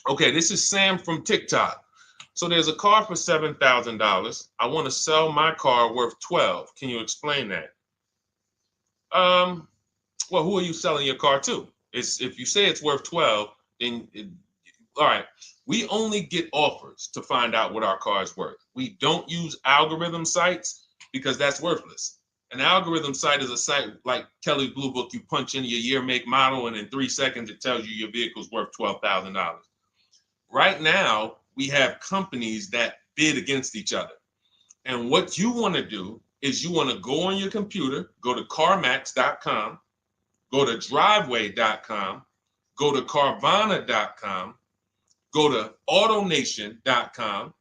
Okay, this is Sam from TikTok. So there's a car for $7,000. I want to sell my car worth 12. Can you explain that? Um, well, who are you selling your car to? It's if you say it's worth 12, then all right. We only get offers to find out what our car is worth. We don't use algorithm sites because that's worthless. An algorithm site is a site like Kelly's Blue Book. You punch in your year, make, model, and in 3 seconds it tells you your vehicle's worth $12,000. Right now, we have companies that bid against each other. And what you want to do is you want to go on your computer, go to CarMax.com, go to Driveway.com, go to Carvana.com, go to AutoNation.com,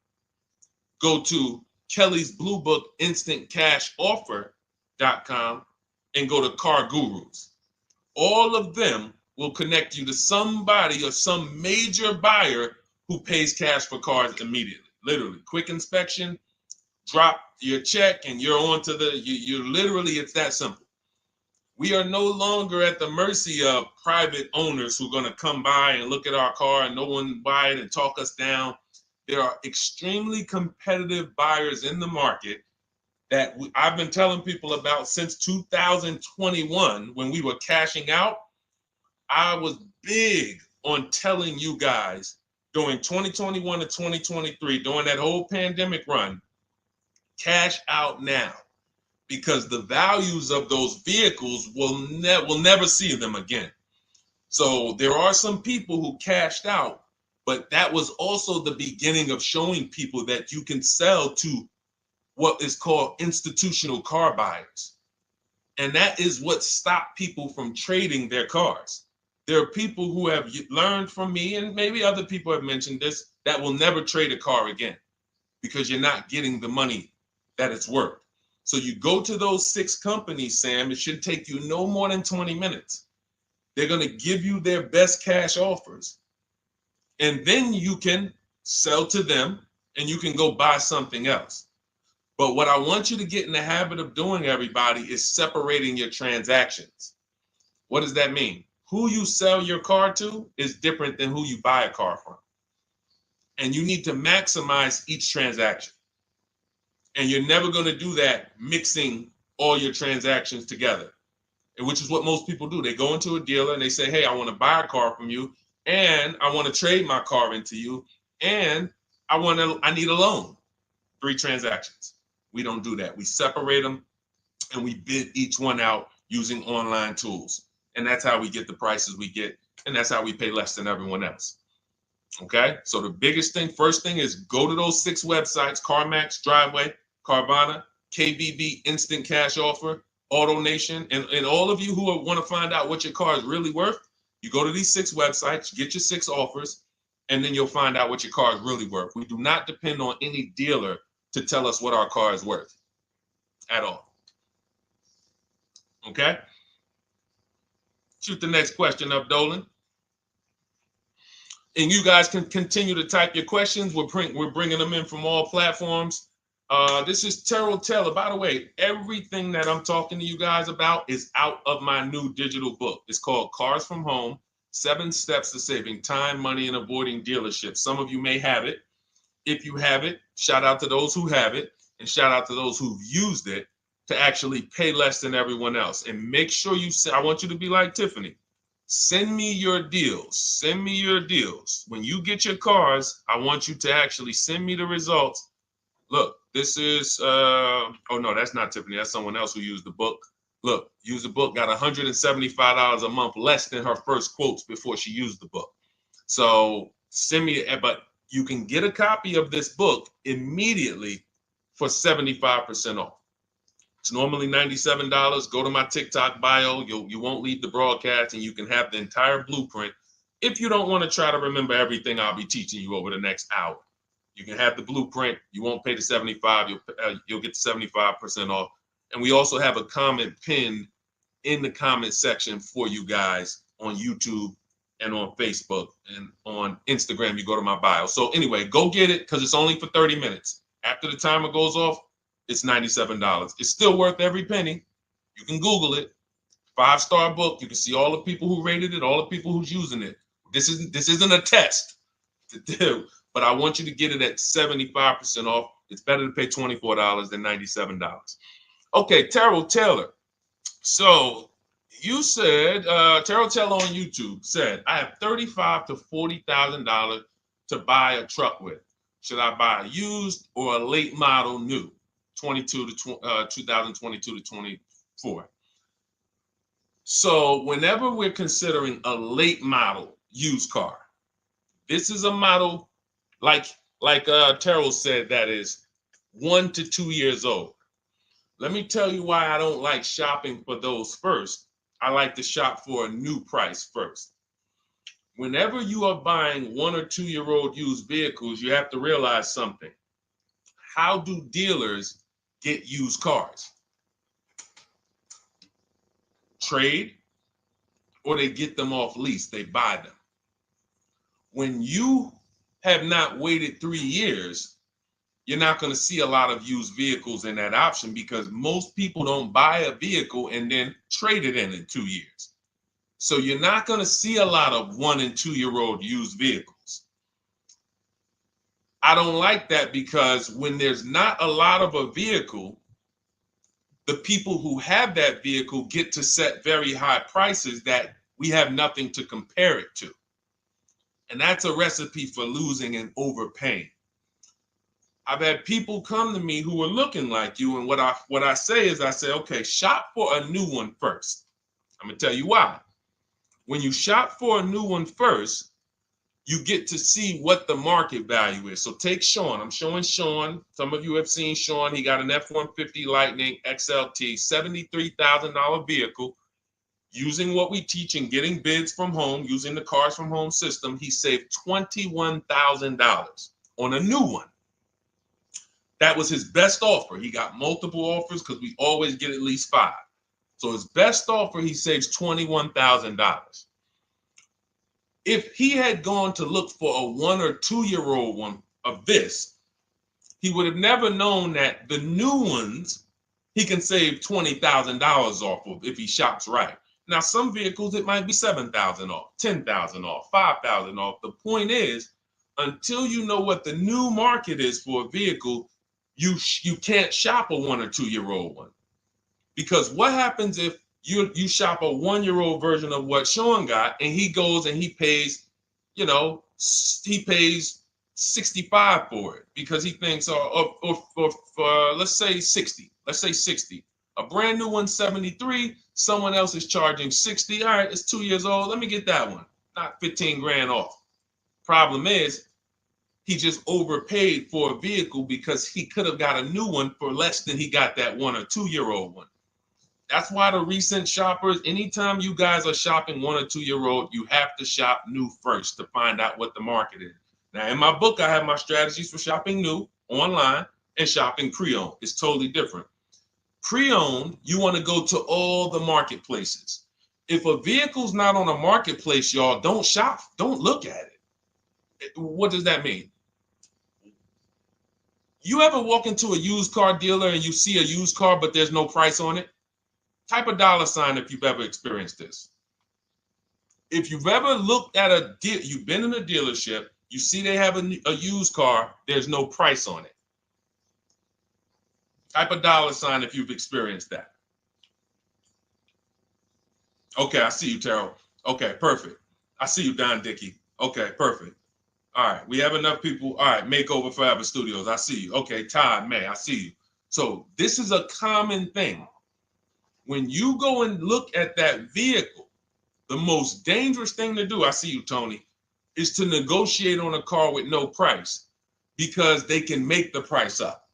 go to Kelly's Blue Book Instant Cash Offer.com, and go to Car Gurus. All of them will connect you to somebody or some major buyer who pays cash for cars immediately. Literally, quick inspection, drop your check, and you're on to you literally, it's that simple. We are no longer at the mercy of private owners who are going to come by and look at our car and no one buy it and talk us down. There are extremely competitive buyers in the market that I've been telling people about since 2021 when we were cashing out. I was big on telling you guys during 2021 to 2023, during that whole pandemic run, cash out now, because the values of those vehicles will never see them again. So there are some people who cashed out, but that was also the beginning of showing people that you can sell to what is called institutional car buyers. And that is what stopped people from trading their cars. There are people who have learned from me, and maybe other people have mentioned this, that will never trade a car again because you're not getting the money that it's worth. So you go to those 6 companies, Sam, it should take you no more than 20 minutes. They're going to give you their best cash offers. And then you can sell to them and you can go buy something else. But what I want you to get in the habit of doing, everybody, is separating your transactions. What does that mean? Who you sell your car to is different than who you buy a car from. And you need to maximize each transaction. And you're never going to do that mixing all your transactions together, which is what most people do. They go into a dealer and they say, hey, I want to buy a car from you, and I want to trade my car into you, and I need a loan. 3 transactions. We don't do that. We separate them and we bid each one out using online tools. And that's how we get the prices we get. And that's how we pay less than everyone else. Okay. So the biggest thing, first thing, is go to those 6 websites: CarMax, Driveway, Carvana, KBB, Instant Cash Offer, AutoNation. And all of you who want to find out what your car is really worth, you go to these 6 websites, get your 6 offers, and then you'll find out what your car is really worth. We do not depend on any dealer to tell us what our car is worth at all. Okay? Shoot the next question up, Dolan. And you guys can continue to type your questions. We're bringing them in from all platforms. This is Terrell Taylor. By the way, everything that I'm talking to you guys about is out of my new digital book. It's called Cars from Home, 7 Steps to Saving Time, Money, and Avoiding Dealerships. Some of you may have it. If you have it, shout out to those who have it, and shout out to those who've used it to actually pay less than everyone else. And make sure I want you to be like Tiffany. Send me your deals. Send me your deals. When you get your cars, I want you to actually send me the results. Look, this is, oh no, that's not Tiffany. That's someone else who used the book. Look, used the book, got $175 a month less than her first quotes before she used the book. So send me, but you can get a copy of this book immediately for 75% off. It's normally $97. Go to my TikTok bio. You won't leave the broadcast, and you can have the entire blueprint. If you don't want to try to remember everything I'll be teaching you over the next hour, you can have the blueprint. You won't pay the $75. You'll get the 75% off. And we also have a comment pinned in the comment section for you guys on YouTube and on Facebook, and on Instagram. You go to my bio. So anyway, go get it, because it's only for 30 minutes. After the timer goes off, it's $97. It's still worth every penny. You can Google it. 5-star book. You can see all the people who rated it, all the people who's using it. This isn't a test. to do, but I want you to get it at 75% off. It's better to pay $24 than $97. Okay, Terrell Taylor. So you said, Terrell Taylor on YouTube said, I have $35,000 to $40,000 to buy a truck with. Should I buy a used or a late model new, 2022 to 24? So whenever we're considering a late model used car, this is a model like Terrell said that is 1 to 2 years old. Let me tell you why I don't like shopping for those first. I like to shop for a new price first. Whenever you are buying 1 or 2 year old used vehicles, you have to realize something. How do dealers get used cars? Trade, or they get them off lease, they buy them. When you have not waited 3 years, you're not going to see a lot of used vehicles in that option because most people don't buy a vehicle and then trade it in 2 years. So you're not going to see a lot of 1 and 2 year old used vehicles. I don't like that because when there's not a lot of a vehicle, the people who have that vehicle get to set very high prices that we have nothing to compare it to. And that's a recipe for losing and overpaying. I've had people come to me who are looking like you, and what I say is, I say, okay, shop for a new one first. I'm gonna tell you why. When you shop for a new one first, you get to see what the market value is. So take Sean. I'm showing Sean. Some of you have seen Sean. He got an F-150 Lightning XLT, $73,000 vehicle. Using what we teach and getting bids from home, using the Cars from Home system, he saved $21,000 on a new one. That was his best offer. He got multiple offers because we always get at least 5. So his best offer, he saves $21,000. If he had gone to look for a 1 or 2 year old one of this, he would have never known that the new ones he can save $20,000 off of if he shops right. Now, some vehicles, it might be $7,000 off, $10,000 off, $5,000 off. The point is, until you know what the new market is for a vehicle, you can't shop a 1 or 2 year old one. Because what happens if you shop a 1 year old version of what Sean got and he goes and he pays, he pays 65 for it because he thinks, or let's say 60. Let's say 60. A brand new one, 73. Someone else is charging 60. All right, it's 2 years old. Let me get that one. Not 15 grand off. Problem is, he just overpaid for a vehicle because he could have got a new one for less than he got that 1 or 2 year old one. That's why the recent shoppers, anytime you guys are shopping 1 or 2 year old, you have to shop new first to find out what the market is. Now, in my book, I have my strategies for shopping new online and shopping pre-owned. It's totally different. Pre-owned, you want to go to all the marketplaces. If a vehicle's not on a marketplace, y'all, don't shop. Don't look at it. What does that mean? You ever walk into a used car dealer and you see a used car, but there's no price on it? Type a $ if you've ever experienced this. If you've ever looked at a deal, you've been in a dealership, you see they have a used car, there's no price on it. Type a $ if you've experienced that. Okay, I see you, Terrell. Okay, perfect. I see you, Don Dickey. Okay, perfect. All right, we have enough people. All right, Makeover Forever Studios. I see you. Okay, Todd May, I see you. So this is a common thing. When you go and look at that vehicle, the most dangerous thing to do, I see you, Tony, is to negotiate on a car with no price because they can make the price up.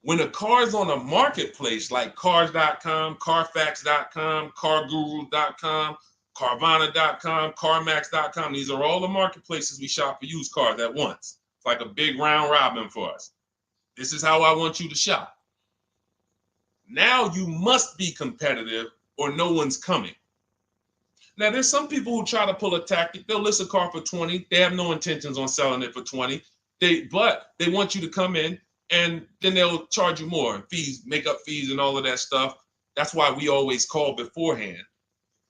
When a car is on a marketplace like cars.com, carfax.com, carguru.com, carvana.com, carmax.com, these are all the marketplaces we shop for used cars at once. It's like a big round robin for us. This is how I want you to shop. Now you must be competitive or no one's coming. Now there's some people who try to pull a tactic. They'll list a car for 20. They have no intentions on selling it for 20. But they want you to come in and then they'll charge you more, fees, makeup fees and all of that stuff. That's why we always call beforehand.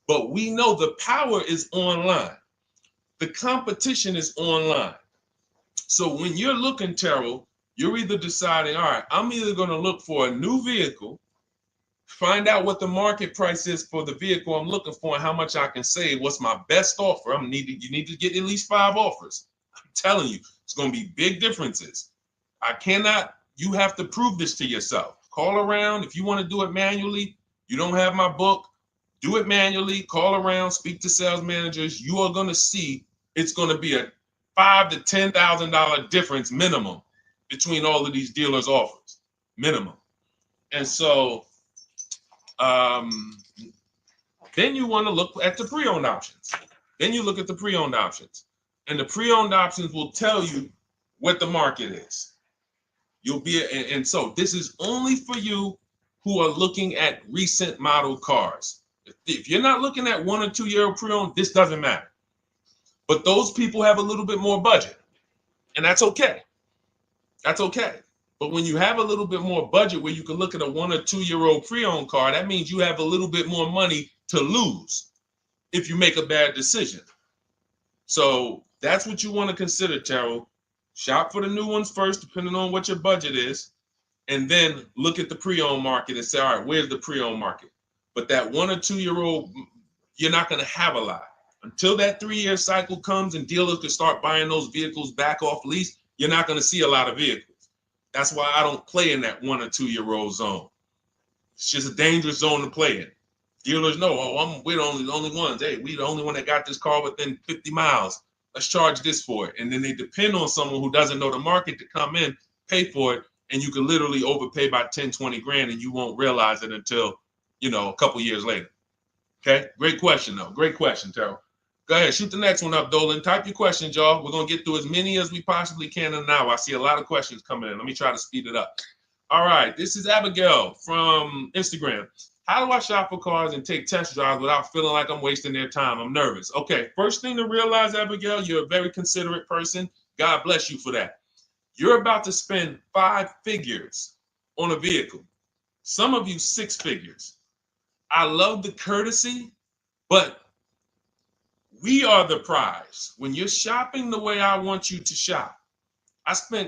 But we know the power is online. The competition is online. So when you're looking, Terrell, you're either deciding, all right, I'm either going to look for a new vehicle, find out what the market price is for the vehicle I'm looking for and how much I can save. What's my best offer? You need to get at least 5 offers. I'm telling you, it's going to be big differences. You have to prove this to yourself. Call around. If you want to do it manually, you don't have my book, do it manually, call around, speak to sales managers. You are going to see it's going to be a $5,000 to $10,000 difference minimum between all of these dealers' offers, minimum. And so then you want to look at the pre-owned options. Then you look at the pre-owned options. And the pre-owned options will tell you what the market is. And so this is only for you who are looking at recent model cars. If you're not looking at 1 or 2 year old pre-owned, this doesn't matter. But those people have a little bit more budget, and that's okay. That's okay. But when you have a little bit more budget where you can look at a 1 or 2 year old pre-owned car, that means you have a little bit more money to lose if you make a bad decision. So that's what you want to consider, Terrell. Shop for the new ones first, depending on what your budget is, and then look at the pre-owned market and say, all right, where's the pre-owned market? But that 1 or 2 year old, you're not going to have a lot. Until that 3 year cycle comes and dealers can start buying those vehicles back off lease, you're not going to see a lot of vehicles. That's why I don't play in that 1 or 2 year old zone. It's just a dangerous zone to play in. Dealers know, we're the only ones. Hey, we the only one that got this car within 50 miles. Let's charge this for it. And then they depend on someone who doesn't know the market to come in, pay for it, and you can literally overpay by 10, 20 grand and you won't realize it until, a couple years later. Okay, great question though. Great question, Terrell. Go ahead, shoot the next one up, Dolan. Type your questions, y'all. We're going to get through as many as we possibly can in an hour. I see a lot of questions coming in. Let me try to speed it up. All right, this is Abigail from Instagram. How do I shop for cars and take test drives without feeling like I'm wasting their time? I'm nervous. Okay, first thing to realize, Abigail, you're a very considerate person. God bless you for that. You're about to spend 5 figures on a vehicle. Some of you 6 figures. I love the courtesy, but we are the prize. When you're shopping the way I want you to shop,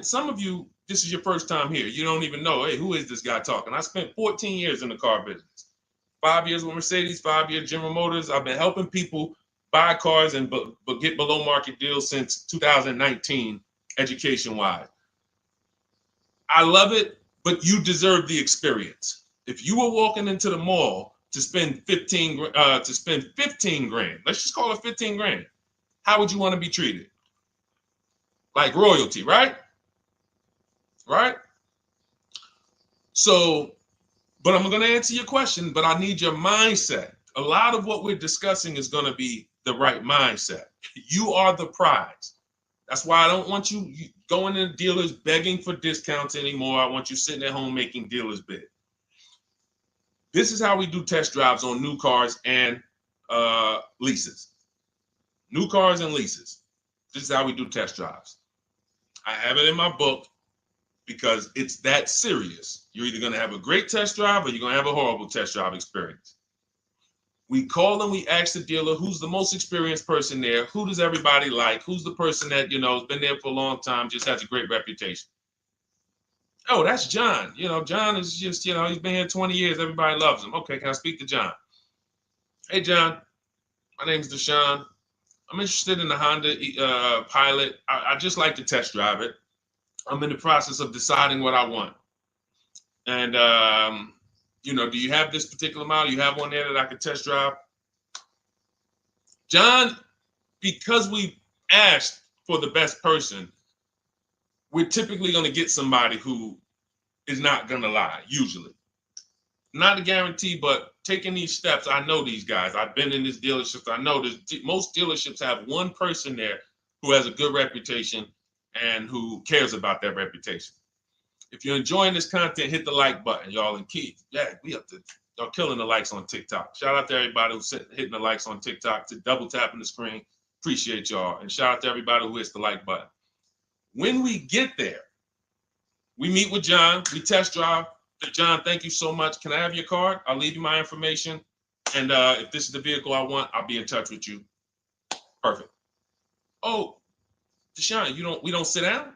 some of you, this is your first time here. You don't even know, hey, who is this guy talking? I spent 14 years in the car business. 5 years with Mercedes, 5 years General Motors. I've been helping people buy cars and get below market deals since 2019, education-wise. I love it, but you deserve the experience. If you were walking into the mall to spend 15 grand, let's just call it 15 grand. How would you want to be treated? Like royalty, right? Right? So, but I'm going to answer your question, but I need your mindset. A lot of what we're discussing is going to be the right mindset. You are the prize. That's why I don't want you going to dealers begging for discounts anymore. I want you sitting at home making dealers bid. This is how we do test drives on new cars and leases. New cars and leases. This is how we do test drives. I have it in my book because it's that serious. You're either going to have a great test drive or you're going to have a horrible test drive experience. We call and we ask the dealer, who's the most experienced person there? Who does everybody like? Who's the person that, has been there for a long time, just has a great reputation? Oh, that's John. John is just, he's been here 20 years. Everybody loves him. Okay, can I speak to John? Hey, John, my name's Deshone. I'm interested in the Honda Pilot. I just like to test drive it. I'm in the process of deciding what I want. And, do you have this particular model? You have one there that I could test drive? John, because we asked for the best person, we're typically going to get somebody who is not going to lie, usually. Not a guarantee, but taking these steps, I know these guys. I've been in this dealership. I know most dealerships have one person there who has a good reputation and who cares about that reputation. If you're enjoying this content, hit the like button, y'all. And Keith, y'all killing the likes on TikTok. Shout out to everybody who's hitting the likes on TikTok, to double tapping the screen. Appreciate y'all. And shout out to everybody who hits the like button. When we get there, we meet with John. We test drive. John, thank you so much. Can I have your card? I'll leave you my information. And if this is the vehicle I want, I'll be in touch with you. Perfect. Oh, Deshone, we don't sit down?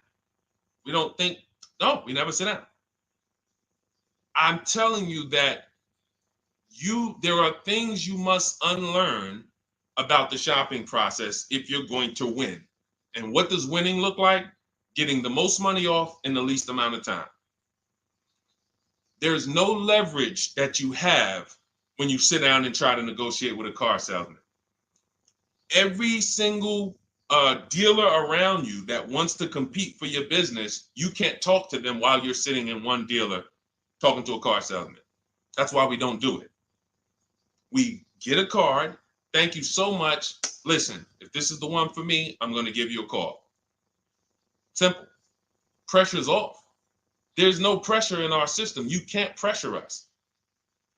We don't think, no, we never sit down. I'm telling you that there are things you must unlearn about the shopping process if you're going to win. And what does winning look like? Getting the most money off in the least amount of time. There's no leverage that you have when you sit down and try to negotiate with a car salesman. Every single dealer around you that wants to compete for your business, you can't talk to them while you're sitting in one dealer talking to a car salesman. That's why we don't do it. We get a card. Thank you so much. Listen, if this is the one for me, I'm going to give you a call. Simple. Pressure's off. There's no pressure in our system. You can't pressure us.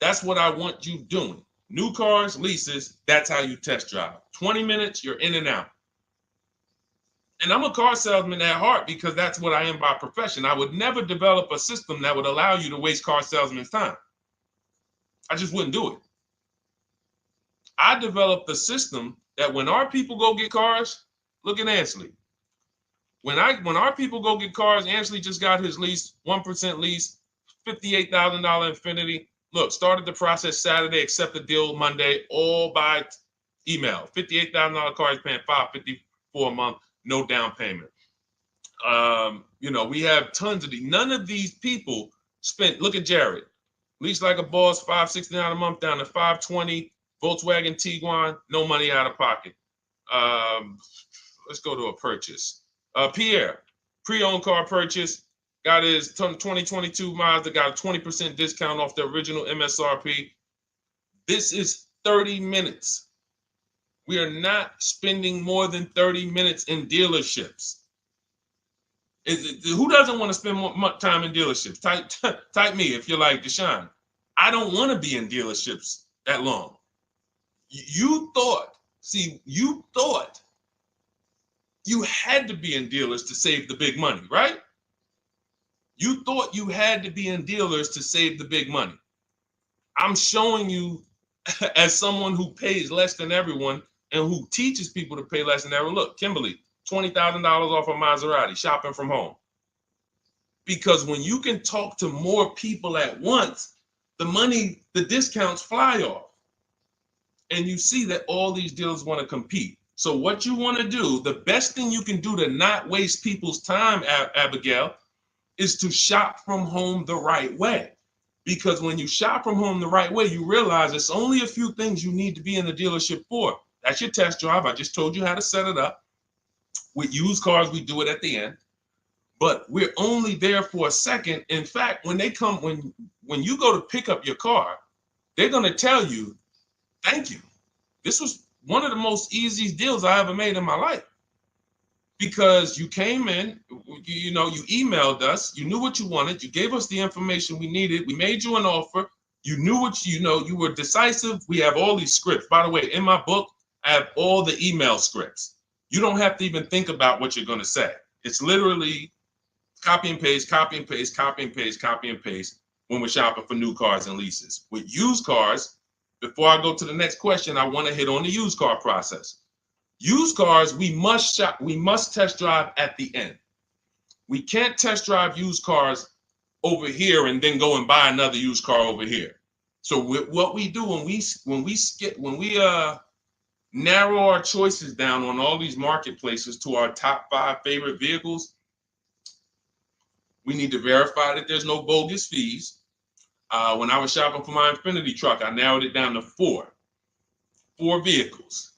That's what I want you doing. New cars, leases, that's how you test drive. 20 minutes, you're in and out. And I'm a car salesman at heart because that's what I am by profession. I would never develop a system that would allow you to waste car salesmen's time. I just wouldn't do it. I developed a system that when our people go get cars, look at Ansley. When our people go get cars, Ansley just got his lease, 1% lease, $58,000 Infiniti. Look, started the process Saturday, accept the deal Monday, all by email. $58,000 car, he's paying $554 a month, no down payment. We have tons of these. None of these people spent, look at Jared, lease like a boss, $569 a month down to $520, Volkswagen Tiguan, no money out of pocket. Let's go to a purchase. Pierre, pre-owned car purchase, got his 2022 Mazda, got a 20% discount off the original MSRP. This is 30 minutes. We are not spending more than 30 minutes in dealerships. Who doesn't want to spend more time in dealerships? Type me if you're like Deshone. I don't want to be in dealerships that long. You thought you had to be in dealers to save the big money, right? You thought you had to be in dealers to save the big money. I'm showing you as someone who pays less than everyone and who teaches people to pay less than everyone. Look, Kimberly, $20,000 off a Maserati, shopping from home. Because when you can talk to more people at once, the discounts fly off. And you see that all these dealers want to compete. So what you want to do, the best thing you can do to not waste people's time, Abigail, is to shop from home the right way. Because when you shop from home the right way, you realize it's only a few things you need to be in the dealership for. That's your test drive. I just told you how to set it up. With used cars, we do it at the end. But we're only there for a second. In fact, when you go to pick up your car, they're going to tell you, thank you. This was one of the most easiest deals I ever made in my life. Because you came in, you emailed us, you knew what you wanted, you gave us the information we needed, we made you an offer, you knew what you were decisive. We have all these scripts. By the way, in my book, I have all the email scripts. You don't have to even think about what you're going to say. It's literally copy and paste, copy and paste, copy and paste, copy and paste when we're shopping for new cars and leases. With used cars, before I go to the next question, I want to hit on the used car process. Used cars, we must test drive at the end. We can't test drive used cars over here and then go and buy another used car over here. So what we do when we narrow our choices down on all these marketplaces to our top 5 favorite vehicles, we need to verify that there's no bogus fees. When I was shopping for my Infiniti truck, I narrowed it down to 4 vehicles.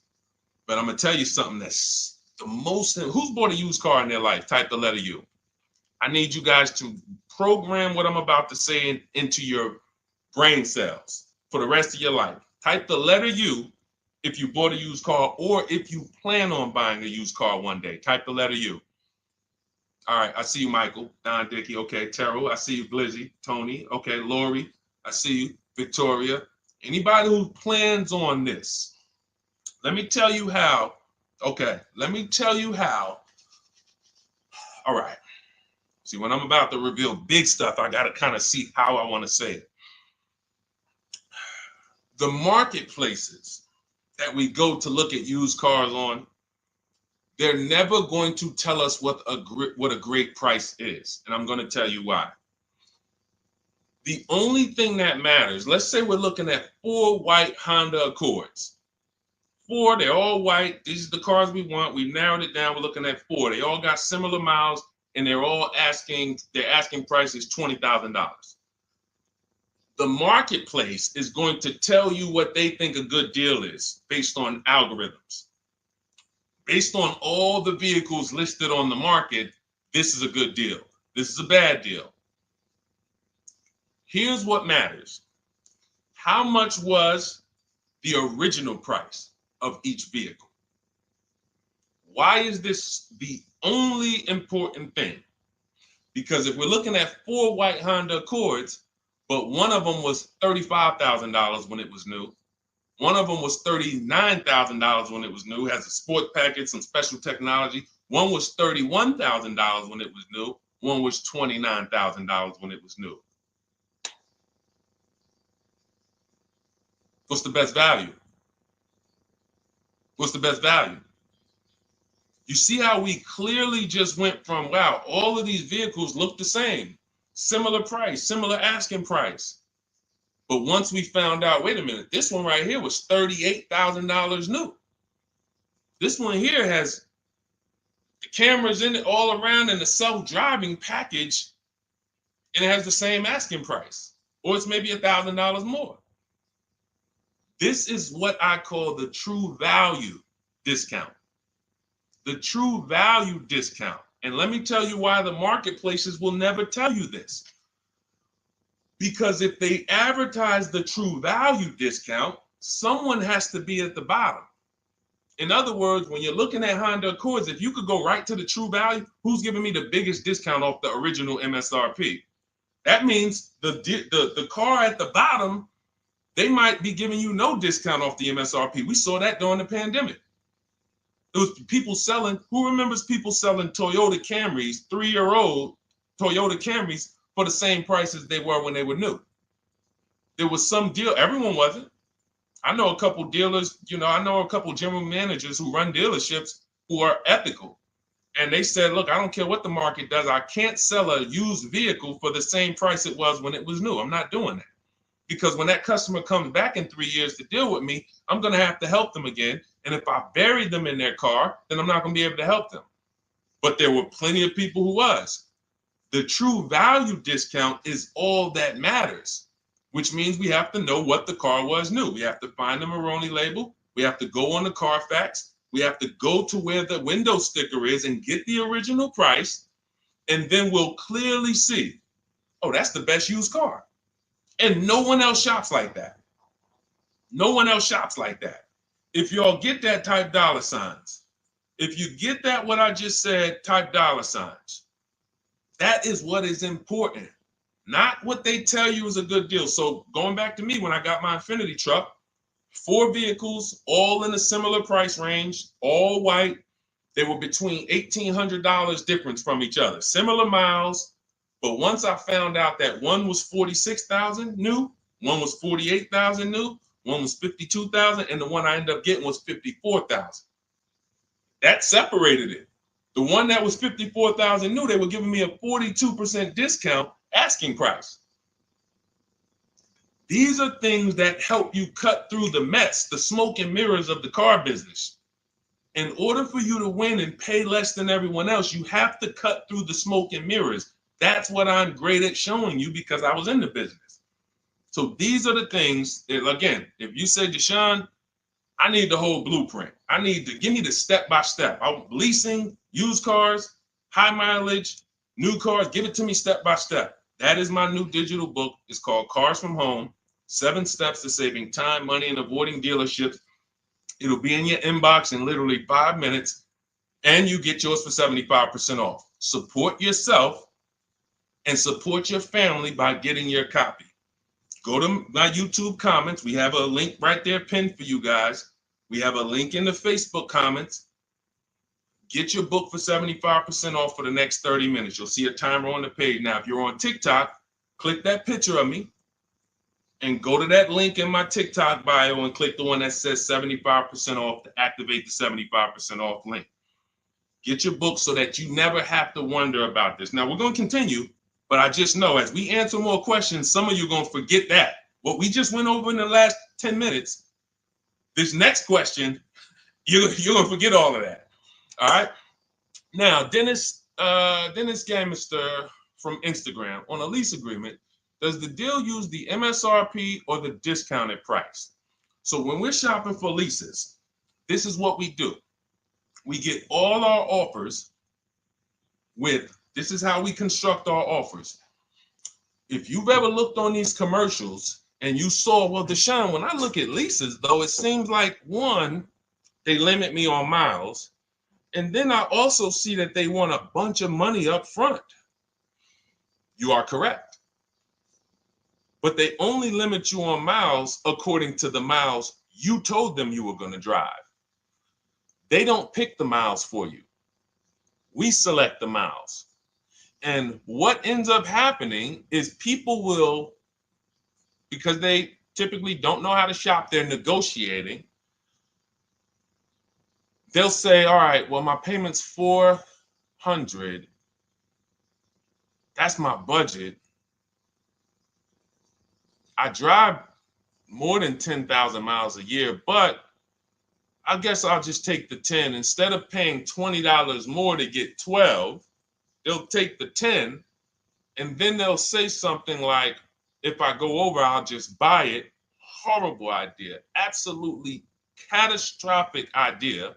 But I'm going to tell you something that's the most, who's bought a used car in their life? Type the letter U. I need you guys to program what I'm about to say into your brain cells for the rest of your life. Type the letter U if you bought a used car or if you plan on buying a used car one day. Type the letter U. All right, I see you, Michael. Don Dickey, okay. Terrell, I see you. Glizzy, Tony, okay. Lori, I see you. Victoria. Anybody who plans on this, let me tell you how. Okay, let me tell you how. All right. See, when I'm about to reveal big stuff, I got to kind of see how I want to say it. The marketplaces that we go to look at used cars on, They're never going to tell us what a great price is. And I'm going to tell you why. The only thing that matters, let's say we're looking at 4 white Honda Accords. 4, they're all white. These are the cars we want. We've narrowed it down. We're looking at 4. They all got similar miles, and they're asking price is $20,000. The marketplace is going to tell you what they think a good deal is based on algorithms. Based on all the vehicles listed on the market, this is a good deal. This is a bad deal. Here's what matters. How much was the original price of each vehicle? Why is this the only important thing? Because if we're looking at 4 white Honda Accords, but one of them was $35,000 when it was new, one of them was $39,000 when it was new, has a sport package, some special technology. One was $31,000 when it was new. One was $29,000 when it was new. What's the best value? What's the best value? You see how we clearly just went from, wow, all of these vehicles look the same, similar price, similar asking price. But once we found out, wait a minute, this one right here was $38,000 new. This one here has the cameras in it all around and the self-driving package, and it has the same asking price, or it's maybe $1,000 more. This is what I call the true value discount. The true value discount. And let me tell you why the marketplaces will never tell you this. Because if they advertise the true value discount, someone has to be at the bottom. In other words, when you're looking at Honda Accords, if you could go right to the true value, who's giving me the biggest discount off the original MSRP? That means the car at the bottom, they might be giving you no discount off the MSRP. We saw that during the pandemic. It was people selling, who remembers people selling Toyota Camrys, 3-year-old Toyota Camrys for the same price as they were when they were new? There was some deal, everyone wasn't. I know a couple dealers, I know a couple general managers who run dealerships who are ethical. And they said, look, I don't care what the market does. I can't sell a used vehicle for the same price it was when it was new. I'm not doing that. Because when that customer comes back in 3 years to deal with me, I'm going to have to help them again. And if I bury them in their car, then I'm not going to be able to help them. But there were plenty of people who was. The true value discount is all that matters, which means we have to know what the car was new. We have to find the Maroni label. We have to go on the Carfax. We have to go to where the window sticker is and get the original price. And then we'll clearly see, oh, that's the best used car. And no one else shops like that. No one else shops like that. If y'all get that, type dollar signs. If you get that, what I just said, type dollar signs. That is what is important, not what they tell you is a good deal. So going back to me, when I got my Infiniti truck, 4 vehicles, all in a similar price range, all white. They were between $1,800 difference from each other, similar miles. But once I found out that one was 46,000 new, one was 48,000 new, one was 52,000, and the one I ended up getting was 54,000. That separated it. The one that was 54,000 new, they were giving me a 42% discount asking price. These are things that help you cut through the mess, the smoke and mirrors of the car business. In order for you to win and pay less than everyone else, you have to cut through the smoke and mirrors. That's what I'm great at showing you because I was in the business. So these are the things that, again, if you say, Deshone, I need the whole blueprint. I need to give me the step-by-step. I'm leasing, used cars, high mileage, new cars. Give it to me step-by-step. That is my new digital book. It's called Cars from Home, 7 Steps to Saving Time, Money, and Avoiding Dealerships. It'll be in your inbox in literally 5 minutes, and you get yours for 75% off. Support yourself and support your family by getting your copy. Go to my YouTube comments. We have a link right there pinned for you guys. We have a link in the Facebook comments. Get your book for 75% off for the next 30 minutes. You'll see a timer on the page. Now, if you're on TikTok, click that picture of me and go to that link in my TikTok bio and click the one that says 75% off to activate the 75% off link. Get your book so that you never have to wonder about this. Now, we're going to continue, but I just know as we answer more questions, some of you are going to forget that. What we just went over in the last 10 minutes, this next question, you're going to forget all of that. All right? Now, Dennis Gamister from Instagram, on a lease agreement, does the deal use the MSRP or the discounted price? So when we're shopping for leases, this is what we do. We get all our offers this is how we construct our offers. If you've ever looked on these commercials and you saw, well, Deshone, when I look at leases, though, it seems like, one, they limit me on miles. And then I also see that they want a bunch of money up front. You are correct. But they only limit you on miles according to the miles you told them you were going to drive. They don't pick the miles for you. We select the miles. And what ends up happening is people will, because they typically don't know how to shop, they're negotiating. They'll say, all right, well, my payment's $400. That's my budget. I drive more than 10,000 miles a year, but I guess I'll just take the 10. Instead of paying $20 more to get 12, they'll take the 10, and then they'll say something like, if I go over, I'll just buy it. Horrible idea. Absolutely catastrophic idea.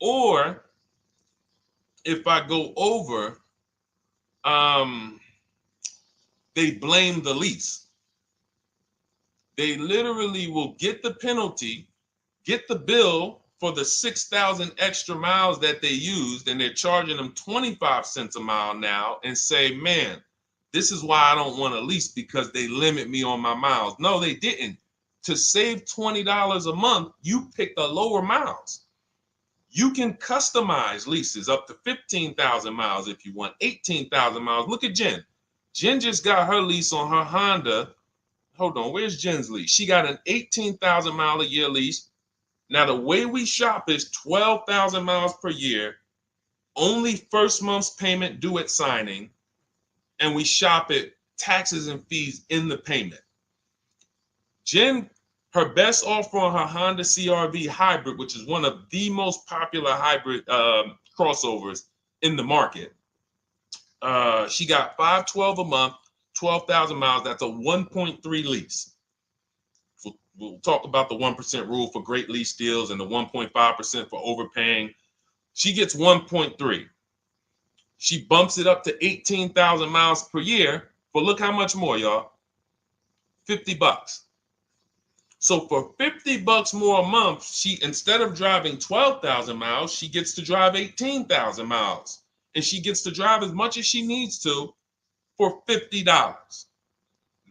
Or if I go over, they blame the lease. They literally will get the penalty, get the bill for the 6,000 extra miles that they used, and they're charging them 25 cents a mile now, and say, man, this is why I don't want to lease, because they limit me on my miles. No, they didn't. To save $20 a month, you pick the lower miles. You can customize leases up to 15,000 miles if you want, 18,000 miles. Look at Jen. Jen just got her lease on her Honda. Hold on, where's Jen's lease? She got an 18,000 mile a year lease. Now, the way we shop is 12,000 miles per year, only first month's payment due at signing, and we shop it taxes and fees in the payment. Jen, her best offer on her Honda CR-V hybrid, which is one of the most popular hybrid crossovers in the market, she got $512 a month, 12,000 miles. That's a 1.3 lease. We'll talk about the 1% rule for great lease deals and the 1.5% for overpaying. She gets 1.3. She bumps it up to 18,000 miles per year. But look how much more, y'all. $50. So for $50 more a month, she, instead of driving 12,000 miles, she gets to drive 18,000 miles. And she gets to drive as much as she needs to for $50.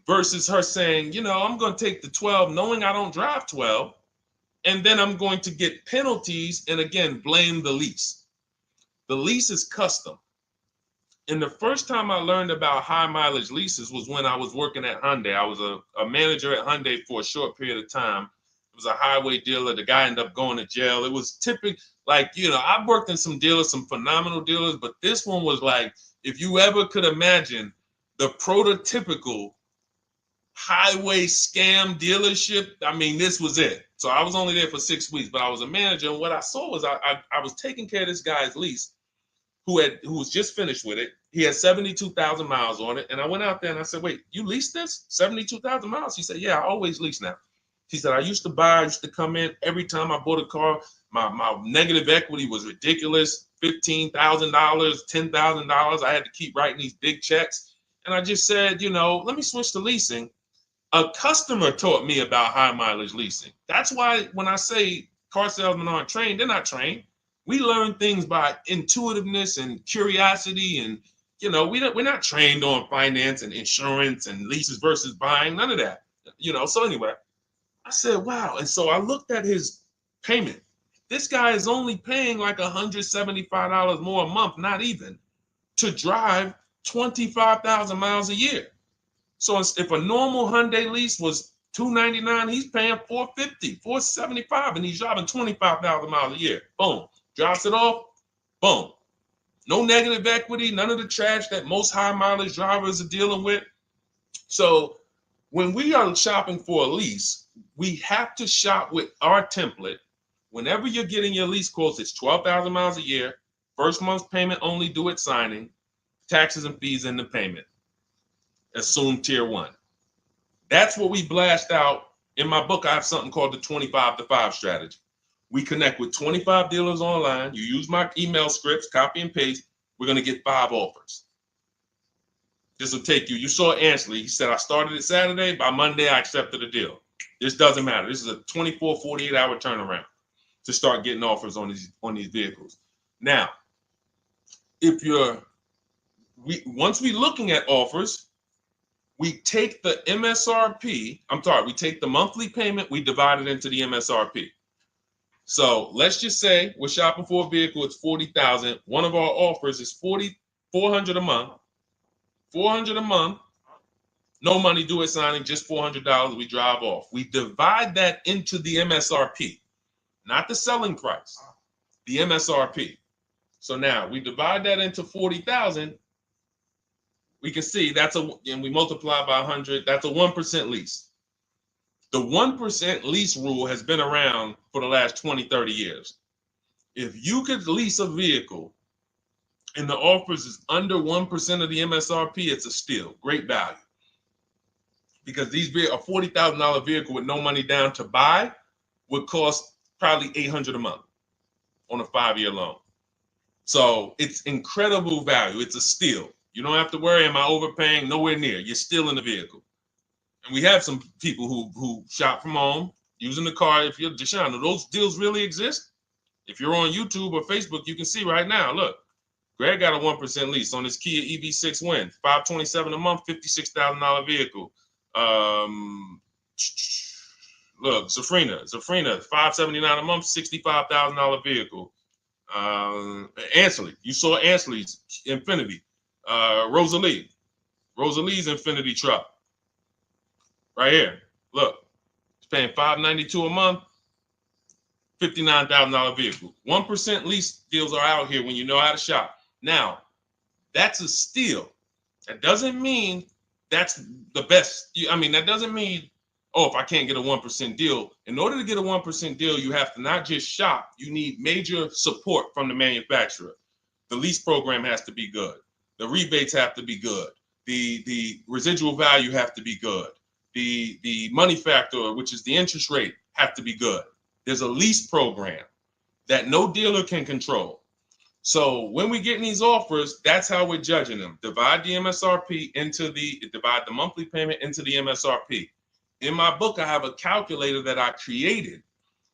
Versus her saying, you know, I'm going to take the 12 knowing I don't drive 12, and then I'm going to get penalties and, again, blame the lease. The lease is custom. And the first time I learned about high mileage leases was when I was working at Hyundai. I was a manager at Hyundai for a short period of time. It was a highway dealer. The guy ended up going to jail. It was typical, like, you know, I've worked in some dealers, some phenomenal dealers, but this one was like, if you ever could imagine the prototypical highway scam dealership, I mean, this was it. So I was only there for 6 weeks, but I was a manager, and what I saw was I was taking care of this guy's lease who was just finished with it. He had 72,000 miles on it, and I went out there and I said, wait, you leased this? 72,000 miles? He said, yeah, I always lease now. He said, I used to come in every time I bought a car, my negative equity was ridiculous, $15,000, $10,000. I had to keep writing these big checks. And I just said, you know, let me switch to leasing. A customer taught me about high mileage leasing. That's why when I say car salesmen aren't trained, they're not trained. We learn things by intuitiveness and curiosity, and you know, we're not trained on finance and insurance and leases versus buying, none of that. You know, so anyway, I said, wow. And so I looked at his payment. This guy is only paying like $175 more a month, not even, to drive 25,000 miles a year. So if a normal Hyundai lease was $299, he's paying $450, $475, and he's driving 25,000 miles a year. Boom, drops it off, Boom. No negative equity, none of the trash that most high mileage drivers are dealing with. So when we are shopping for a lease, we have to shop with our template. Whenever you're getting your lease quotes, it's 12,000 miles a year, first month's payment only due at signing, taxes and fees in the payment. Assume tier 1. That's what we blast out. In my book, I have something called the 25 to 5 strategy. We connect with 25 dealers online. You use my email scripts, copy and paste. We're going to get 5 offers. This will take you. You saw Ansley. He said, I started it Saturday. By Monday, I accepted a deal. This doesn't matter. This is a 24, 48-hour turnaround to start getting offers on these vehicles. Now, once we're looking at offers, we take the MSRP. We take the monthly payment. We divide it into the MSRP. So let's just say we're shopping for a vehicle. It's $40,000. One of our offers is $400 a month. $400 a month. No money due at signing, just $400. We drive off. We divide that into the MSRP, not the selling price, the MSRP. So now we divide that into 40,000. We can see and we multiply by 100. That's a 1% lease. The 1% lease rule has been around for the last 20, 30 years. If you could lease a vehicle and the offers is under 1% of the MSRP, it's a steal. Great value. Because a $40,000 vehicle with no money down to buy would cost probably $800 a month on a 5-year loan. So it's incredible value. It's a steal. You don't have to worry, am I overpaying? Nowhere near. You're still in the vehicle. And we have some people who shop from home using the car. If you're Deshone, do those deals really exist? If you're on YouTube or Facebook, you can see right now. Look, Greg got a 1% lease on his Kia EV6 Win, $527 a month, $56,000 vehicle. Look, Zafrina, $579 a month, $65,000 vehicle. Ansley, you saw Ansley's Infinity. Rosalie's Infinity truck. Right here. Look, it's paying $592 a month, $59,000 vehicle. 1% lease deals are out here when you know how to shop. Now, that's a steal. That doesn't mean that's the best. That doesn't mean, if I can't get a 1% deal. In order to get a 1% deal, you have to not just shop. You need major support from the manufacturer. The lease program has to be good. The rebates have to be good. The residual value have to be good. The money factor, which is the interest rate, have to be good. There's a lease program that no dealer can control. So when we get these offers, that's how we're judging them. Divide the monthly payment into the MSRP. In my book, I have a calculator that I created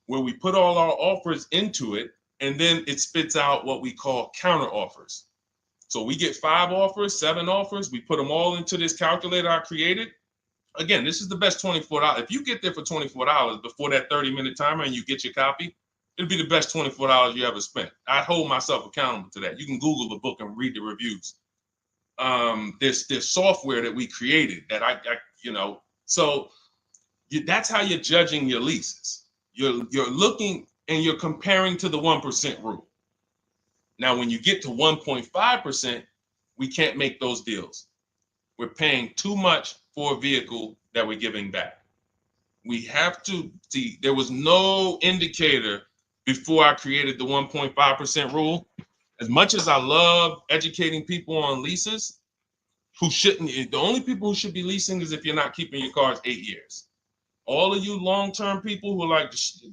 where we put all our offers into it, and then it spits out what we call counter offers. So we get 5 offers, 7 offers. We put them all into this calculator I created. Again, this is the best $24. If you get there for $24 before that 30-minute timer and you get your copy, it'll be the best $24 you ever spent. I hold myself accountable to that. You can Google the book and read the reviews. There's software that we created that that's how you're judging your leases. You're looking and you're comparing to the 1% rule. Now, when you get to 1.5%, we can't make those deals. We're paying too much for a vehicle that we're giving back. We have to see, there was no indicator before I created the 1.5% rule. As much as I love educating people on leases, the only people who should be leasing is if you're not keeping your cars 8 years. All of you long-term people who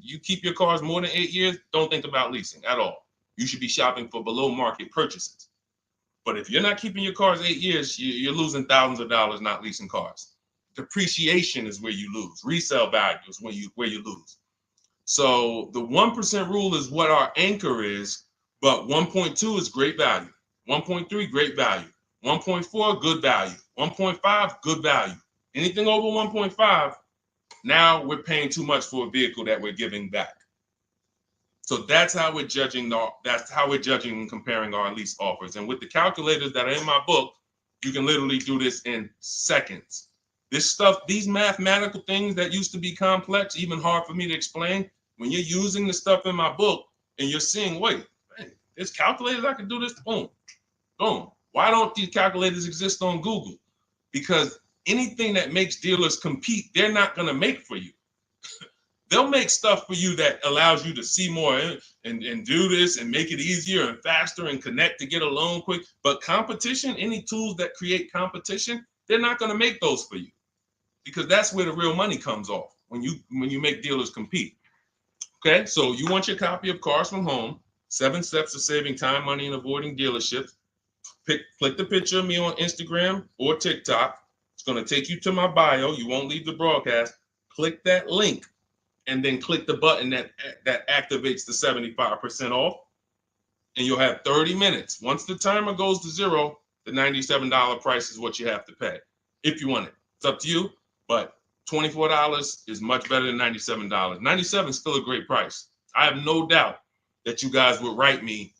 you keep your cars more than 8 years, don't think about leasing at all. You should be shopping for below market purchases. But if you're not keeping your cars 8 years, you're losing thousands of dollars not leasing cars. Depreciation is where you lose. Resale value is where you lose. So the 1% rule is what our anchor is, but 1.2 is great value. 1.3, great value. 1.4, good value. 1.5, good value. Anything over 1.5, now we're paying too much for a vehicle that we're giving back. So that's how we're judging. That's how we're judging and comparing our lease offers. And with the calculators that are in my book, you can literally do this in seconds. This stuff, these mathematical things that used to be complex, even hard for me to explain, when you're using the stuff in my book and you're seeing, wait, There's calculators I can do this. Boom, boom. Why don't these calculators exist on Google? Because anything that makes dealers compete, they're not going to make for you. They'll make stuff for you that allows you to see more and do this and make it easier and faster and connect to get a loan quick. But competition, any tools that create competition, they're not going to make those for you, because that's where the real money comes off when you make dealers compete. Okay, so you want your copy of Cars from Home, 7 Steps to Saving Time, Money, and Avoiding Dealerships. Click the picture of me on Instagram or TikTok. It's going to take you to my bio. You won't leave the broadcast. Click that link and then click the button that activates the 75% off, and you'll have 30 minutes. Once the timer goes to 0, the $97 price is what you have to pay if you want it. It's up to you, but $24 is much better than $97. $97 is still a great price. I have no doubt that you guys would write me,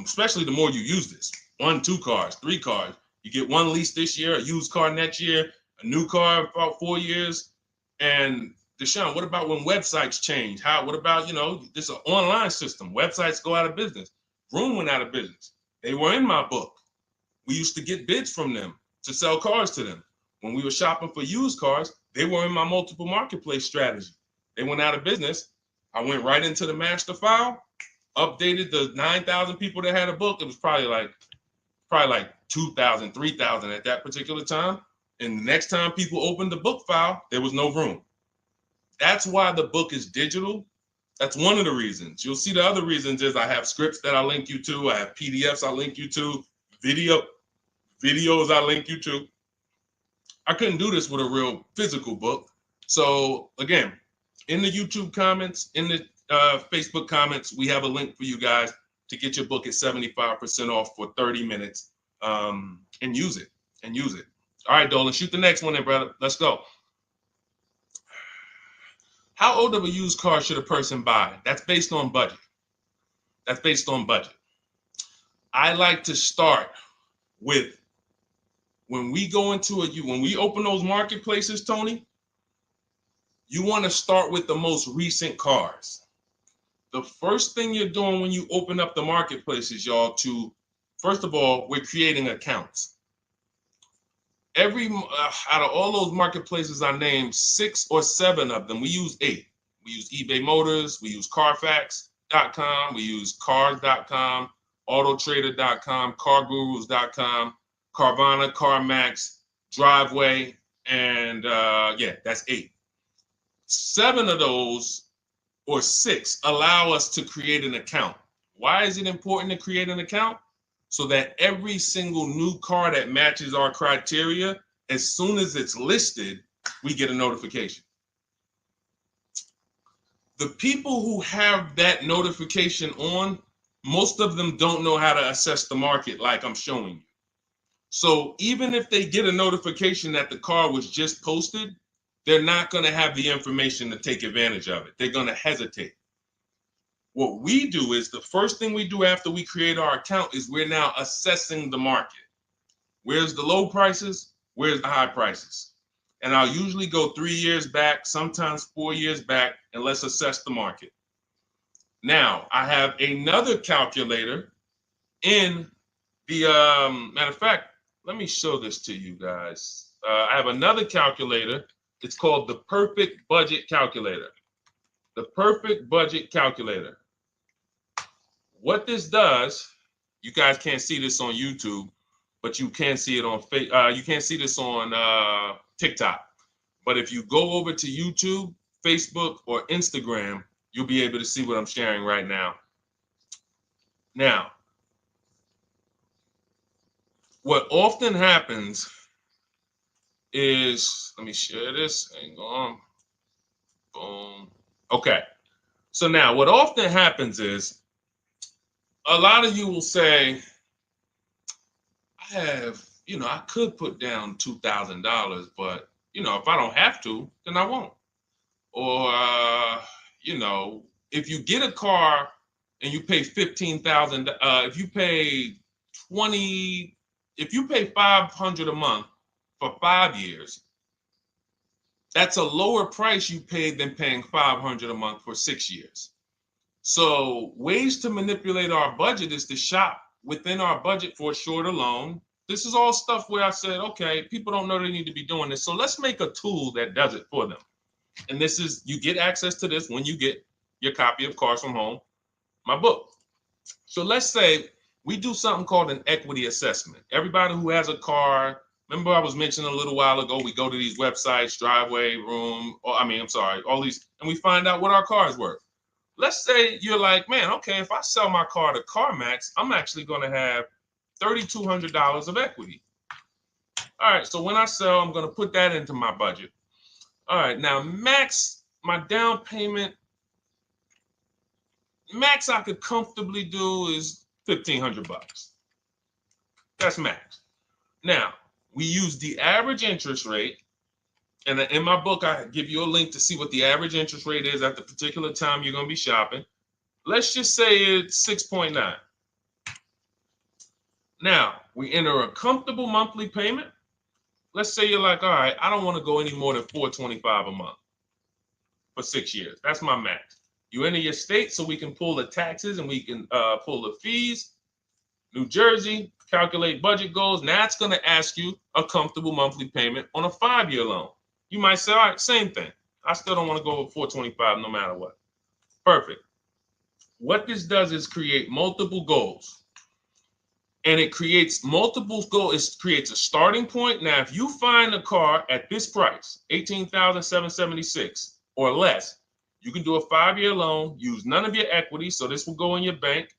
especially the more you use this. 1, 2 cars, 3 cars. You get 1 lease this year, a used car next year, a new car in about 4 years. And Deshone, what about when websites change? What about, this is an online system. Websites go out of business. Vroom went out of business. They were in my book. We used to get bids from them to sell cars to them. When we were shopping for used cars, they were in my multiple marketplace strategy. They went out of business. I went right into the master file, updated the 9,000 people that had a book. It was probably like 2,000, 3,000 at that particular time. And the next time people opened the book file, there was no room. That's why the book is digital. That's one of the reasons. You'll see the other reasons is I have scripts that I link you to. I have PDFs I link you to. Videos I link you to. I couldn't do this with a real physical book. So again, in the YouTube comments, in the Facebook comments, we have a link for you guys to get your book at 75% off for 30 minutes and use it. All right, Dolan, shoot the next one then, brother. Let's go. How old of a used car should a person buy? That's based on budget. I like to start with, when we open those marketplaces, Tony, you want to start with the most recent cars. The first thing you're doing when you open up the marketplaces, y'all, first of all, we're creating accounts. Out of all those marketplaces I named, 6 or 7 of them, we use 8. We use eBay Motors, we use Carfax.com, we use Cars.com, Autotrader.com, CarGurus.com, Carvana, CarMax, Driveway, and that's 8. 7 of those, or 6, allow us to create an account. Why is it important to create an account? So that every single new car that matches our criteria, as soon as it's listed, we get a notification. The people who have that notification on, most of them don't know how to assess the market like I'm showing you. So even if they get a notification that the car was just posted, they're not going to have the information to take advantage of it. They're going to hesitate. What we do is, the first thing we do after we create our account is we're now assessing the market. Where's the low prices? Where's the high prices? And I'll usually go 3 years back, sometimes 4 years back, and let's assess the market. Now, I have another calculator in the, matter of fact, let me show this to you guys. I have another calculator. It's called the Perfect Budget Calculator. The Perfect Budget Calculator. What this does, you guys can't see this on YouTube, but you can see it on you can't see this on TikTok. But if you go over to YouTube, Facebook, or Instagram, you'll be able to see what I'm sharing right now. Now, what often happens is, let me share this. Hang on. Boom. Okay. So now what often happens is, a lot of you will say, I could put down $2,000, but, if I don't have to, then I won't. Or, if you get a car and you pay $15,000, if you pay $500 a month for 5 years, that's a lower price you paid than paying $500 a month for 6 years. So ways to manipulate our budget is to shop within our budget for a shorter loan. This is all stuff where I said, okay, people don't know they need to be doing this. So let's make a tool that does it for them. And this is, you get access to this when you get your copy of Cars from Home, my book. So let's say we do something called an equity assessment. Everybody who has a car, remember I was mentioning a little while ago, we go to these websites, Driveway, Room, or all these, and we find out what our car is worth. Let's say you're like, man, okay, if I sell my car to CarMax, I'm actually going to have $3,200 of equity. All right, so when I sell, I'm going to put that into my budget. All right, now max, my down payment, max I could comfortably do is $1,500. That's max. Now, we use the average interest rate, and in my book, I give you a link to see what the average interest rate is at the particular time you're going to be shopping. Let's just say it's 6.9. Now, we enter a comfortable monthly payment. Let's say you're like, all right, I don't want to go any more than $425 a month for 6 years. That's my max. You enter your state so we can pull the taxes and we can pull the fees. New Jersey, calculate budget goals. Now it's going to ask you a comfortable monthly payment on a 5-year loan. You might say, all right, same thing. I still don't want to go over 425 no matter what. Perfect. What this does is create multiple goals. And it creates multiple goals. It creates a starting point. Now, if you find a car at this price, $18,776 or less, you can do a 5-year loan, use none of your equity, so this will go in your bank,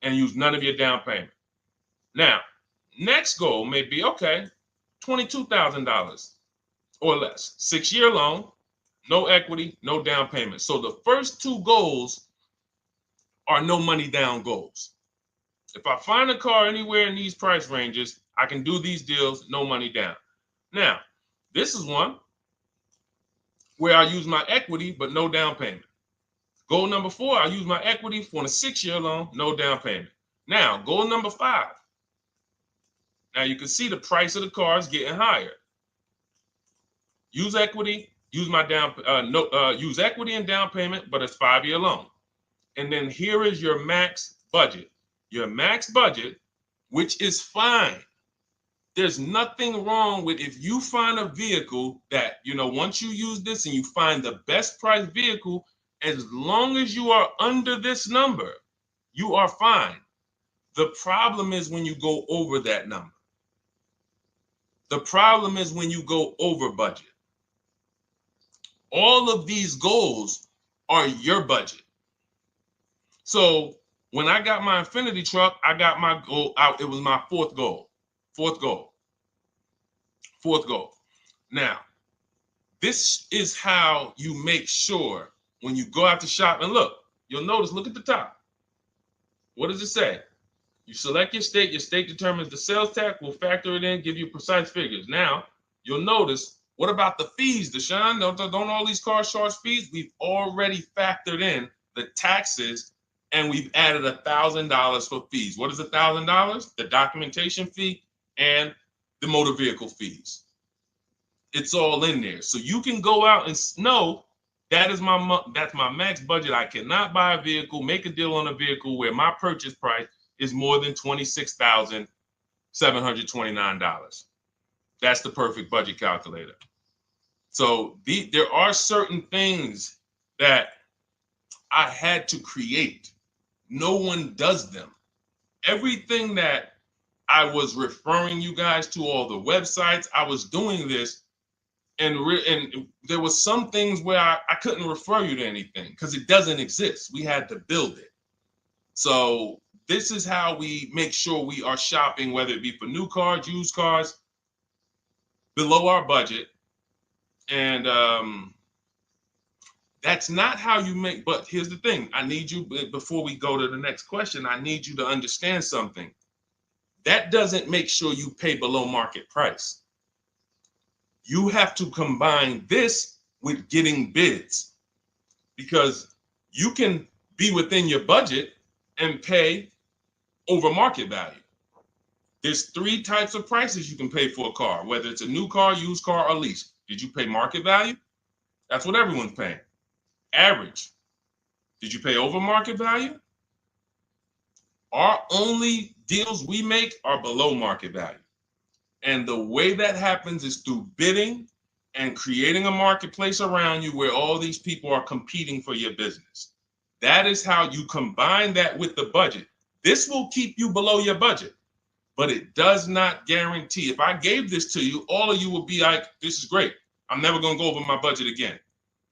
and use none of your down payment. Now, next goal may be, okay, $22,000 or less. 6-year loan, no equity, no down payment. So the first two goals are no money down goals. If I find a car anywhere in these price ranges, I can do these deals, no money down. Now, this is one where I use my equity, but no down payment. Goal number 4, I use my equity for a 6-year loan, no down payment. Now, goal number 5. Now you can see the price of the car is getting higher. Use equity, use my use equity and down payment, but it's 5-year loan. And then here is your max budget. Your max budget, which is fine. There's nothing wrong with if you find a vehicle that, once you use this and you find the best price vehicle, as long as you are under this number, you are fine. The problem is when you go over that number. The problem is when you go over budget. All of these goals are your budget. So when I got my Infiniti truck, I got my goal out. It was my fourth goal. Now, this is how you make sure when you go out to shop, and look at the top. What does it say? You select your state determines the sales tax, will factor it in, give you precise figures. Now, you'll notice, what about the fees, Deshone? Don't all these cars charge fees? We've already factored in the taxes, and we've added $1,000 for fees. What is $1,000? The documentation fee and the motor vehicle fees. It's all in there. So you can go out and know that's my max budget. I cannot buy a vehicle, make a deal on a vehicle where my purchase price is more than $26,729. That's the perfect budget calculator. So there are certain things that I had to create. No one does them. Everything that I was referring you guys to, all the websites, I was doing this, and there was some things where I couldn't refer you to anything because it doesn't exist. We had to build it. So this is how we make sure we are shopping, whether it be for new cars, used cars, below our budget. And that's not how you make, but here's the thing. I need you, before we go to the next question, I need you to understand something. That doesn't make sure you pay below market price. You have to combine this with getting bids, because you can be within your budget and pay over market value. There's 3 types of prices you can pay for a car, whether it's a new car, used car, or lease. Did you pay market value? That's what everyone's paying. Average. Did you pay over market value? Our only deals we make are below market value. And the way that happens is through bidding and creating a marketplace around you where all these people are competing for your business. That is how you combine that with the budget. This will keep you below your budget, but it does not guarantee. If I gave this to you, all of you would be like, this is great. I'm never going to go over my budget again.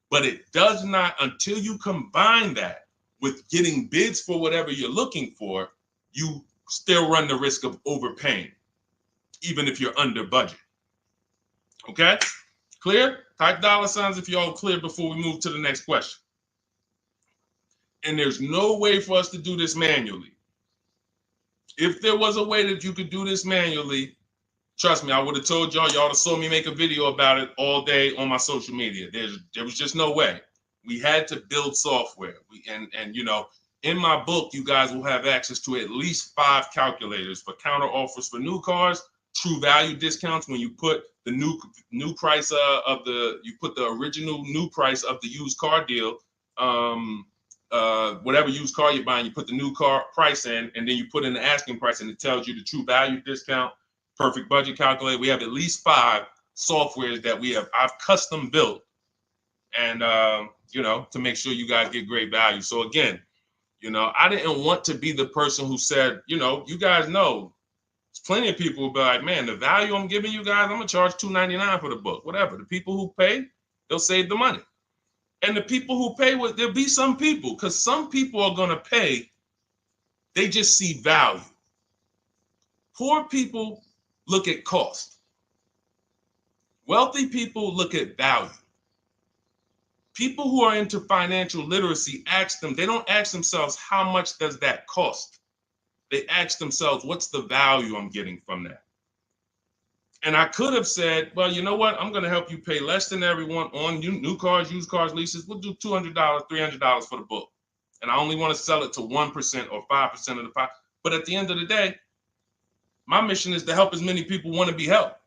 But it does not, until you combine that with getting bids for whatever you're looking for, you still run the risk of overpaying, even if you're under budget. Okay? Clear? Type $ if you're all clear before we move to the next question. And there's no way for us to do this manually. If there was a way that you could do this manually, trust me, I would have told y'all to saw me make a video about it all day on my social media. There was just no way. We had to build software. And you know, in my book, you guys will have access to at least 5 calculators for counter offers for new cars, true value discounts when you put the new price you put the original new price of the used car deal, whatever used car you're buying, you put the new car price in, and then you put in the asking price, and it tells you the true value discount, perfect budget calculator. We have at least 5 softwares that I've custom built, and you know, to make sure you guys get great value. So again, you know, I didn't want to be the person who said, you know, you guys know, there's plenty of people who be like, man, the value I'm giving you guys, I'm gonna charge $2.99 for the book, whatever. The people who pay, they'll save the money. And the people who pay, there'll be some people, because some people are gonna pay, they just see value. Poor people look at cost. Wealthy people look at value. People who are into financial literacy they don't ask themselves, how much does that cost? They ask themselves, what's the value I'm getting from that? And I could have said, well, you know what? I'm going to help you pay less than everyone on new cars, used cars, leases. We'll do $200, $300 for the book. And I only want to sell it to 1% or 5% of the pie. But at the end of the day, my mission is to help as many people want to be helped.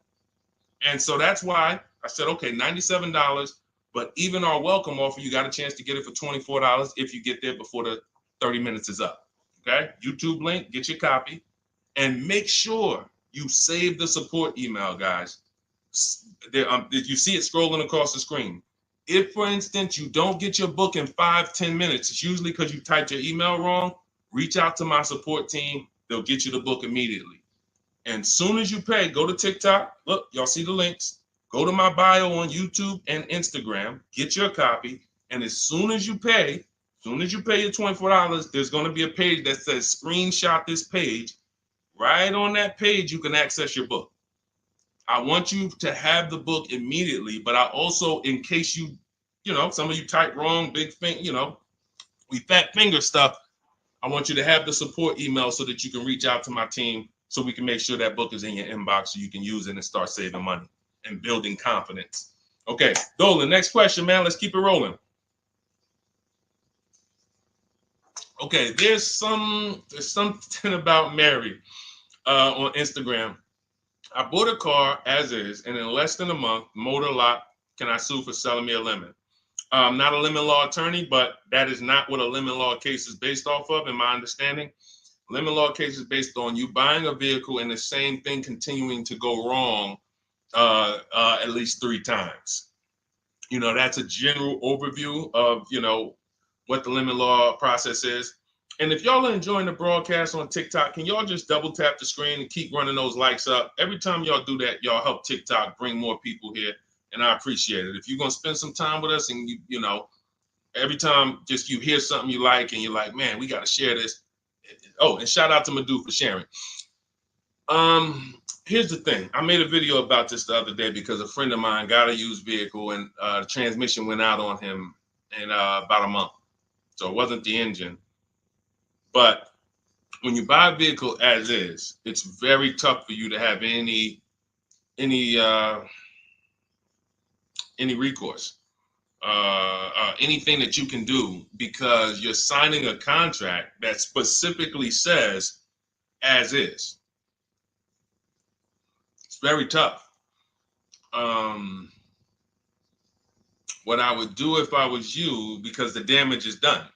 And so that's why I said, okay, $97. But even our welcome offer, you got a chance to get it for $24 if you get there before the 30 minutes is up. Okay? YouTube link, get your copy. And make sure you save the support email, guys. You see it scrolling across the screen. If, for instance, you don't get your book in 5-10 minutes, it's usually because you typed your email wrong. Reach out to my support team. They'll get you the book immediately. And soon as you pay, go to TikTok. Look, y'all see the links. Go to my bio on YouTube and Instagram. Get your copy. And as soon as you pay your $24, there's going to be a page that says screenshot this page. Right on that page, you can access your book. I want you to have the book immediately, but I also, in case you know, some of you type wrong, big thing, you know, we fat finger stuff. I want you to have the support email so that you can reach out to my team so we can make sure that book is in your inbox so you can use it and start saving money and building confidence. Okay, Dolan, next question, man. Let's keep it rolling. Okay, there's something about Mary on Instagram. I bought a car as is, and in less than a month, motor lock, can I sue for selling me a lemon? I'm not a lemon law attorney, but that is not what a lemon law case is based off of, in my understanding. Lemon law case is based on you buying a vehicle and the same thing continuing to go wrong at least 3 times. You know, that's a general overview of, you know, what the lemon law process is. And if y'all are enjoying the broadcast on TikTok, can y'all just double tap the screen and keep running those likes up? Every time y'all do that, y'all help TikTok bring more people here, and I appreciate it. If you're going to spend some time with us and, you know, every time just you hear something you like and you're like, man, we got to share this. Oh, and shout out to Madhu for sharing. Here's the thing. I made a video about this the other day because a friend of mine got a used vehicle and the transmission went out on him in about a month. So it wasn't the engine. But when you buy a vehicle as is, it's very tough for you to have any recourse, anything that you can do, because you're signing a contract that specifically says as is. It's very tough. What I would do if I was you, because the damage is done.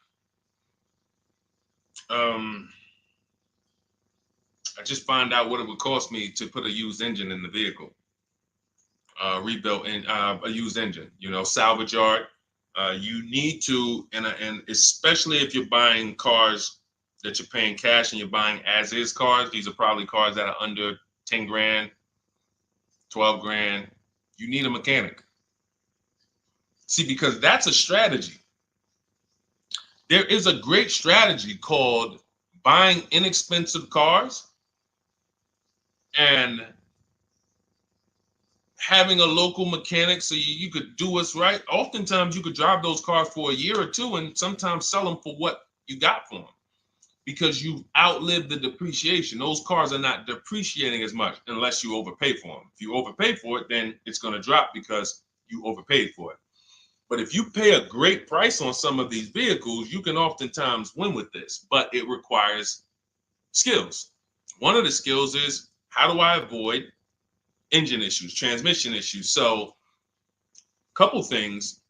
I just find out what it would cost me to put a used engine in the vehicle, rebuilt in a used engine. You know, salvage yard. You need to, and especially if you're buying cars that you're paying cash and you're buying as is cars. These are probably cars that are under 10 grand, 12 grand. You need a mechanic. See, because that's a strategy. There is a great strategy called buying inexpensive cars and having a local mechanic so you could do what's right. Oftentimes you could drive those cars for a year or two and sometimes sell them for what you got for them because you've outlived the depreciation. Those cars are not depreciating as much unless you overpay for them. If you overpay for it, then it's going to drop because you overpaid for it. But if you pay a great price on some of these vehicles, you can oftentimes win with this, but it requires skills. One of the skills is, how do I avoid engine issues, transmission issues? So a couple things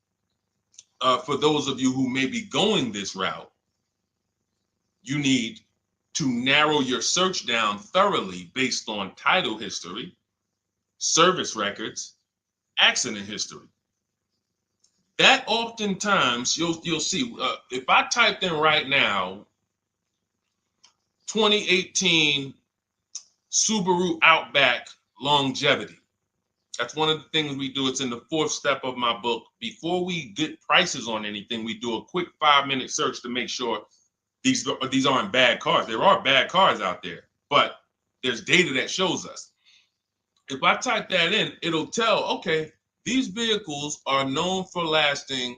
for those of you who may be going this route, you need to narrow your search down thoroughly based on title history, service records, accident history. That oftentimes you'll see, if I typed in right now 2018 Subaru Outback longevity. That's one of the things we do. It's in the 4th step of my book. Before we get prices on anything, we do a quick 5-minute search to make sure these aren't bad cars. There are bad cars out there, but there's data that shows us. If I type that in, it'll tell, okay, these vehicles are known for lasting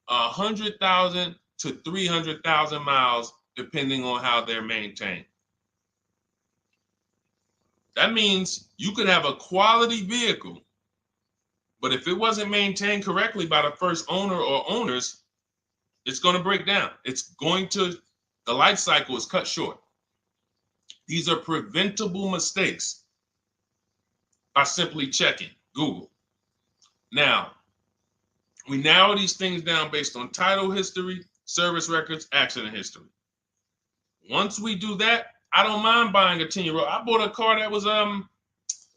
100,000 to 300,000 miles, depending on how they're maintained. That means you could have a quality vehicle, but if it wasn't maintained correctly by the first owner or owners, it's going to break down. The life cycle is cut short. These are preventable mistakes by simply checking Google. Now, we narrow these things down based on title history, service records, accident history. Once we do that, I don't mind buying a 10-year-old. I bought a car that was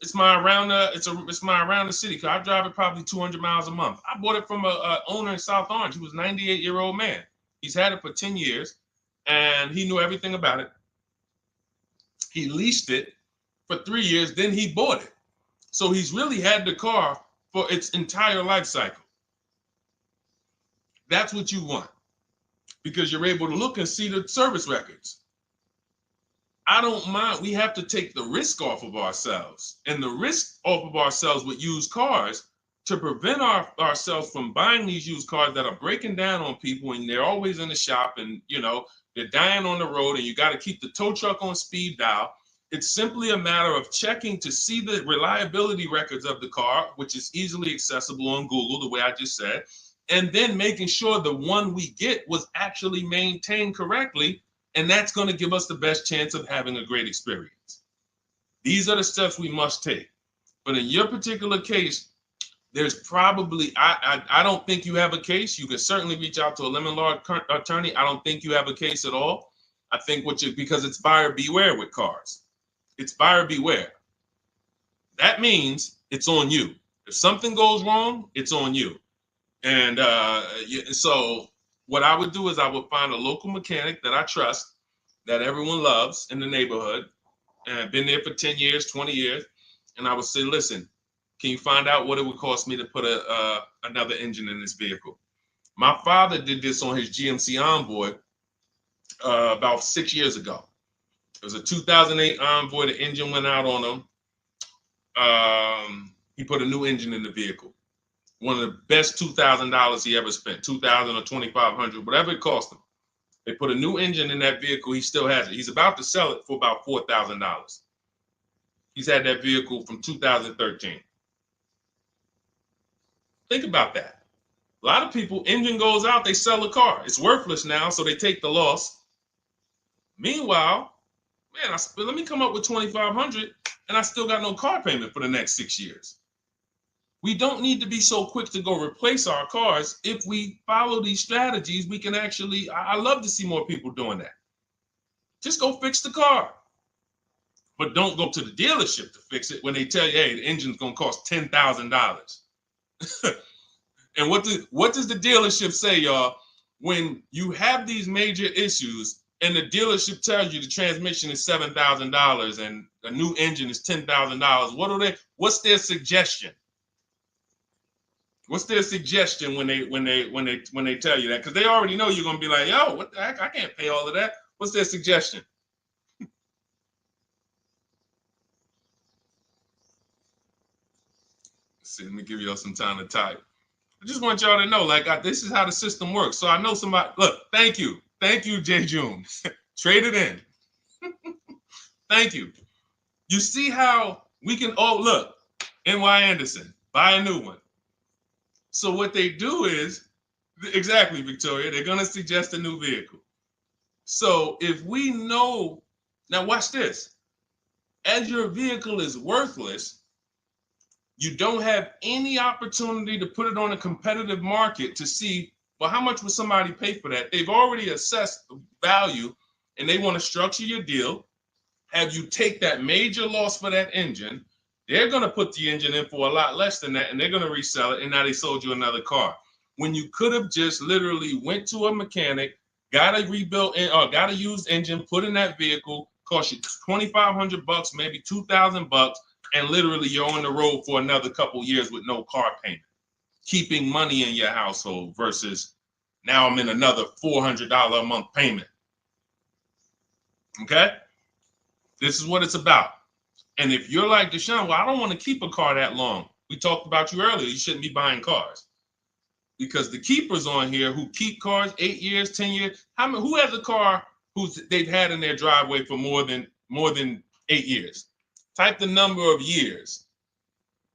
it's my around the city car. I drive it probably 200 miles a month. I bought it from a owner in South Orange. He was a 98-year-old man. He's had it for 10 years and he knew everything about it. He leased it for 3 years, then he bought it. So he's really had the car for its entire life cycle. That's what you want because you're able to look and see the service records. I don't mind. We have to take the risk off of ourselves, and the risk off of ourselves with used cars to prevent ourselves from buying these used cars that are breaking down on people and they're always in the shop and, they're dying on the road and you got to keep the tow truck on speed dial. It's simply a matter of checking to see the reliability records of the car, which is easily accessible on Google, the way I just said, and then making sure the one we get was actually maintained correctly. And that's going to give us the best chance of having a great experience. These are the steps we must take. But in your particular case, there's probably, I don't think you have a case. You can certainly reach out to a lemon law attorney. I don't think you have a case at all. I think because it's buyer beware with cars. It's buyer beware. That means it's on you. If something goes wrong, it's on you. And so what I would do is I would find a local mechanic that I trust, that everyone loves in the neighborhood, and I've been there for 10 years, 20 years. And I would say, listen, can you find out what it would cost me to put another engine in this vehicle? My father did this on his GMC Envoy about 6 years ago. It was a 2008 Envoy. The engine went out on him. He put a new engine in the vehicle. One of the best $2,000 he ever spent, $2,000 or $2,500, whatever it cost him. They put a new engine in that vehicle. He still has it. He's about to sell it for about $4,000. He's had that vehicle from 2013. Think about that. A lot of people, engine goes out, they sell the car. It's worthless now, so they take the loss. Meanwhile, man, let me come up with $2,500 and I still got no car payment for the next 6 years. We don't need to be so quick to go replace our cars. If we follow these strategies, we can actually, I love to see more people doing that. Just go fix the car. But don't go to the dealership to fix it when they tell you, hey, the engine's gonna cost $10,000. And what does the dealership say, y'all? When you have these major issues and the dealership tells you the transmission is $7,000 and a new engine is $10,000, what's their suggestion? What's their suggestion when they tell you that? Because they already know you're gonna be like, yo, what the heck? I can't pay all of that. What's their suggestion? Let's see, let me give y'all some time to type. I just want y'all to know, like, this is how the system works. So I know somebody, look, thank you, Jay June. Trade it in. Thank you. You see how we can, oh, look, NY Anderson, buy a new one. So what they do is, exactly, Victoria, they're going to suggest a new vehicle. So if we know, now watch this, as your vehicle is worthless, you don't have any opportunity to put it on a competitive market to see, well, how much would somebody pay for that? They've already assessed the value and they want to structure your deal, have you take that major loss for that engine. They're going to put the engine in for a lot less than that and they're going to resell it, and now they sold you another car. When you could have just literally went to a mechanic, got a rebuilt or got a used engine, put in that vehicle, cost you $2,500, maybe $2,000, and literally you're on the road for another couple years with no car payment, keeping money in your household versus now I'm in another $400 a month payment. Okay? This is what it's about. And if you're like Deshone, well, I don't want to keep a car that long. We talked about you earlier. You shouldn't be buying cars. Because the keepers on here who keep cars 8 years, 10 years, who has a car they've had in their driveway for more than 8 years? Type the number of years.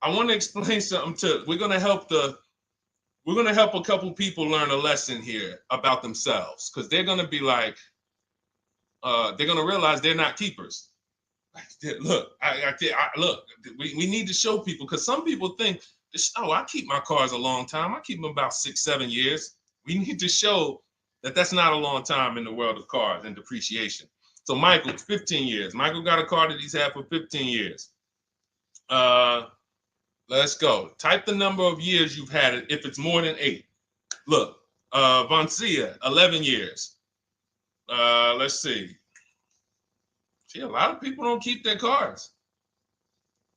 I want to explain something we're going to help a couple people learn a lesson here about themselves, because they're going to be like, they're going to realize they're not keepers. Look, look, we need to show people, because some people think, oh, I keep my cars a long time. I keep them about 6-7 years. We need to show that that's not a long time in the world of cars and depreciation. So Michael, 15 years. Michael got a car that he's had for 15 years. Let's go. Type the number of years you've had it if it's more than 8. Look, Vancia, 11 years. Let's see. See, a lot of people don't keep their cars.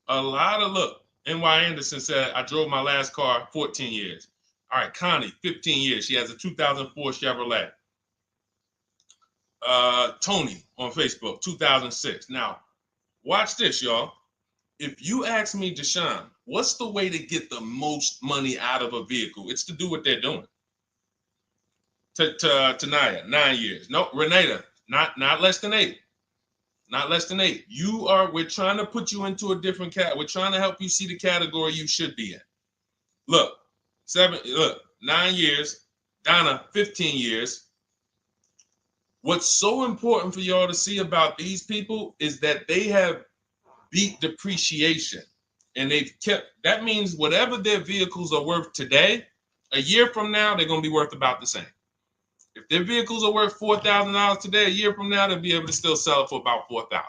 Look, NY Anderson said, I drove my last car 14 years. All right, Connie, 15 years. She has a 2004 Chevrolet. Tony on Facebook, 2006. Now, watch this, y'all. If you ask me, Deshone, what's the way to get the most money out of a vehicle? It's to do what they're doing. Tanaya, 9 years. No, Renata, not less than 8. Not less than 8. We're trying to put you into a different we're trying to help you see the category you should be in. Look, 9 years. Donna, 15 years. What's so important for y'all to see about these people is that they have beat depreciation. And that means whatever their vehicles are worth today, a year from now, they're going to be worth about the same. If their vehicles are worth $4,000 today, a year from now, they'll be able to still sell it for about $4,000.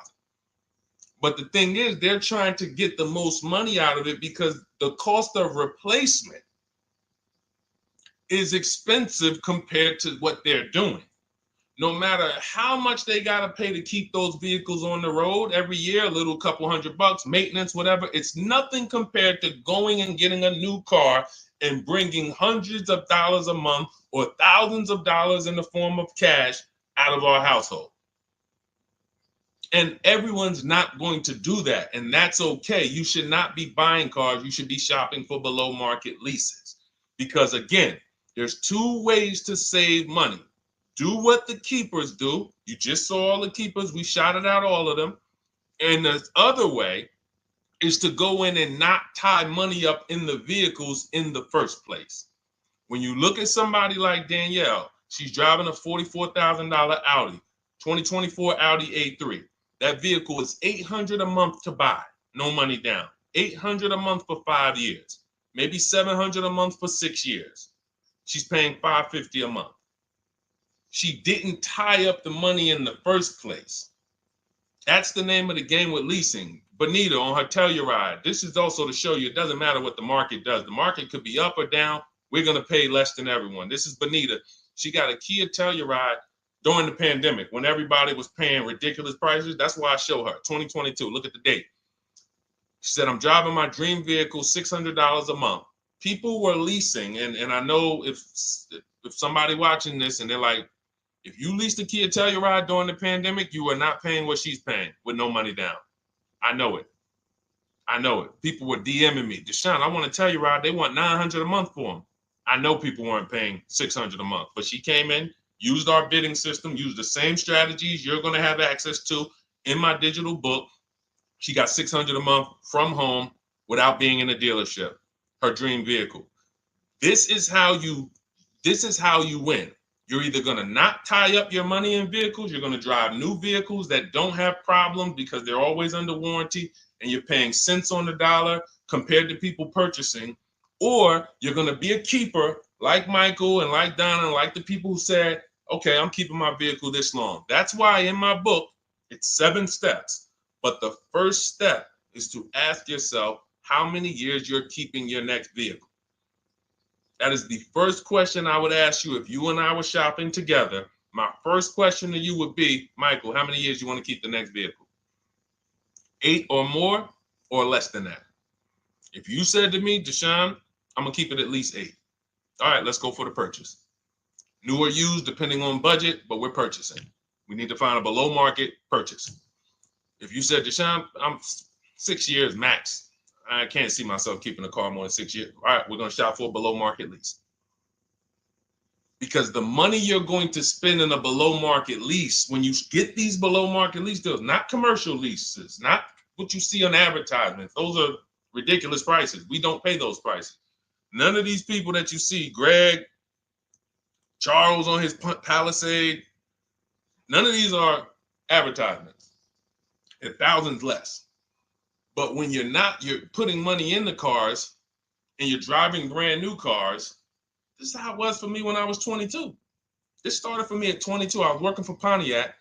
But the thing is, they're trying to get the most money out of it because the cost of replacement is expensive compared to what they're doing. No matter how much they got to pay to keep those vehicles on the road every year, a little couple $100, maintenance, whatever, it's nothing compared to going and getting a new car and bringing hundreds of dollars a month or thousands of dollars in the form of cash out of our household. And everyone's not going to do that. And that's okay. You should not be buying cars. You should be shopping for below market leases. Because again, there's 2 ways to save money. Do what the keepers do. You just saw all the keepers. We shouted out all of them. And the other way is to go in and not tie money up in the vehicles in the first place. When you look at somebody like Danielle, she's driving a $44,000 Audi, 2024 Audi A3. That vehicle is $800 a month to buy, no money down. $800 a month for 5 years, maybe $700 a month for 6 years. She's paying $550 a month. She didn't tie up the money in the first place. That's the name of the game with leasing. Bonita on her Telluride. This is also to show you it doesn't matter what the market does. The market could be up or down. We're going to pay less than everyone. This is Bonita. She got a Kia Telluride during the pandemic when everybody was paying ridiculous prices. That's why I show her 2022. Look at the date. She said, I'm driving my dream vehicle, $600 a month. People were leasing, and I know if somebody watching this and they're like, if you leased a Kia Telluride during the pandemic, you are not paying what she's paying with no money down. I know it. I know it. People were DMing me, Deshone, I want a Telluride. They want $900 a month for them. I know people weren't paying $600 a month, but she came in, used our bidding system, used the same strategies you're going to have access to in my digital book. She got $600 a month from home without being in a dealership. Her dream vehicle. This is how you win. You're either going to not tie up your money in vehicles, you're going to drive new vehicles that don't have problems because they're always under warranty and you're paying cents on the dollar compared to people purchasing, or you're going to be a keeper like Michael and like Donna and like the people who said, okay, I'm keeping my vehicle this long. That's why in my book, it's 7 steps. But the first step is to ask yourself how many years you're keeping your next vehicle. That is the first question I would ask you if you and I were shopping together. My first question to you would be, Michael, how many years you want to keep the next vehicle? 8 or more or less than that? If you said to me, Deshone, I'm going to keep it at least 8. All right, let's go for the purchase. New or used, depending on budget, but we're purchasing. We need to find a below market purchase. If you said, Deshone, I'm 6 years max. I can't see myself keeping a car more than 6 years. All right, we're going to shop for a below market lease. Because the money you're going to spend in a below market lease, when you get these below market lease deals, not commercial leases, not what you see on advertisements. Those are ridiculous prices. We don't pay those prices. None of these people that you see, Greg, Charles on his Palisade, none of these are advertisements. They're thousands less. But when you're putting money in the cars and you're driving brand new cars, this is how it was for me when I was 22. This started for me at 22. I was working for Pontiac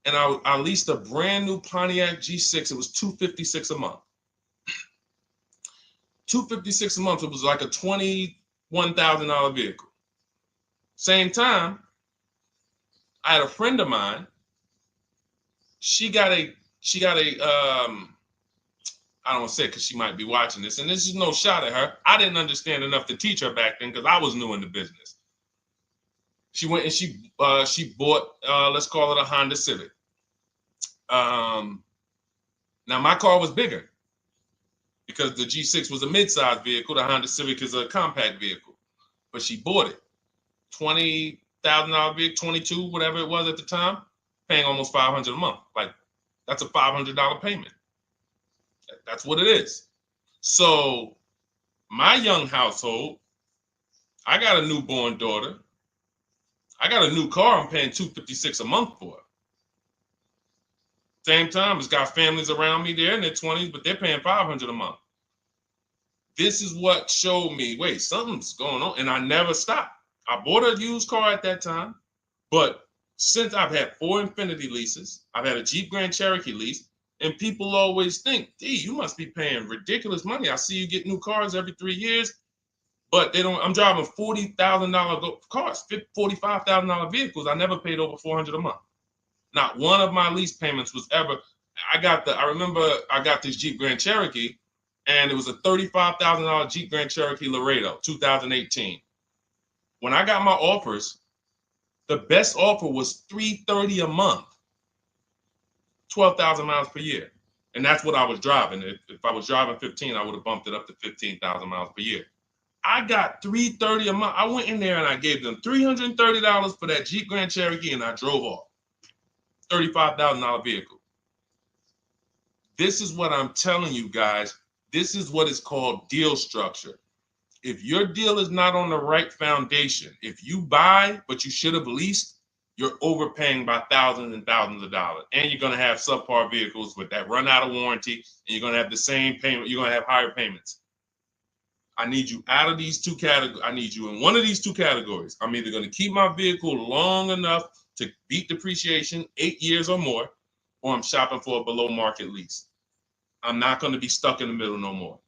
and I leased a brand new Pontiac G6. It was $256 a month. $256 a month. It was like a $21,000 vehicle. Same time, I had a friend of mine. She got a I don't want to say it because she might be watching this, and this is no shot at her. I didn't understand enough to teach her back then because I was new in the business. She went and she bought, let's call it a Honda Civic. Now my car was bigger because the G6 was a mid-sized vehicle. The Honda Civic is a compact vehicle, but she bought it. $20,000 vehicle, 22, whatever it was at the time, paying almost $500 a month. Like that's a $500 payment. That's what it is. So my young household, I got a newborn daughter. I got a new car I'm paying $256 a month for. Same time, it's got families around me there in their 20s, but they're paying $500 a month. This is what showed me, wait, something's going on. And I never stopped. I bought a used car at that time, but since I've had 4 Infiniti leases, I've had a Jeep Grand Cherokee lease, and people always think, you must be paying ridiculous money. I see you get new cars every 3 years, but they don't. I'm driving $40,000 cars, $45,000 vehicles. I never paid over $400 a month. Not one of my lease payments was ever. I remember I got this Jeep Grand Cherokee, and it was a $35,000 Jeep Grand Cherokee Laredo, 2018. When I got my offers, the best offer was $330 a month. 12,000 miles per year. And that's what I was driving. If I was driving 15, I would have bumped it up to 15,000 miles per year. I got $330 a month. I went in there and I gave them $330 for that Jeep Grand Cherokee and I drove off. $35,000 vehicle. This is what I'm telling you guys. This is what is called deal structure. If your deal is not on the right foundation, if you buy, but you should have leased, you're overpaying by thousands and thousands of dollars. And you're going to have subpar vehicles with that run out of warranty, and you're going to have the same payment. You're going to have higher payments. I need you out of these two categories. I need you in one of these two categories. I'm either going to keep my vehicle long enough to beat depreciation, 8 years or more, or I'm shopping for a below market lease. I'm not going to be stuck in the middle no more,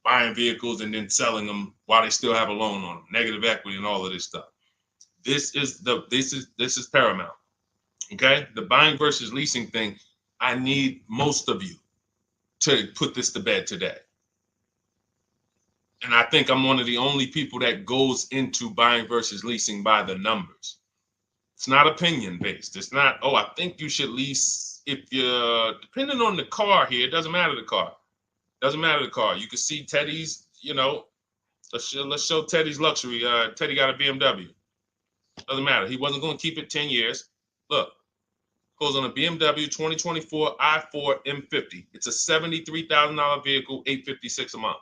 buying vehicles and then selling them while they still have a loan on them, negative equity and all of this stuff. This is paramount. Okay, the buying versus leasing thing. I need most of you to put this to bed today. And I think I'm one of the only people that goes into buying versus leasing by the numbers. It's not opinion based. It's not, oh, I think you should lease if you're, depending on the car here, it doesn't matter the car. Doesn't matter the car. You can see Teddy's, let's show Teddy's luxury. Teddy got a BMW. Doesn't matter. He wasn't going to keep it 10 years. Look, goes on a BMW 2024 i4 M50. It's a $73,000 vehicle, $856 a month.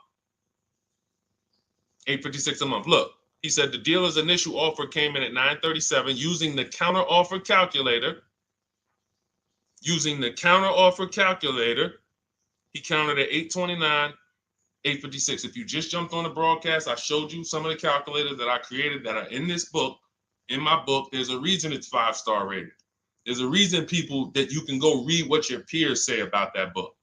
$856 a month. Look, he said the dealer's initial offer came in at $937 using the counter offer calculator. Using the counter offer calculator, he counted at $829, $856. If you just jumped on the broadcast, I showed you some of the calculators that I created that are in this book. In my book, there's a reason it's 5-star rated. There's a reason people that you can go read what your peers say about that book.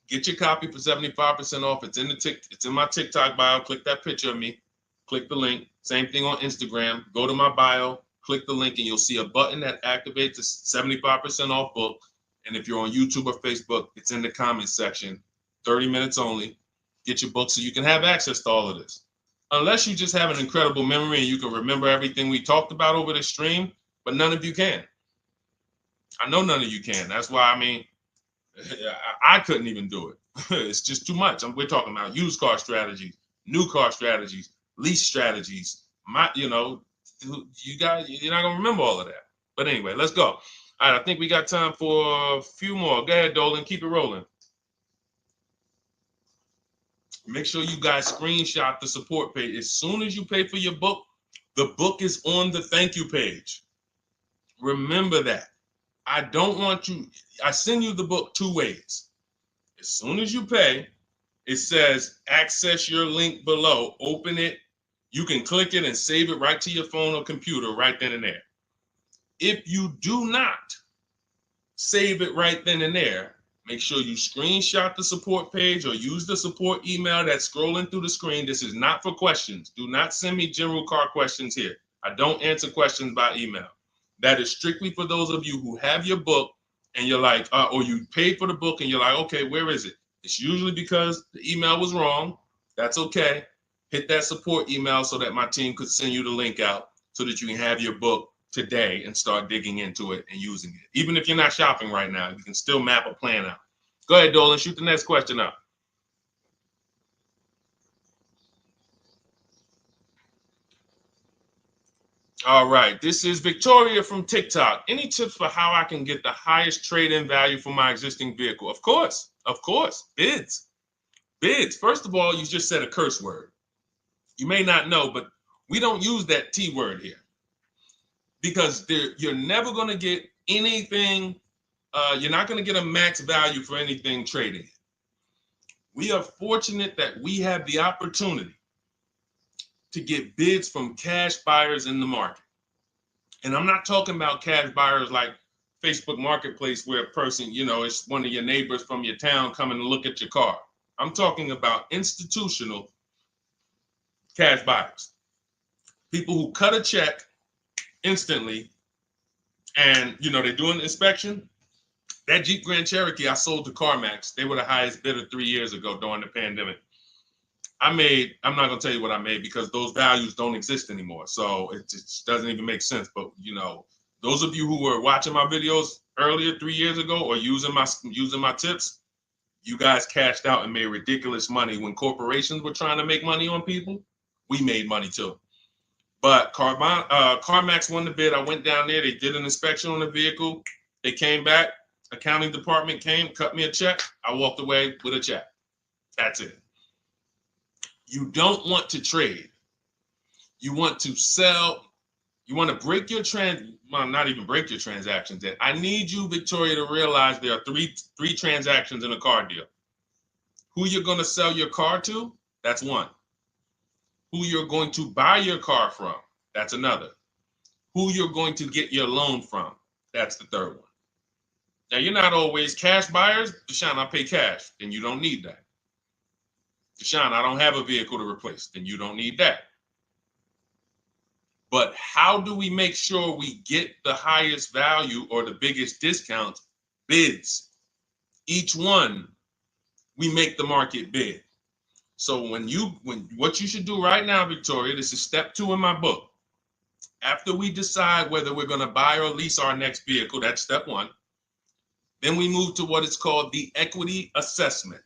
Get your copy for 75% off. It's in my TikTok bio. Click that picture of me. Click the link. Same thing on Instagram. Go to my bio. Click the link, and you'll see a button that activates the 75% off book. And if you're on YouTube or Facebook, it's in the comments section. 30 minutes only. Get your book so you can have access to all of this. Unless you just have an incredible memory and you can remember everything we talked about over the stream, but none of you can. I know none of you can. That's why, I couldn't even do it. It's just too much. We're talking about used car strategies, new car strategies, lease strategies. You guys, you're not gonna remember all of that. But anyway, let's go. All right, I think we got time for a few more. Go ahead, Dolan, keep it rolling. Make sure you guys screenshot the support page. As soon as you pay for your book, the book is on the thank you page. Remember that. I don't want you, I send you the book 2 ways. As soon as you pay, it says access your link below, open it. You can click it and save it right to your phone or computer right then and there. If you do not save it right then and there, make sure you screenshot the support page or use the support email that's scrolling through the screen. This is not for questions. Do not send me general car questions here. I don't answer questions by email. That is strictly for those of you who have your book and you're like, or you paid for the book and you're like, okay, where is it? It's usually because the email was wrong. That's okay. Hit that support email so that my team could send you the link out so that you can have your book today and start digging into it and using it. Even if you're not shopping right now, you can still map a plan out. Go ahead, Dolan, shoot the next question up. All right, this is Victoria from TikTok. Any tips for how I can get the highest trade-in value for my existing vehicle? Of course, bids. Bids. First of all, you just said a curse word. You may not know, but we don't use that T word here because you're never going to get anything. You're not going to get a max value for anything trading. We are fortunate that we have the opportunity to get bids from cash buyers in the market. And I'm not talking about cash buyers like Facebook Marketplace where a person, it's one of your neighbors from your town coming to look at your car. I'm talking about institutional cash buyers. People who cut a check instantly and, they do an inspection. That Jeep Grand Cherokee I sold to CarMax, they were the highest bidder 3 years ago during the pandemic. I'm not going to tell you what I made because those values don't exist anymore. So it just doesn't even make sense. But, those of you who were watching my videos earlier 3 years ago or using my tips, you guys cashed out and made ridiculous money. When corporations were trying to make money on people, we made money too. But CarMax won the bid. I went down there. They did an inspection on the vehicle. They came back. Accounting department came, cut me a check. I walked away with a check. That's it. You don't want to trade. You want to sell. You want to break your not even break your transactions. I need you, Victoria, to realize there are three transactions in a car deal. Who you're going to sell your car to, That's one. Who you're going to buy your car from. That's another. Who you're going to get your loan from. That's the third one. Now, you're not always cash buyers. Deshone, I pay cash. Then you don't need that. Deshone, I don't have a vehicle to replace. Then you don't need that. But how do we make sure we get the highest value or the biggest discount? Bids. Each one, we make the market bid. So what you should do right now, Victoria, this is step 2 in my book. After we decide whether we're going to buy or lease our next vehicle, that's step 1. Then we move to what is called the equity assessment.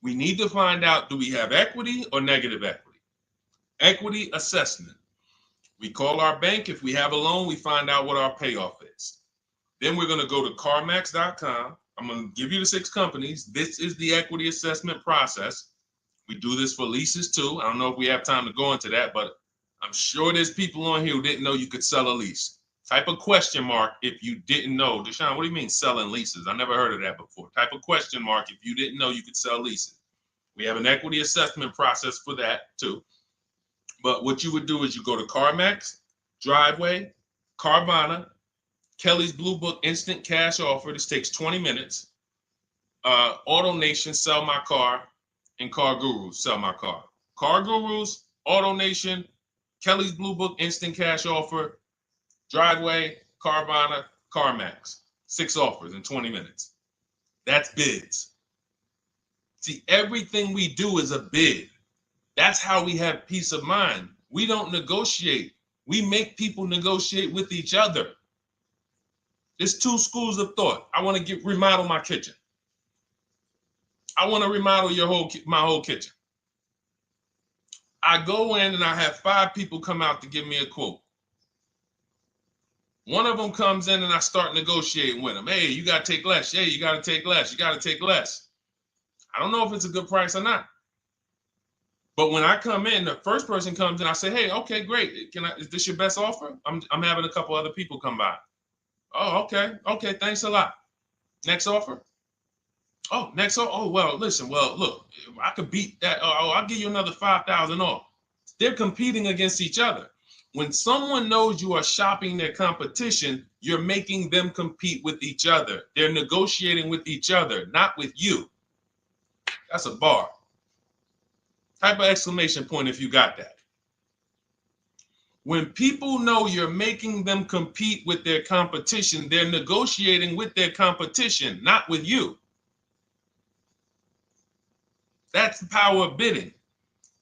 We need to find out, do we have equity or negative equity? Equity assessment. We call our bank. If we have a loan, we find out what our payoff is. Then we're going to go to carmax.com. I'm going to give you the 6 companies. This is the equity assessment process. We do this for leases too. I don't know if we have time to go into that, but I'm sure there's people on here who didn't know you could sell a lease. Type a question mark if you didn't know. Deshone, what do you mean selling leases? I never heard of that before. Type a question mark if you didn't know you could sell leases. We have an equity assessment process for that too. But what you would do is you go to CarMax, Driveway, Carvana, Kelly's Blue Book Instant Cash Offer. This takes 20 minutes. Auto Nation, Sell My Car, and Car Gurus, Sell My Car. Car Gurus, Auto Nation, Kelly's Blue Book Instant Cash Offer, Driveway, Carvana, CarMax. 6 offers in 20 minutes. That's bids. See, everything we do is a bid. That's how we have peace of mind. We don't negotiate. We make people negotiate with each other. There's 2 schools of thought. I want to remodel my kitchen. I want to remodel my whole kitchen. I go in and I have 5 people come out to give me a quote. One of them comes in and I start negotiating with them. Hey, you got to take less. Hey, you got to take less. You got to take less. I don't know if it's a good price or not. But when I come in, the first person comes in, I say, hey, okay, great. Is this your best offer? I'm having a couple other people come by. Oh, okay. Okay, thanks a lot. Next offer? Oh, next offer? Oh, well, listen, look, I could beat that. Oh, I'll give you another 5,000 off. They're competing against each other. When someone knows you are shopping their competition, you're making them compete with each other. They're negotiating with each other, not with you. That's a bar. Type of exclamation point if you got that. When people know you're making them compete with their competition, they're negotiating with their competition, not with you. That's the power of bidding.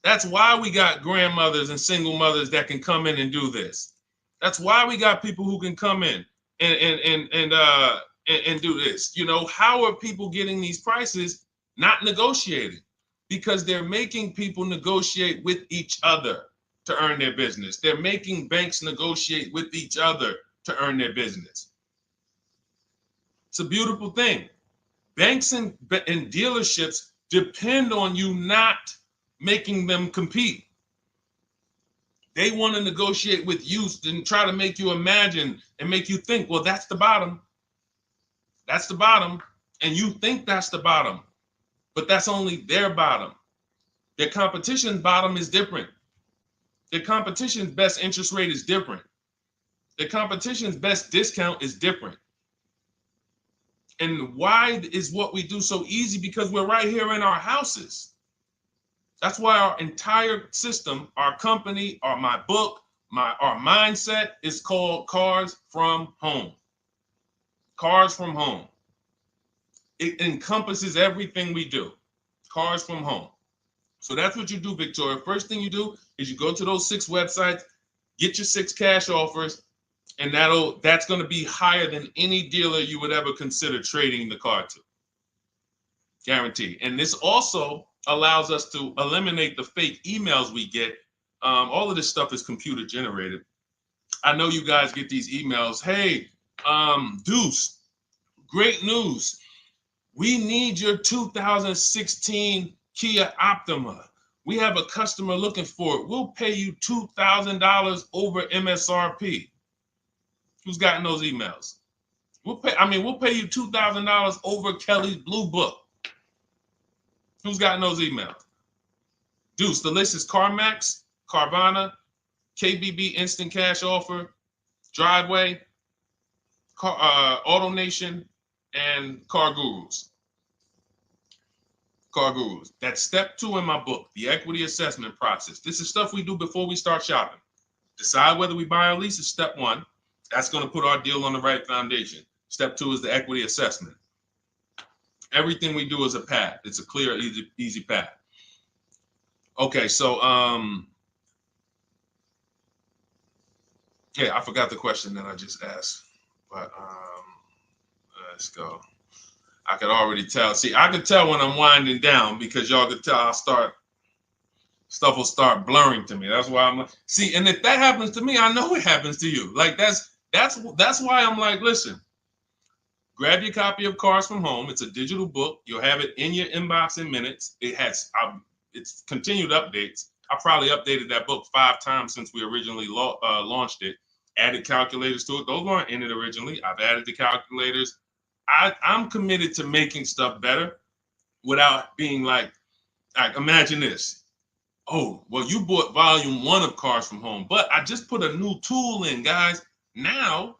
That's why we got grandmothers and single mothers that can come in and do this. That's why we got people who can come in and do this. You know, how are people getting these prices? Not negotiating, because they're making people negotiate with each other to earn their business. They're making banks negotiate with each other to earn their business. It's a beautiful thing. Banks and dealerships depend on you not making them compete. They want to negotiate with you and try to make you imagine and make you think, well, that's the bottom. That's the bottom. And you think that's the bottom, but that's only their bottom. Their competition's bottom is different. Their competition's best interest rate is different. Their competition's best discount is different. And why is what we do so easy? Because we're right here in our houses. That's why our entire system, our company, my book, our mindset is called Cars from Home. Cars from Home. It encompasses everything we do. Cars from Home. So that's what you do, Victoria. First thing you do is you go to those 6 websites, get your 6 cash offers, and that's going to be higher than any dealer you would ever consider trading the car to. Guaranteed. And this also allows us to eliminate the fake emails we get. All of this stuff is computer generated. I know you guys get these emails. Hey, Deuce, great news. We need your 2016 Kia Optima. We have a customer looking for it. We'll pay you $2,000 over MSRP. Who's gotten those emails? We'll pay you $2,000 over Kelly's Blue Book. Who's gotten those emails? Deuce, the list is CarMax, Carvana, KBB Instant Cash Offer, Driveway, Auto Nation, and Car Gurus. Car Gurus. That's step 2 in my book, the equity assessment process. This is stuff we do before we start shopping. Decide whether we buy or lease is step 1. That's going to put our deal on the right foundation. Step 2 is the equity assessment. Everything we do is a path. It's a clear, easy path. Okay, so yeah, I forgot the question that I just asked, but let's go. I could already tell. See, I could tell when I'm winding down because y'all could tell stuff will start blurring to me. That's why I'm like, see, and if that happens to me, I know it happens to you. Like that's why I'm like, listen, grab your copy of Cars from Home. It's a digital book. You'll have it in your inbox in minutes. It has it's continued updates. I probably updated that book 5 times since we originally launched it. Added calculators to it. Those weren't in it originally. I've added the calculators. I'm committed to making stuff better without being like imagine this. Oh, well, you bought volume 1 of Cars from Home, but I just put a new tool in, guys. Now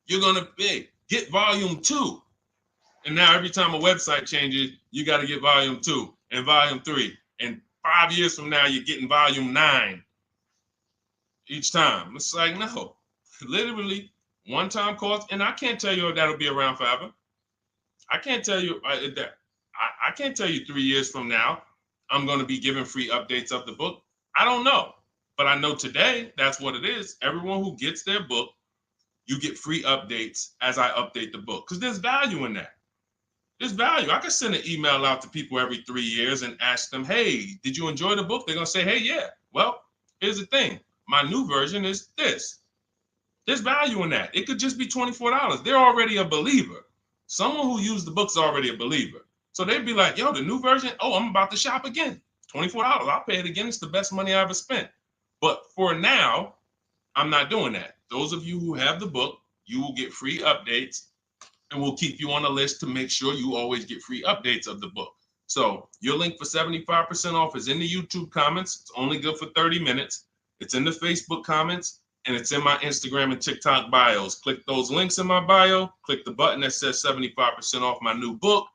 you're going to get volume 2. And now every time a website changes, you got to get volume 2 and volume 3. And 5 years from now, you're getting volume 9 each time. It's like, no, literally one-time cost. And I can't tell you if that'll be around forever. I can't tell you that. I can't tell you 3 years from now, I'm going to be giving free updates of the book. I don't know. But I know today, that's what it is. Everyone who gets their book, you get free updates as I update the book. Because there's value in that. There's value. I could send an email out to people every 3 years and ask them, hey, did you enjoy the book? They're going to say, hey, yeah. Well, here's the thing. My new version is this. There's value in that. It could just be $24. They're already a believer. Someone who used the book's already a believer. So they'd be like, yo, the new version, oh, I'm about to shop again. $24. I'll pay it again. It's the best money I ever spent. But for now, I'm not doing that. Those of you who have the book, you will get free updates, and we'll keep you on the list to make sure you always get free updates of the book. So your link for 75% off is in the YouTube comments. It's only good for 30 minutes. It's in the Facebook comments, and it's in my Instagram and TikTok bios. Click those links in my bio. Click the button that says 75% off my new book.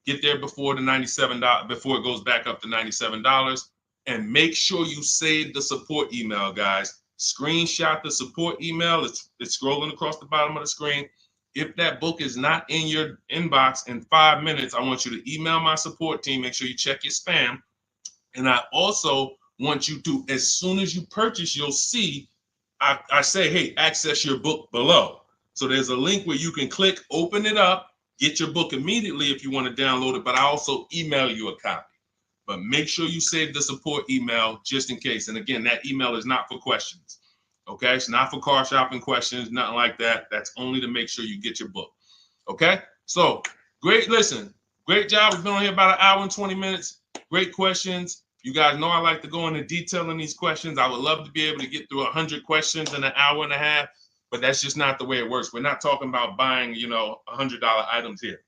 Get there before the $97, before it goes back up to $97. And make sure you save the support email, guys. Screenshot the support email. It's scrolling across the bottom of the screen. If that book is not in your inbox in 5 minutes, I want you to email my support team. Make sure you check your spam. And I also want you to, as soon as you purchase, you'll see, I say, hey, access your book below. So there's a link where you can click, open it up, get your book immediately if you want to download it, but I also email you a copy. But make sure you save the support email just in case. And again, that email is not for questions. Okay, it's not for car shopping questions, nothing like that. That's only to make sure you get your book. Okay, so great. Listen, great job. We've been on here about 1 hour and 20 minutes. Great questions. You guys know I like to go into detail in these questions. I would love to be able to get through 100 questions in 1.5 hours, but that's just not the way it works. We're not talking about buying, $100 items here.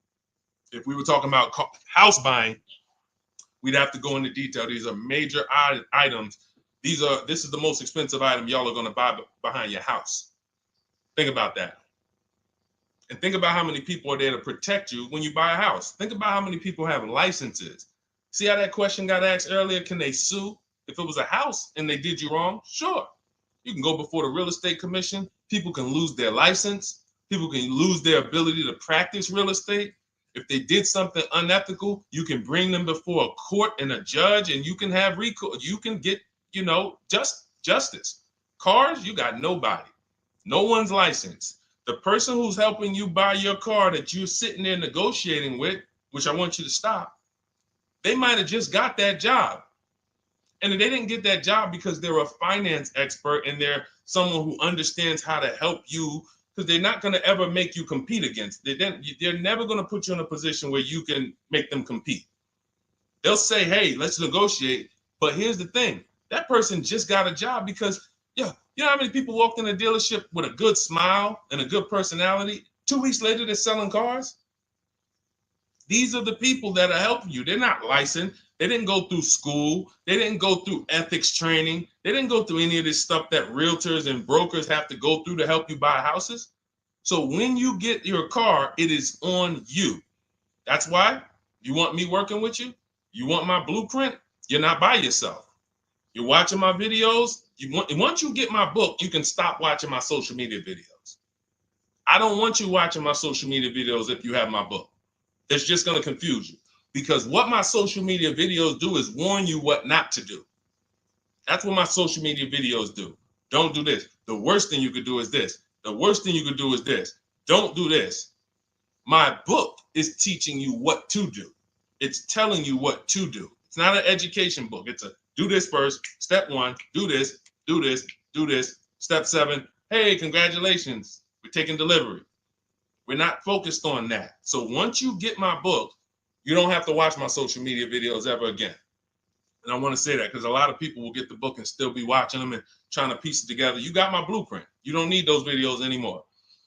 If we were talking about house buying, we'd have to go into detail. These are major items. This is the most expensive item y'all are going to buy behind your house. Think about that. And think about how many people are there to protect you when you buy a house. Think about how many people have licenses. See how that question got asked earlier? Can they sue if it was a house and they did you wrong? Sure. You can go before the real estate commission. People can lose their license. People can lose their ability to practice real estate. If they did something unethical, you can bring them before a court and a judge, and you can have recourse. You can get, justice. Cars, you got nobody. No one's licensed. The person who's helping you buy your car that you're sitting there negotiating with, which I want you to stop, they might have just got that job. And they didn't get that job because they're a finance expert and they're someone who understands how to help you, because they're not going to ever make you compete against. They're never going to put you in a position where you can make them compete. They'll say, hey, let's negotiate. But here's the thing. That person just got a job because, you know how many people walked in a dealership with a good smile and a good personality? 2 weeks later, they're selling cars. These are the people that are helping you. They're not licensed. They didn't go through school. They didn't go through ethics training. They didn't go through any of this stuff that realtors and brokers have to go through to help you buy houses. So when you get your car, it is on you. That's why you want me working with you. You want my blueprint. You're not by yourself. You're watching my videos. Once you get my book, you can stop watching my social media videos. I don't want you watching my social media videos if you have my book. It's just going to confuse you, because what my social media videos do is warn you what not to do. That's what my social media videos do. Don't do this. The worst thing you could do is this. The worst thing you could do is this. Don't do this. My book is teaching you what to do. It's telling you what to do. It's not an education book. It's a do this first. Step 1, do this, do this, do this. Step 7, hey, congratulations, we're taking delivery. We're not focused on that. So once you get my book, you don't have to watch my social media videos ever again. And I want to say that because a lot of people will get the book and still be watching them and trying to piece it together. You got my blueprint. You don't need those videos anymore.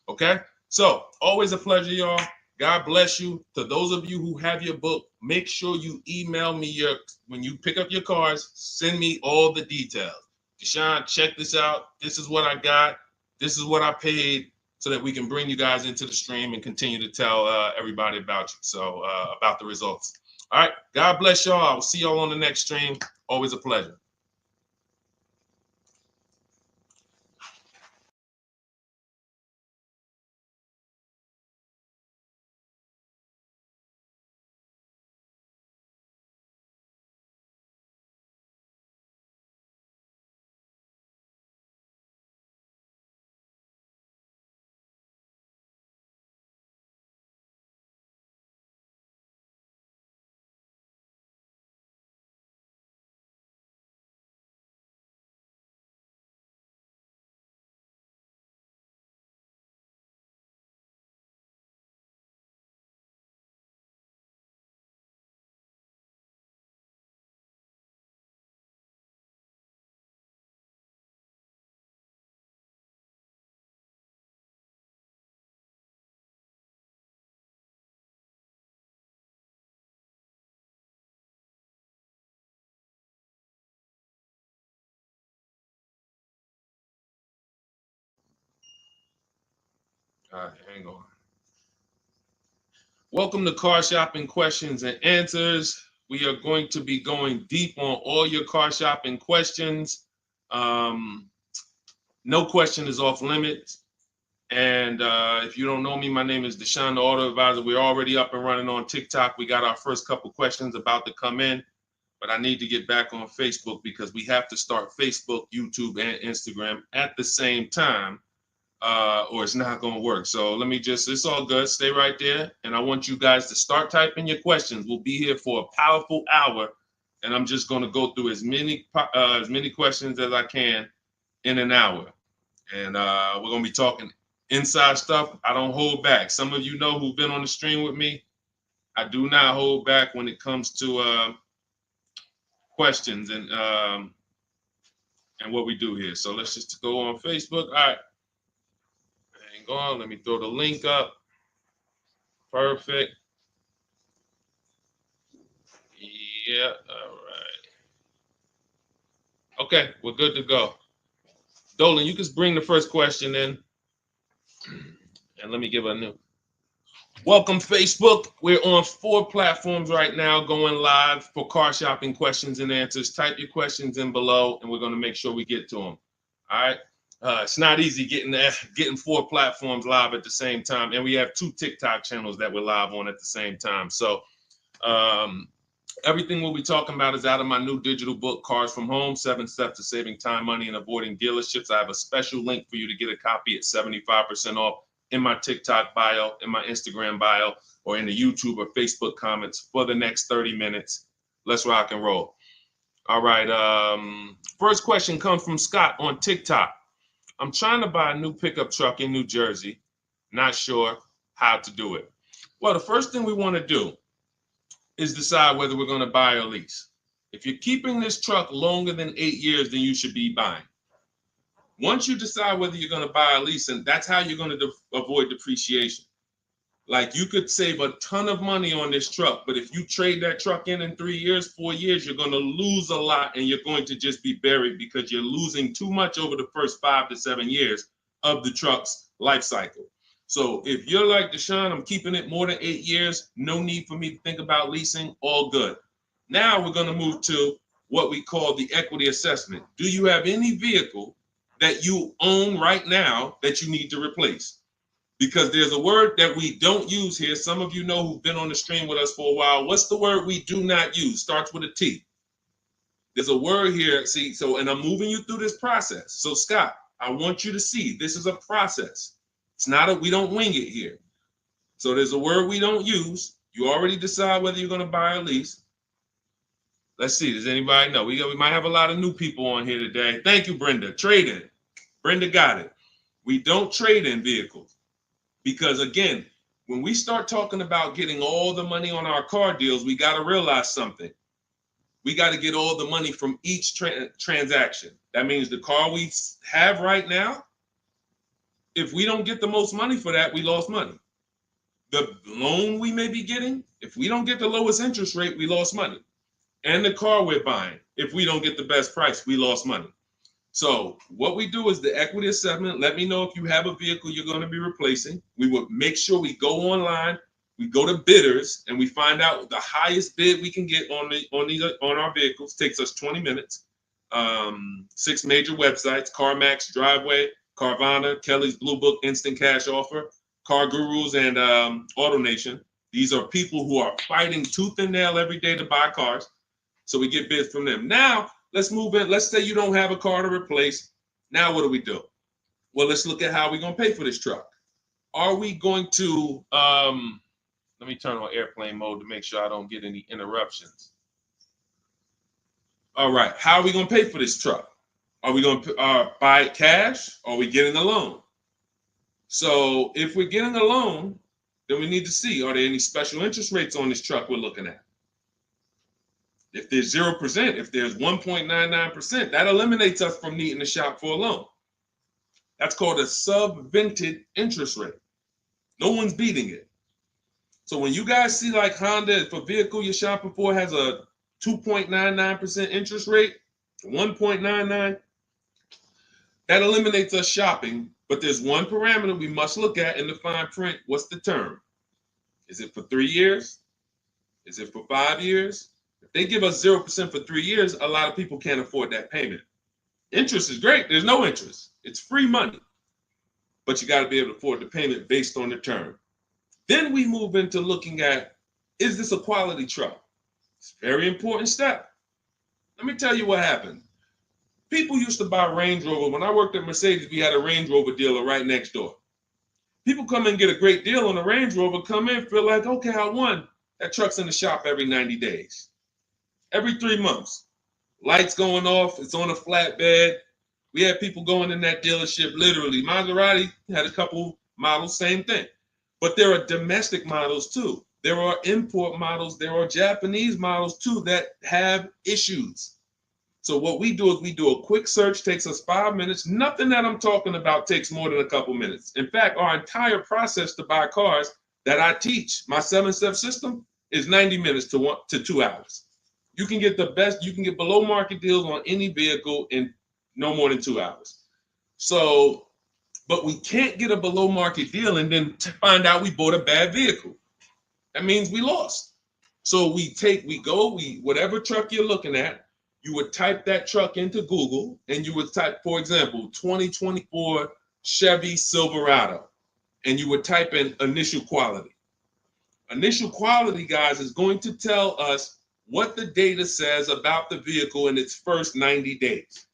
Okay? So always a pleasure, y'all. God bless you. To those of you who have your book, make sure you email me when you pick up your cars, send me all the details. Deshone, check this out. This is what I got. This is what I paid, so that we can bring you guys into the stream and continue to tell everybody about you. So about the results. All right. God bless y'all. I will see y'all on the next stream. Always a pleasure. All right, hang on. Welcome to Car Shopping Questions and Answers. We are going to be going deep on all your car shopping questions. No question is off limits. And if you don't know me, my name is Deshone the Auto Advisor. We're already up and running on TikTok. We got our first couple questions about to come in, but I need to get back on Facebook because we have to start Facebook, YouTube, and Instagram at the same time, or it's not going to work. So let me it's all good. Stay right there. And I want you guys to start typing your questions. We'll be here for a powerful hour, and I'm just going to go through as many questions as I can in an hour. And we're going to be talking inside stuff. I don't hold back. Some of you know who've been on the stream with me. I do not hold back when it comes to questions and what we do here. So let's just go on Facebook. All right. Hang on. Let me throw the link up. Perfect. Yeah. All right. Okay. We're good to go. Dolan, you can bring the first question in. And let me give a new. Welcome, Facebook. We're on 4 platforms right now going live for car shopping questions and answers. Type your questions in below, and we're going to make sure we get to them. All right. It's not easy getting 4 platforms live at the same time. And we have 2 TikTok channels that we're live on at the same time. So everything we'll be talking about is out of my new digital book, Cars from Home, 7 Steps to Saving Time, Money, and Avoiding Dealerships. I have a special link for you to get a copy at 75% off in my TikTok bio, in my Instagram bio, or in the YouTube or Facebook comments for the next 30 minutes. Let's rock and roll. All right. First question comes from Scott on TikTok. I'm trying to buy a new pickup truck in New Jersey. Not sure how to do it. Well, the first thing we want to do is decide whether we're going to buy or lease. If you're keeping this truck longer than 8 years, then you should be buying. Once you decide whether you're going to buy or lease, and that's how you're going to avoid depreciation. Like you could save a ton of money on this truck, but if you trade that truck in 3 years, 4 years, you're going to lose a lot and you're going to just be buried because you're losing too much over the first 5 to 7 years of the truck's life cycle. So if you're like Deshone, I'm keeping it more than 8 years, no need for me to think about leasing, all good. Now we're going to move to what we call the equity assessment. Do you have any vehicle that you own right now that you need to replace? Because there's a word that we don't use here. Some of you know who've been on the stream with us for a while. What's the word we do not use? Starts with a T. There's a word here. See, so, and I'm moving you through this process. So Scott, I want you to see this is a process. It's not we don't wing it here. So there's a word we don't use. You already decide whether you're going to buy or lease. Let's see. Does anybody know? We might have a lot of new people on here today. Thank you, Brenda. Trade in. Brenda got it. We don't trade in vehicles. Because again, when we start talking about getting all the money on our car deals, we got to realize something. We got to get all the money from each transaction. That means the car we have right now, if we don't get the most money for that, we lost money. The loan we may be getting, if we don't get the lowest interest rate, we lost money. And the car we're buying, if we don't get the best price, we lost money. So what we do is the equity assessment. Let me know if you have a vehicle you're going to be replacing. We would make sure we go online, we go to bidders, and we find out the highest bid we can get on our vehicles. Takes us 20 minutes. 6 major websites: CarMax, Driveway, Carvana, Kelly's Blue Book, Instant Cash Offer, Car Gurus, and AutoNation. These are people who are fighting tooth and nail every day to buy cars. So we get bids from them. Now, let's move in. Let's say you don't have a car to replace. Now, what do? Well, let's look at how we're going to pay for this truck. Are we going to, let me turn on airplane mode to make sure I don't get any interruptions. All right. How are we going to pay for this truck? Are we going to buy it cash? Or are we getting a loan? So if we're getting a loan, then we need to see, are there any special interest rates on this truck we're looking at? If there's 0%, if there's 1.99%, that eliminates us from needing to shop for a loan. That's called a subvented interest rate. No one's beating it. So when you guys see like Honda, if a vehicle you're shopping for has a 2.99% interest rate, 1.99, that eliminates us shopping. But there's one parameter we must look at in the fine print. What's the term? Is it for 3 years? Is it for 5 years? If they give us 0% for 3 years, a lot of people can't afford that payment. Interest is great. There's no interest. It's free money. But you got to be able to afford the payment based on the term. Then we move into looking at, is this a quality truck? It's a very important step. Let me tell you what happened. People used to buy Range Rover. When I worked at Mercedes, we had a Range Rover dealer right next door. People come in and get a great deal on a Range Rover, come in, feel like, okay, I won. That truck's in the shop every 90 days. Every 3 months. Lights going off, it's on a flatbed. We had people going in that dealership, literally. Maserati had a couple models, same thing. But there are domestic models too. There are import models. There are Japanese models too that have issues. So what we do is we do a quick search, takes us 5 minutes. Nothing that I'm talking about takes more than a couple minutes. In fact, our entire process to buy cars that I teach, my 7-step system, is 90 minutes to 2 hours. You can get the best, you can get below market deals on any vehicle in no more than 2 hours. So, but we can't get a below market deal and then find out we bought a bad vehicle. That means we lost. So whatever truck you're looking at, you would type that truck into Google and you would type, for example, 2024 Chevy Silverado, and you would type in initial quality. Initial quality, guys, is going to tell us what the data says about the vehicle in its first 90 days.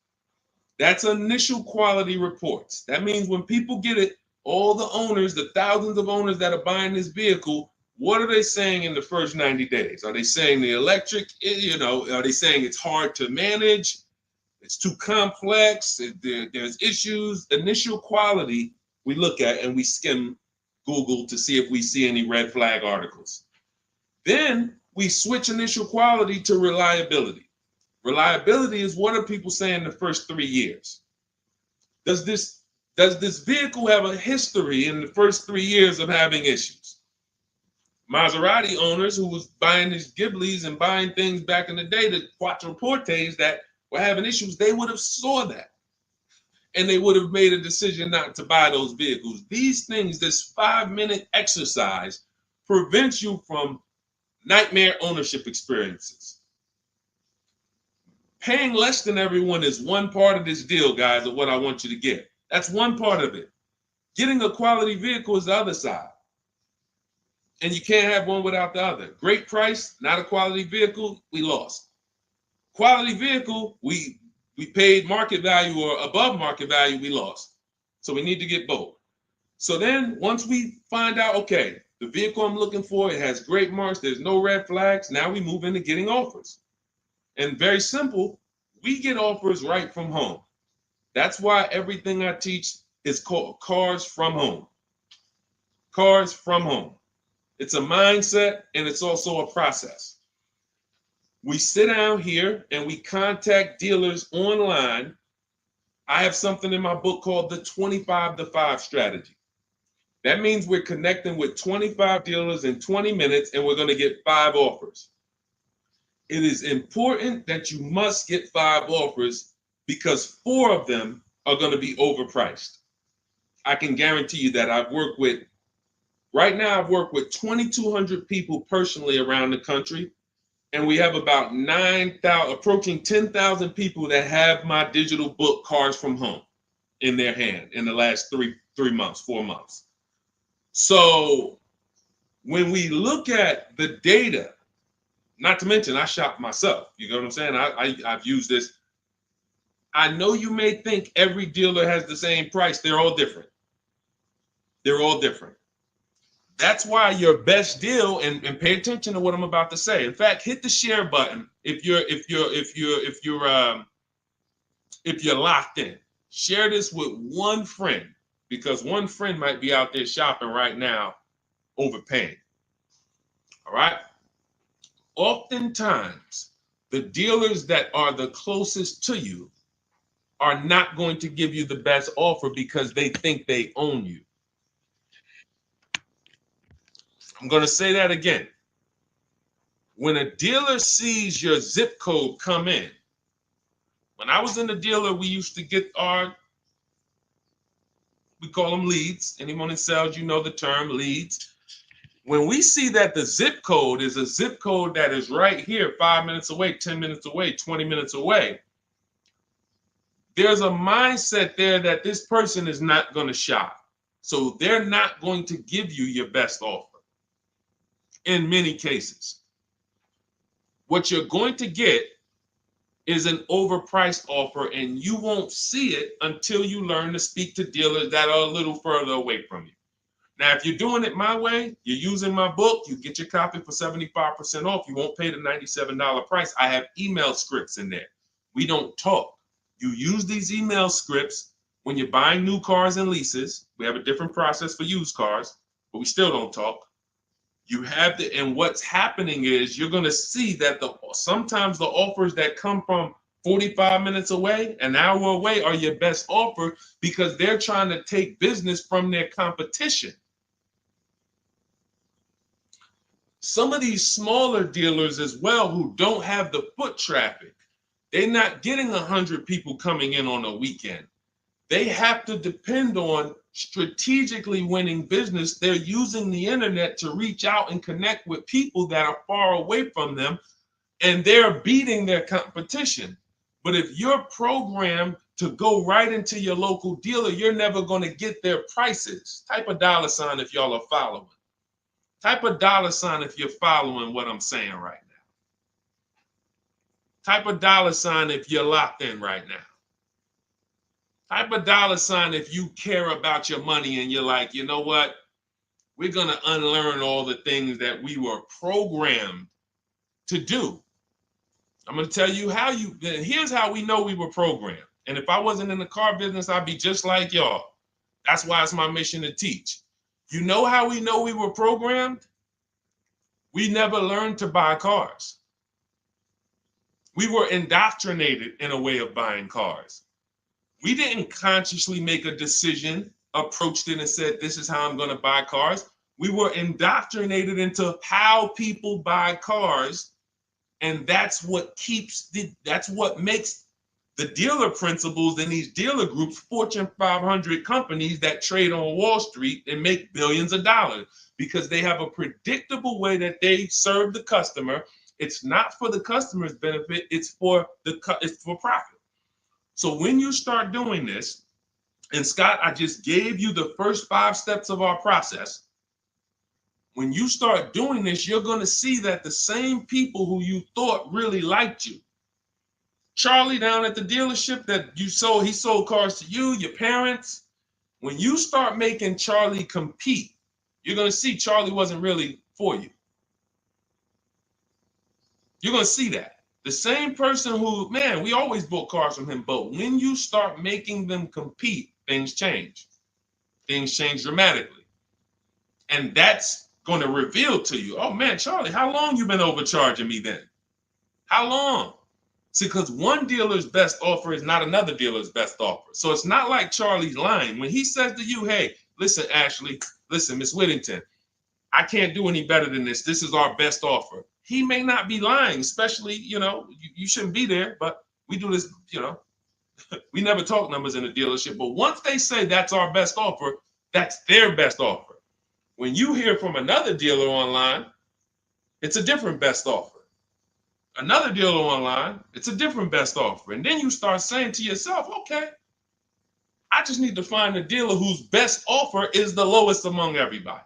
That's initial quality reports. That means when people get it, all the owners, the thousands of owners that are buying this vehicle, what are they saying in the first 90 days? Are they saying the electric, are they saying it's hard to manage? It's too complex? There's issues. Initial quality we look at and we skim Google to see if we see any red flag articles. Then we switch initial quality to reliability. Reliability is what are people saying the first 3 years? Does this vehicle have a history in the first 3 years of having issues? Maserati owners who was buying these Ghiblis and buying things back in the day, the Quattroportes that were having issues, they would have saw that. And they would have made a decision not to buy those vehicles. These things, this 5-minute exercise prevents you from nightmare ownership experiences. Paying less than everyone is one part of this deal, guys, of what I want you to get. That's one part of it. Getting a quality vehicle is the other side. And you can't have one without the other. Great price, not a quality vehicle, we lost. Quality vehicle, we paid market value or above market value, we lost. So we need to get both. So then once we find out, okay, the vehicle I'm looking for, it has great marks, there's no red flags, now we move into getting offers. And very simple, we get offers right from home. That's why everything I teach is called Cars from Home. Cars from Home. It's a mindset and it's also a process. We sit down here and we contact dealers online. I have something in my book called the 25 to 5 strategy. That means we're connecting with 25 dealers in 20 minutes and we're going to get 5 offers. It is important that you must get 5 offers because 4 of them are going to be overpriced. I can guarantee you that. Right now I've worked with 2,200 people personally around the country, and we have about 9,000, approaching 10,000 people that have my digital book, Cars from Home, in their hand in the last 4 months. So when we look at the data, not to mention I shop myself, you know what I'm saying? I've used this. I know you may think every dealer has the same price. They're all different. They're all different. That's why your best deal, and pay attention to what I'm about to say. In fact, hit the share button if you're locked in. Share this with one friend because one friend might be out there shopping right now, overpaying. All right. Oftentimes, the dealers that are the closest to you are not going to give you the best offer because they think they own you. I'm going to say that again. When a dealer sees your zip code come in, when I was in the dealer, we used to get we call them leads. Anyone in sales, you know the term leads. When we see that the zip code is a zip code that is right here, 5 minutes away, 10 minutes away, 20 minutes away, there's a mindset there that this person is not going to shop. So they're not going to give you your best offer in many cases. What you're going to get is an overpriced offer, and you won't see it until you learn to speak to dealers that are a little further away from you. Now, if you're doing it my way, you're using my book, you get your copy for 75% off. You won't pay the $97 price. I have email scripts in there. We don't talk. You use these email scripts when you're buying new cars and leases. We have a different process for used cars, but we still don't talk. You have to, and what's happening is you're going to see that sometimes the offers that come from 45 minutes away, an hour away, are your best offer because they're trying to take business from their competition. Some of these smaller dealers as well who don't have the foot traffic, they're not getting 100 people coming in on a weekend. They have to depend on strategically winning business. They're using the internet to reach out and connect with people that are far away from them, and they're beating their competition. But if you're programmed to go right into your local dealer, you're never going to get their prices. Type a $ if y'all are following. Type a $ if you're following what I'm saying right now. Type a $ if you're locked in right now. Type a $ if you care about your money and you're like, you know what? We're going to unlearn all the things that we were programmed to do. I'm going to tell you here's how we know we were programmed. And if I wasn't in the car business, I'd be just like y'all. That's why it's my mission to teach. You know how we know we were programmed? We never learned to buy cars. We were indoctrinated in a way of buying cars. We didn't consciously make a decision, approached it and said, this is how I'm going to buy cars. We were indoctrinated into how people buy cars, and that's what makes the dealer principals in these dealer groups, Fortune 500 companies that trade on Wall Street and make billions of dollars, because they have a predictable way that they serve the customer. It's not for the customer's benefit, it's for profit. So when you start doing this, and Scott, I just gave you the first 5 steps of our process. When you start doing this, you're going to see that the same people who you thought really liked you, Charlie down at the dealership that he sold cars to you, your parents. When you start making Charlie compete, you're going to see Charlie wasn't really for you. You're going to see that. The same person who, man, we always bought cars from him, but when you start making them compete, things change. Things change dramatically. And that's going to reveal to you, oh man, Charlie, how long you been overcharging me then? How long? See, because one dealer's best offer is not another dealer's best offer. So it's not like Charlie's lying. When he says to you, hey, listen, Ashley, listen, Miss Whittington, I can't do any better than this. This is our best offer. He may not be lying, especially, you shouldn't be there, but we do this, we never talk numbers in a dealership. But once they say that's our best offer, that's their best offer. When you hear from another dealer online, it's a different best offer. Another dealer online, it's a different best offer. And then you start saying to yourself, okay, I just need to find a dealer whose best offer is the lowest among everybody.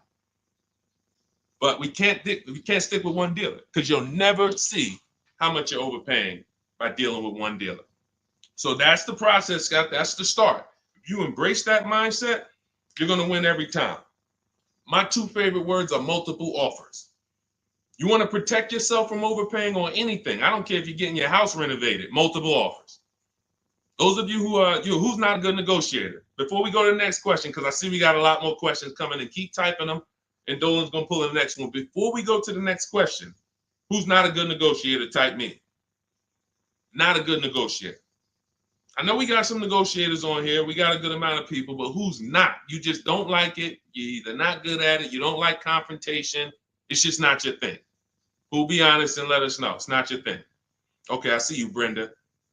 But we can't stick with one dealer, because you'll never see how much you're overpaying by dealing with one dealer. So that's the process, Scott. That's the start. If you embrace that mindset, you're going to win every time. My 2 favorite words are multiple offers. You want to protect yourself from overpaying on anything. I don't care if you're getting your house renovated, multiple offers. Those of you who's not a good negotiator. Before we go to the next question, because I see we got a lot more questions coming, and keep typing them, and Dolan's going to pull in the next one. Before we go to the next question, who's not a good negotiator? Type me. Not a good negotiator. I know we got some negotiators on here. We got a good amount of people, but who's not? You just don't like it. You're either not good at it. You don't like confrontation. It's just not your thing. Who'll be honest and let us know. It's not your thing. Okay, I see you, Brenda.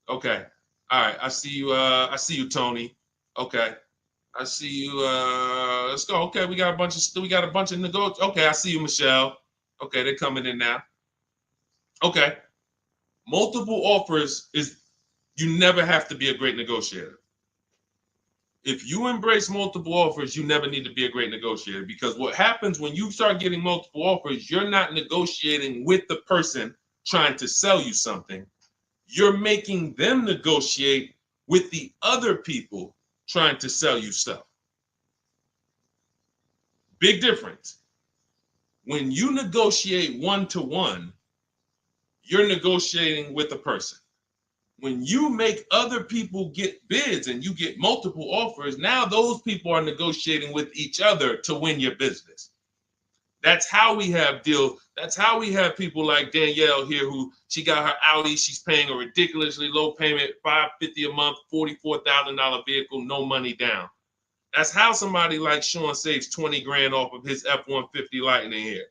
Okay. All right. I see you, Tony. Okay. I see you. Let's go. Okay, we got a bunch of negotiators. Okay, I see you, Michelle. Okay, they're coming in now. Okay. Multiple offers is, you never have to be a great negotiator. If you embrace multiple offers, you never need to be a great negotiator, because what happens when you start getting multiple offers, you're not negotiating with the person trying to sell you something. You're making them negotiate with the other people trying to sell you stuff. Big difference. When you negotiate one-to-one, you're negotiating with a person. When you make other people get bids and you get multiple offers, now those people are negotiating with each other to win your business. That's how we have deals. That's how we have people like Danielle here, who she got her Audi. She's paying a ridiculously low payment, $550 a month, $44,000 vehicle, no money down. That's how somebody like Sean saves 20 grand off of his F-150 Lightning here.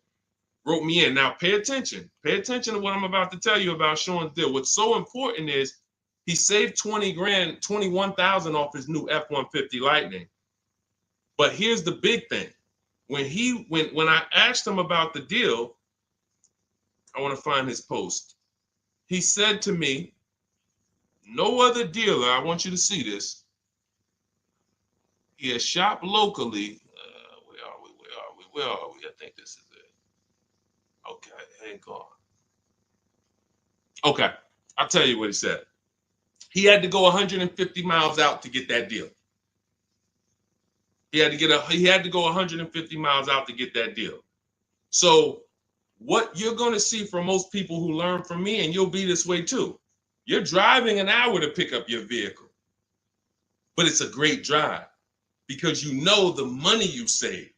Wrote me in. Now pay attention. Pay attention to what I'm about to tell you about Sean's deal. What's so important is he saved 20 grand, 21,000 off his new F-150 Lightning. But here's the big thing. When I asked him about the deal, I want to find his post. He said to me, no other dealer, I want you to see this. He has shopped locally. Where are we? I think this is it. Okay, hang on. Okay, I'll tell you what he said. He had to go 150 miles out to get that deal. He had to go 150 miles out to get that deal. So what you're going to see from most people who learn from me, and you'll be this way too, you're driving an hour to pick up your vehicle, but it's a great drive because you know the money you saved.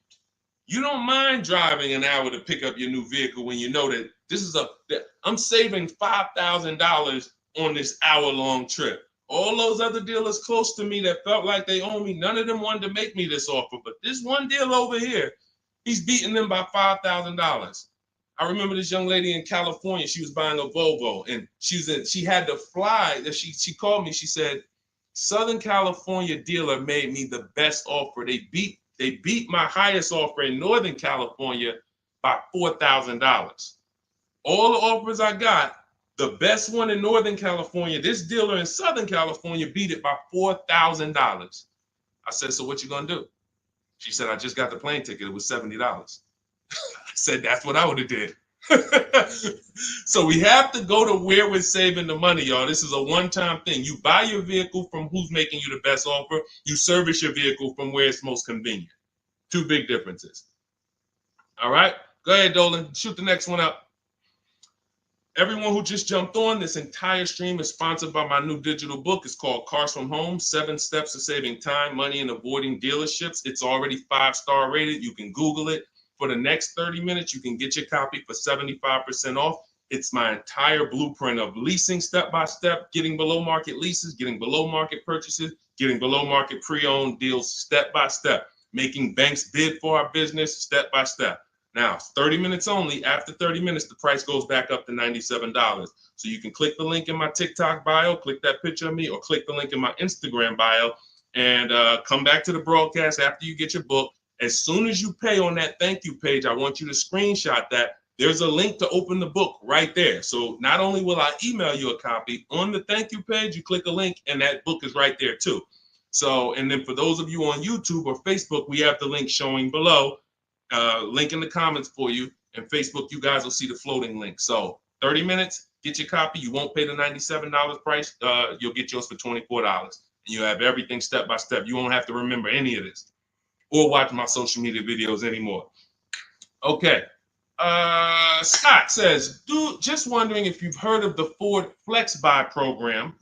You don't mind driving an hour to pick up your new vehicle when you know that I'm saving $5,000 on this hour-long trip. All those other dealers close to me that felt like they owe me, none of them wanted to make me this offer. But this one deal over here, He's beating them by $5,000. I remember this young lady in California. She was buying a Volvo, and she had to fly. She called me. She said, Southern California dealer made me the best offer. They beat my highest offer in Northern California by $4,000. All the offers I got, the best one in Northern California, this dealer in Southern California beat it by $4,000. I said, so what you gonna do? She said, I just got the plane ticket. It was $70. I said, that's what I would have did. So we have to go to where we're saving the money, y'all. This is a one-time thing. You buy your vehicle from who's making you the best offer. You service your vehicle from where it's most convenient. Two big differences. All right, go ahead, Dolan. Shoot the next one up. Everyone who just jumped on, this entire stream is sponsored by my new digital book. It's called Cars from Home, 7 Steps to Saving Time, Money, and Avoiding Dealerships. It's already 5-star rated. You can Google it. For the next 30 minutes, you can get your copy for 75% off. It's my entire blueprint of leasing step-by-step, getting below market leases, getting below market purchases, getting below market pre-owned deals step-by-step, making banks bid for our business step-by-step. Now, 30 minutes only. After 30 minutes, the price goes back up to $97. So you can click the link in my TikTok bio, click that picture of me, or click the link in my Instagram bio, and come back to the broadcast after you get your book. As soon as you pay on that thank you page, I want you to screenshot that. There's a link to open the book right there. So not only will I email you a copy, on the thank you page, you click a link and that book is right there too. So, and then for those of you on YouTube or Facebook, we have the link showing below, link in the comments for you. And Facebook, you guys will see the floating link. So 30 minutes, get your copy. You won't pay the $97 price. You'll get yours for $24. And you have everything step by step. You won't have to remember any of this or watch my social media videos anymore. Okay. Scott says, just wondering if you've heard of the Ford Flex Buy program,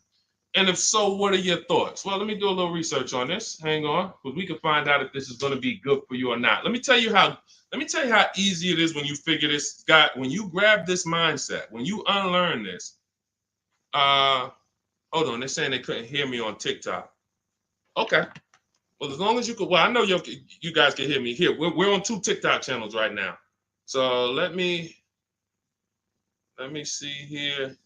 and if so, what are your thoughts? Well, let me do a little research on this. Hang on, because we can find out if this is going to be good for you or not. Let me tell you how easy it is when you figure this, Scott. When you grab this mindset, when you unlearn this. Hold on, they're saying they couldn't hear me on TikTok. Okay. Well, as long as you could, well, I know you guys can hear me here. We're on 2 TikTok channels right now. So let me see here.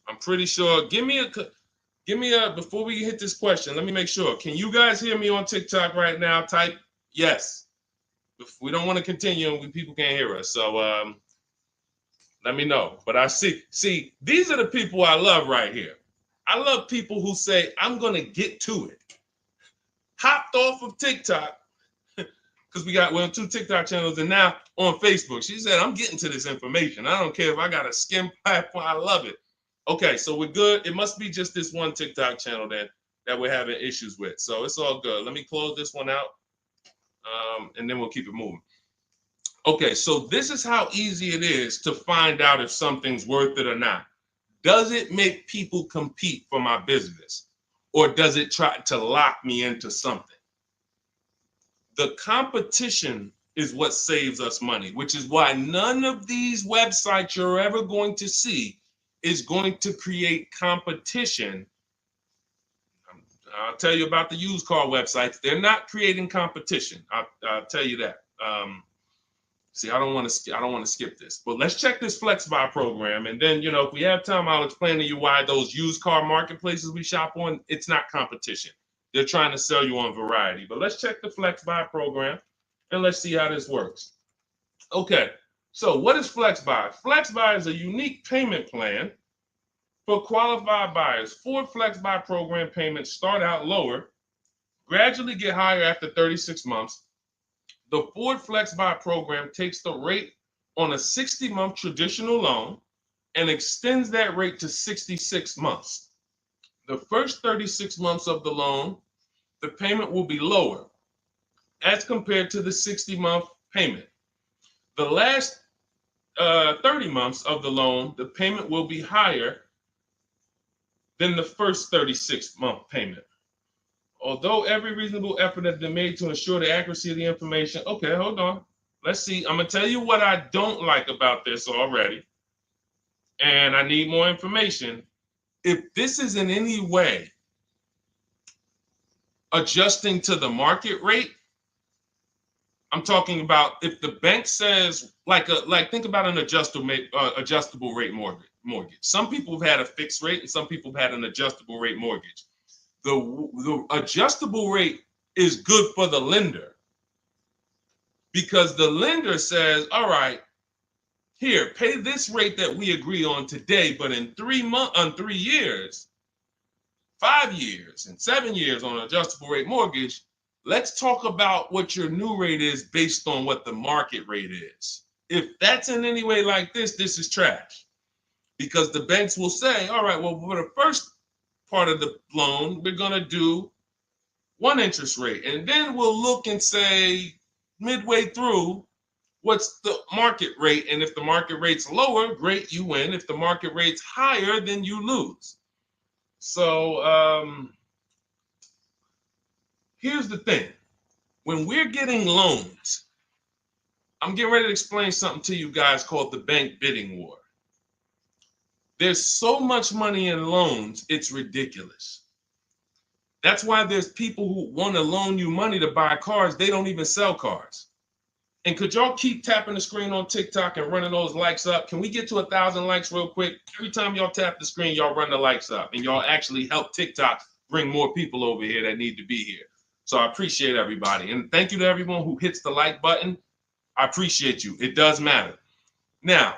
I'm pretty sure. Give me a, before we hit this question, let me make sure. Can you guys hear me on TikTok right now? Type yes. If we don't want to continue and people can't hear us. So let me know. But I see, these are the people I love right here. I love people who say, I'm going to get to it. Hopped off of TikTok, because we're on 2 TikTok channels, and now on Facebook. She said, I'm getting to this information. I don't care if I got a skim platform. I love it. Okay, so we're good. It must be just this one TikTok channel then that we're having issues with. So it's all good. Let me close this one out, and then we'll keep it moving. Okay, so this is how easy it is to find out if something's worth it or not. Does it make people compete for my business, or does it try to lock me into something? The competition is what saves us money, which is why none of these websites you're ever going to see is going to create competition. I'll tell you about the used car websites. They're not creating competition. I'll tell you that. See, I don't want to skip this, but let's check this Flex Buy program, and then if we have time, I'll explain to you why those used car marketplaces we shop on, it's not competition. They're trying to sell you on variety. But let's check the Flex Buy program, and let's see how this works. Okay, so what is Flex Buy? Flex Buy is a unique payment plan for qualified buyers. Ford Flex Buy program payments start out lower, gradually get higher after 36 months. The Ford Flex Buy program takes the rate on a 60-month traditional loan and extends that rate to 66 months. The first 36 months of the loan, the payment will be lower as compared to the 60-month payment. The last 30 months of the loan, the payment will be higher than the first 36-month payment. Although every reasonable effort has been made to ensure the accuracy of the information. Okay, hold on. Let's see. I'm going to tell you what I don't like about this already. And I need more information. If this is in any way adjusting to the market rate. I'm talking about if the bank says like think about an adjustable rate mortgage. Some people have had a fixed rate and some people have had an adjustable rate mortgage. The adjustable rate is good for the lender because the lender says, all right, here, pay this rate that we agree on today, but in 3 years, 5 years, and 7 years on an adjustable rate mortgage, let's talk about what your new rate is based on what the market rate is. If that's in any way like this is trash. Because the banks will say, all right, well, for the first part of the loan, we're going to do one interest rate. And then we'll look and say, midway through, what's the market rate? And if the market rate's lower, great, you win. If the market rate's higher, then you lose. So here's the thing. When we're getting loans, I'm getting ready to explain something to you guys called the bank bidding war. There's so much money in loans, it's ridiculous. That's why there's people who want to loan you money to buy cars. They don't even sell cars. And could y'all keep tapping the screen on TikTok and running those likes up? Can we get to 1,000 likes real quick? Every time y'all tap the screen, y'all run the likes up and y'all actually help TikTok bring more people over here that need to be here. So I appreciate everybody. And thank you to everyone who hits the like button. I appreciate you. It does matter. Now,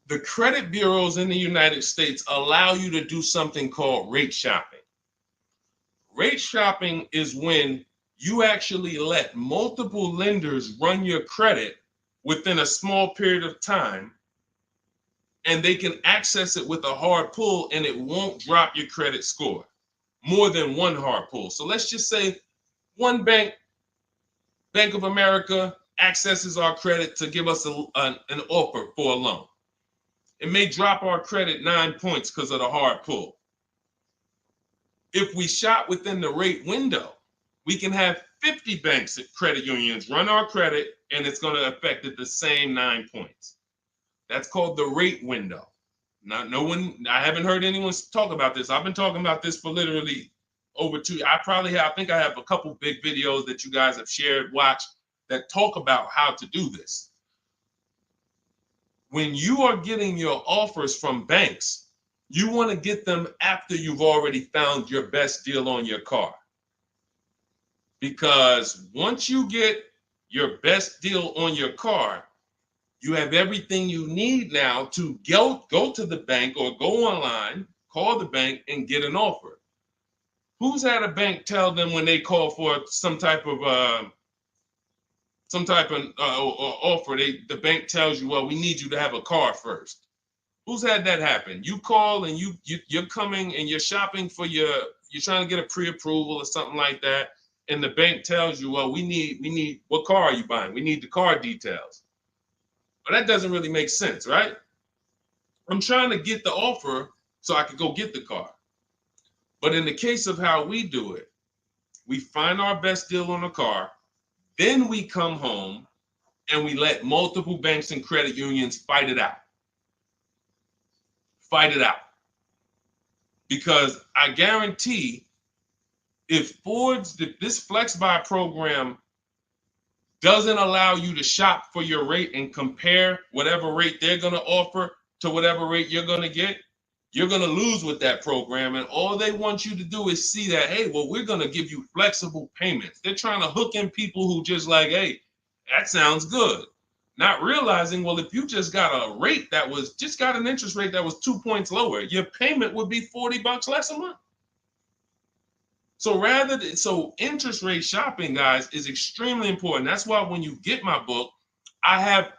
the credit bureaus in the United States allow you to do something called rate shopping. Rate shopping is when you actually let multiple lenders run your credit within a small period of time, and they can access it with a hard pull and it won't drop your credit score. More than one hard pull. So let's just say one bank, Bank of America, accesses our credit to give us an offer for a loan. It may drop our credit 9 points because of the hard pull. If we shop within the rate window, we can have 50 banks at credit unions run our credit, and it's going to affect it the same 9 points. That's called the rate window. I haven't heard anyone talk about this. I've been talking about this for literally over 2 years. I think I have a couple big videos that you guys have shared, watched, that talk about how to do this. When you are getting your offers from banks, you want to get them after you've already found your best deal on your car. Because once you get your best deal on your car, you have everything you need now to go to the bank or go online, call the bank and get an offer. Who's had a bank tell them when they call for some type of offer, the bank tells you, well, we need you to have a car first. Who's had that happen? You call and you're coming and you're shopping for you're trying to get a pre-approval or something like that, and the bank tells you, well, we need what car are you buying? We need the car details. Well, that doesn't really make sense, right? I'm trying to get the offer so I can go get the car. But in the case of how we do it, we find our best deal on the car, then we come home and we let multiple banks and credit unions fight it out. Fight it out. Because I guarantee if this Flex Buy program doesn't allow you to shop for your rate and compare whatever rate they're going to offer to whatever rate you're going to get, you're going to lose with that program. And all they want you to do is see that, hey, well, we're going to give you flexible payments. They're trying to hook in people who just like, hey, that sounds good. Not realizing, well, if you just got a rate that was just got an interest rate that was 2 points lower, your payment would be $40 less a month. So interest rate shopping, guys, is extremely important. That's why when you get my book, I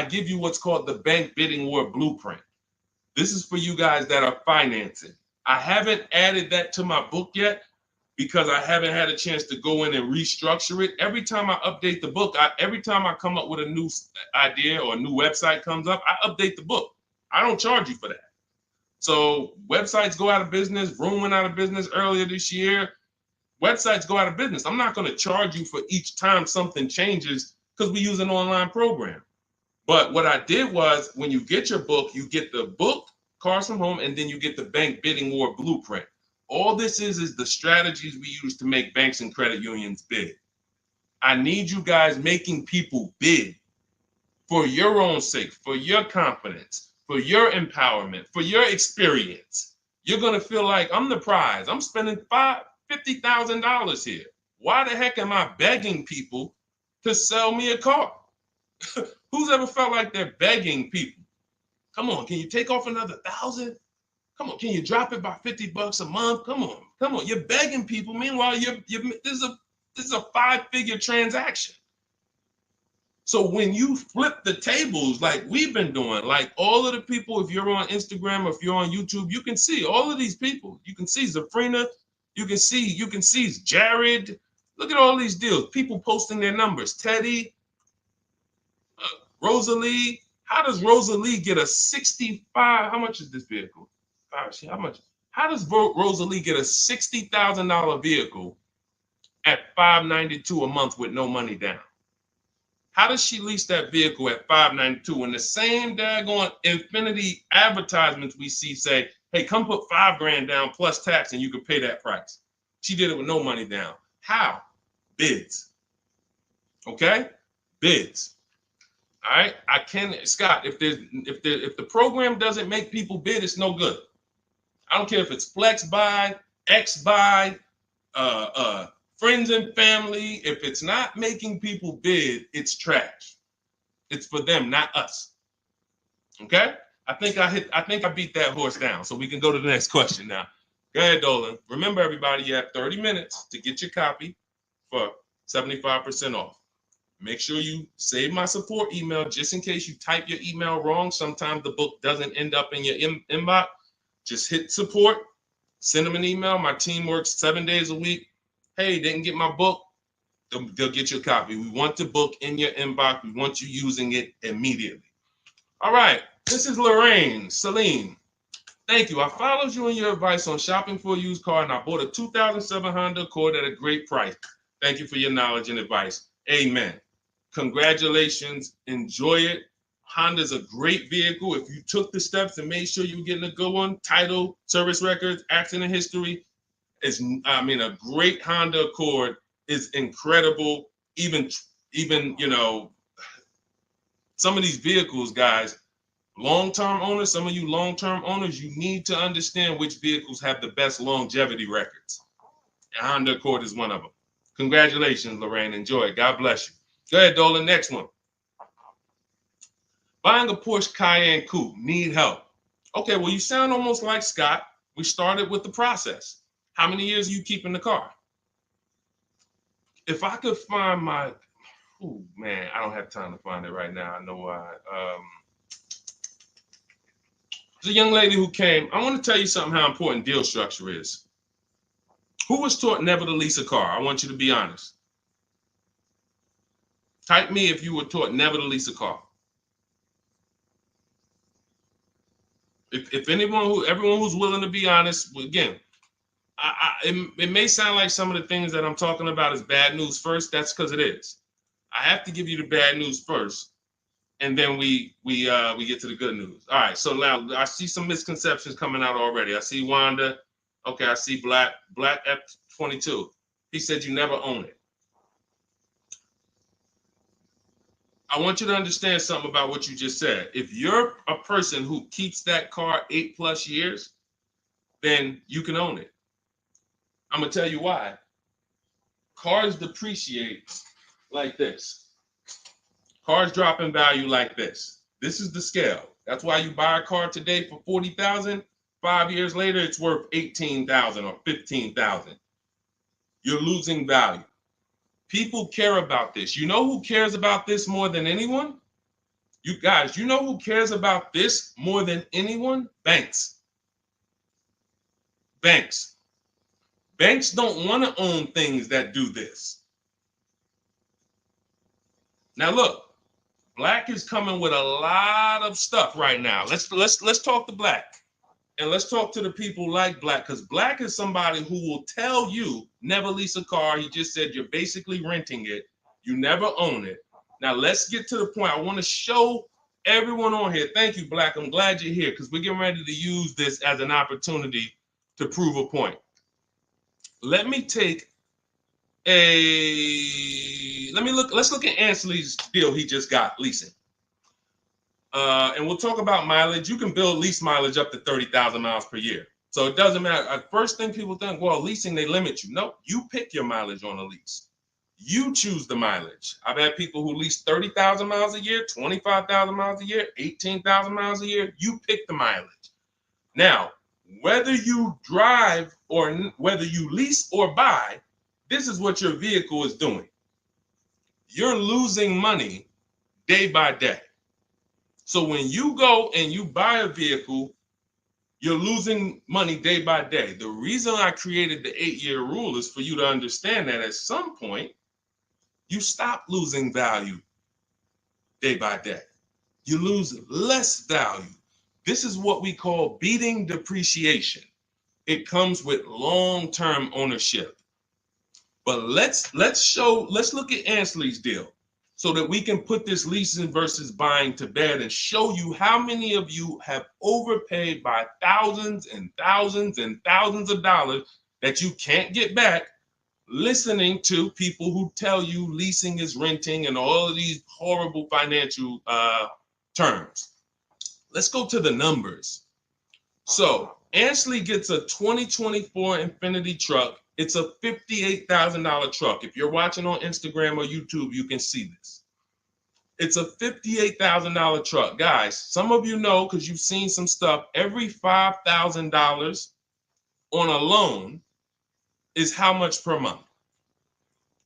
give you what's called the Bank Bidding War Blueprint. This is for you guys that are financing. I haven't added that to my book yet because I haven't had a chance to go in and restructure it. Every time I update the book, every time I come up with a new idea or a new website comes up, I update the book. I don't charge you for that. So websites go out of business. Room went out of business earlier this year. Websites go out of business. I'm not going to charge you for each time something changes because we use an online program. But what I did was when you get your book, you get the book, Cars from Home, and then you get the Bank Bidding War Blueprint. All this is the strategies we use to make banks and credit unions bid. I need you guys making people bid for your own sake, for your confidence, for your empowerment, for your experience. You're going to feel like I'm the prize. I'm spending $50,000 here. Why the heck am I begging people to sell me a car? Who's ever felt like they're begging people? Come on, can you take off another 1,000? Come on, can you drop it by $50 a month? Come on. You're begging people. Meanwhile, this is a 5-figure transaction. So when you flip the tables like we've been doing, like all of the people, if you're on Instagram or if you're on YouTube, you can see all of these people. You can see Zafrina, you can see Jared. Look at all these deals. People posting their numbers. Teddy, Rosalie. How does Rosalie get a 65? How much is this vehicle? How much? How does Rosalie get a $60,000 vehicle at $592 a month with no money down? How does she lease that vehicle at $592 when the same daggone Infinity advertisements we see say, hey, come put $5,000 down plus tax and you can pay that price? She did it with no money down. How? Bids. Okay? Bids. All right. Scott, if the program doesn't make people bid, it's no good. I don't care if it's flex buy, X buy, friends and family. If it's not making people bid, it's trash. It's for them, not us. Okay? I think I beat that horse down. So we can go to the next question now. Go ahead, Dolan. Remember, everybody, you have 30 minutes to get your copy for 75% off. Make sure you save my support email just in case you type your email wrong. Sometimes the book doesn't end up in your inbox. Just hit support, send them an email. My team works 7 days a week. Hey, didn't get my book. They'll get you a copy. We want the book in your inbox. We want you using it immediately. All right. This is Lorraine Celine. Thank you. I followed you in your advice on shopping for a used car, and I bought a 2007 Honda Accord at a great price. Thank you for your knowledge and advice. Amen. Congratulations. Enjoy it. Honda's a great vehicle. If you took the steps and made sure you were getting a good one, title, service records, accident history, a great Honda Accord is incredible. Even some of these vehicles, guys, long-term owners, some of you long-term owners, you need to understand which vehicles have the best longevity records. And Honda Accord is one of them. Congratulations, Lorraine. Enjoy it. God bless you. Go ahead, Dolan. Next one. Buying a Porsche Cayenne Coupe. Need help. Okay, well, you sound almost like Scott. We started with the process. How many years are you keeping the car? If I could find my, oh man, I don't have time to find it right now. I know why. There's a young lady who came. I want to tell you something how important deal structure is. Who was taught never to lease a car? I want you to be honest. Type me if you were taught never to lease a car. If everyone who's willing to be honest, again, it may sound like some of the things that I'm talking about is bad news first. That's because it is. I have to give you the bad news first, and then we get to the good news. All right. So now I see some misconceptions coming out already. I see Wanda. Okay. I see Black F22. He said you never own it. I want you to understand something about what you just said. If you're a person who keeps that car 8+ years, then you can own it. I'm going to tell you why. Cars depreciate like this. Cars drop in value like this. This is the scale. That's why you buy a car today for $40,000. 5 years later, it's worth $18,000 or $15,000. You're losing value. People care about this. You know who cares about this more than anyone? You guys, you know who cares about this more than anyone? Banks. Banks. Banks don't want to own things that do this. Now look, Black is coming with a lot of stuff right now. Let's talk to Black. And let's talk to the people like Black, because Black is somebody who will tell you never lease a car. He just said you're basically renting it. You never own it. Now let's get to the point. I want to show everyone on here. Thank you, Black. I'm glad you're here because we're getting ready to use this as an opportunity to prove a point. Let me take let's look at Ansley's deal he just got leasing. And we'll talk about mileage. You can build lease mileage up to 30,000 miles per year. So it doesn't matter. First thing people think, well, leasing, they limit you. No, you pick your mileage on a lease. You choose the mileage. I've had people who lease 30,000 miles a year, 25,000 miles a year, 18,000 miles a year. You pick the mileage. Now, whether you drive or whether you lease or buy, this is what your vehicle is doing. You're losing money day by day. So when you go and you buy a vehicle, you're losing money day by day. The reason I created the 8-year rule is for you to understand that at some point, you stop losing value day by day. You lose less value. This is what we call beating depreciation. It comes with long-term ownership. But let's look at Ansley's deal so that we can put this leasing versus buying to bed and show you how many of you have overpaid by thousands and thousands and thousands of dollars that you can't get back listening to people who tell you leasing is renting and all of these horrible financial terms. Let's go to the numbers. So Ansley gets a 2024 Infiniti truck. It's a $58,000 truck. If you're watching on Instagram or YouTube, you can see this. It's a $58,000 truck. Guys, some of you know because you've seen some stuff, every $5,000 on a loan is how much per month?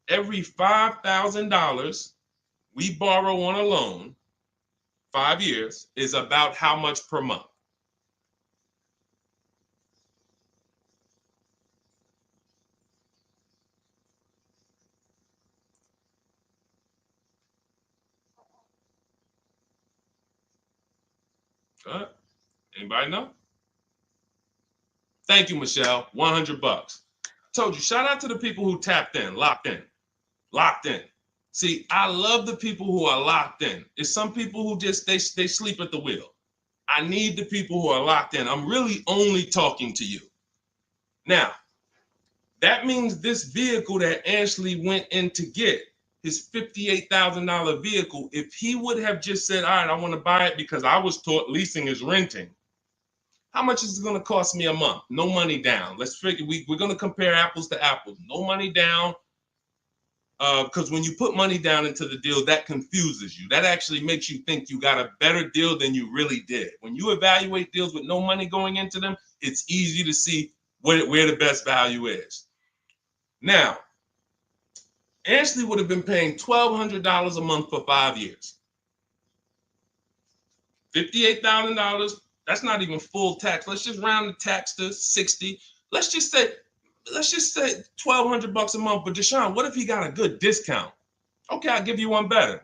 Every $5,000 we borrow on a loan, 5 years, is about how much per month? Anybody know? Thank you, Michelle. 100 bucks. Told you, shout out to the people who tapped in, locked in, locked in. See, I love the people who are locked in. It's some people who just, they sleep at the wheel. I need the people who are locked in. I'm really only talking to you. Now, that means this vehicle that Ashley went in to get, his $58,000 vehicle, if he would have just said, all right, I want to buy it because I was taught leasing is renting, how much is it going to cost me a month? No money down. Let's figure, we're going to compare apples to apples. No money down, because when you put money down into the deal, that confuses you. That actually makes you think you got a better deal than you really did. When you evaluate deals with no money going into them, it's easy to see where the best value is. Now, Ashley would have been paying $1,200 a month for 5 years. $58,000. That's not even full tax. Let's just round the tax to 60. Let's just say $1,200 a month. But Deshone, what if he got a good discount? Okay, I'll give you one better.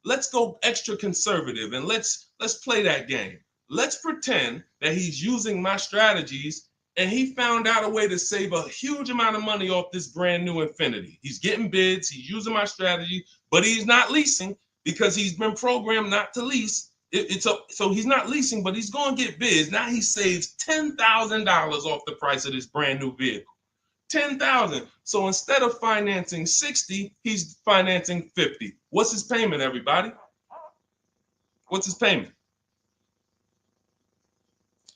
Let's go extra conservative and let's play that game. Let's pretend that he's using my strategies and he found out a way to save a huge amount of money off this brand new Infiniti. He's getting bids, he's using my strategy, but he's not leasing because he's been programmed not to lease. So he's not leasing, but he's going to get bids. Now he saves $10,000 off the price of this brand new vehicle. $10,000. So instead of financing 60, he's financing 50. What's his payment, everybody? What's his payment?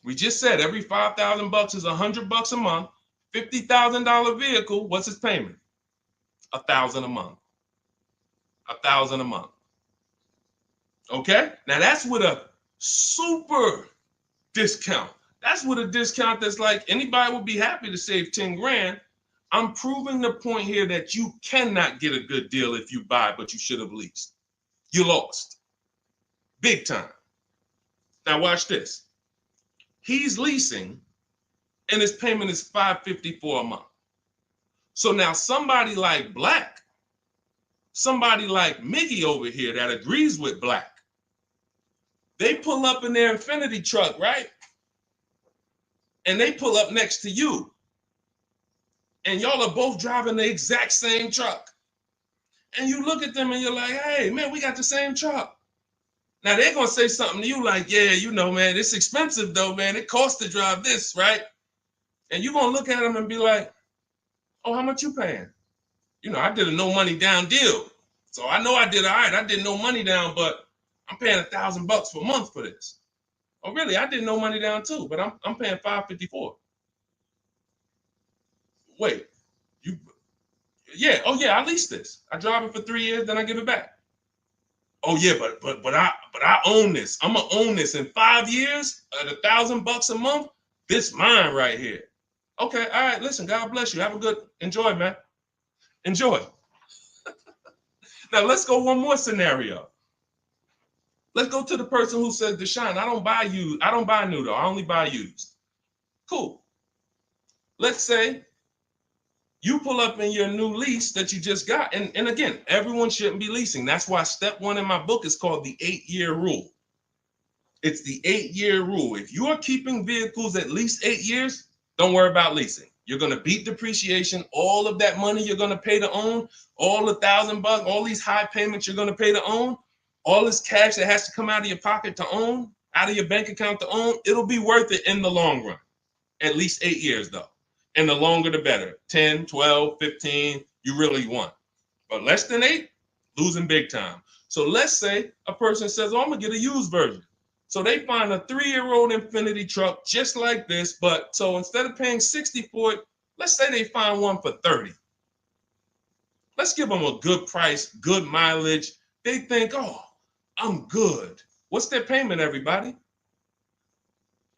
We just said every $5,000 is $100 a month. $50,000 vehicle. What's his payment? $1,000 a month. $1,000 a month. Okay. Now that's with a super discount. That's with a discount that's like anybody would be happy to save 10 grand. I'm proving the point here that you cannot get a good deal if you buy, but you should have leased. You lost. Big time. Now watch this. He's leasing and his payment is $554 a month. So now somebody like Black, somebody like Miggy over here that agrees with Black, they pull up in their Infiniti truck, right? And they pull up next to you. And y'all are both driving the exact same truck. And you look at them and you're like, hey, man, we got the same truck. Now they're going to say something to you like, yeah, you know, man, it's expensive though, man. It costs to drive this, right? And you're going to look at them and be like, oh, how much you paying? You know, I did a no money down deal. So I know I did all right. I did no money down, but I'm paying $1,000 per month for this. Oh, really? I did no money down too, but I'm paying $554. Wait, you? Yeah. Oh, yeah. I leased this. I drive it for 3 years, then I give it back. Oh, yeah, but I own this. I'm gonna own this in 5 years at $1,000 a month. This mine right here. Okay. All right. Listen. God bless you. Have a good enjoy, man. Enjoy. Now let's go one more scenario. Let's go to the person who says, Deshone, I don't buy used. I don't buy new though. I only buy used. Cool. Let's say you pull up in your new lease that you just got. And again, everyone shouldn't be leasing. That's why step 1 in my book is called the 8-year rule. It's the 8-year rule. If you are keeping vehicles at least 8 years, don't worry about leasing. You're going to beat depreciation. All of that money you're going to pay to own, all the $1,000, all these high payments you're going to pay to own, all this cash that has to come out of your pocket to own, out of your bank account to own, it'll be worth it in the long run. At least 8 years though. And the longer the better. 10, 12, 15, you really want. But less than 8, losing big time. So let's say a person says, oh, I'm going to get a used version. So they find a 3-year-old Infiniti truck just like this, but so instead of paying $60 for it, let's say they find one for $30. Let's give them a good price, good mileage. They think, oh, I'm good. What's their payment, everybody?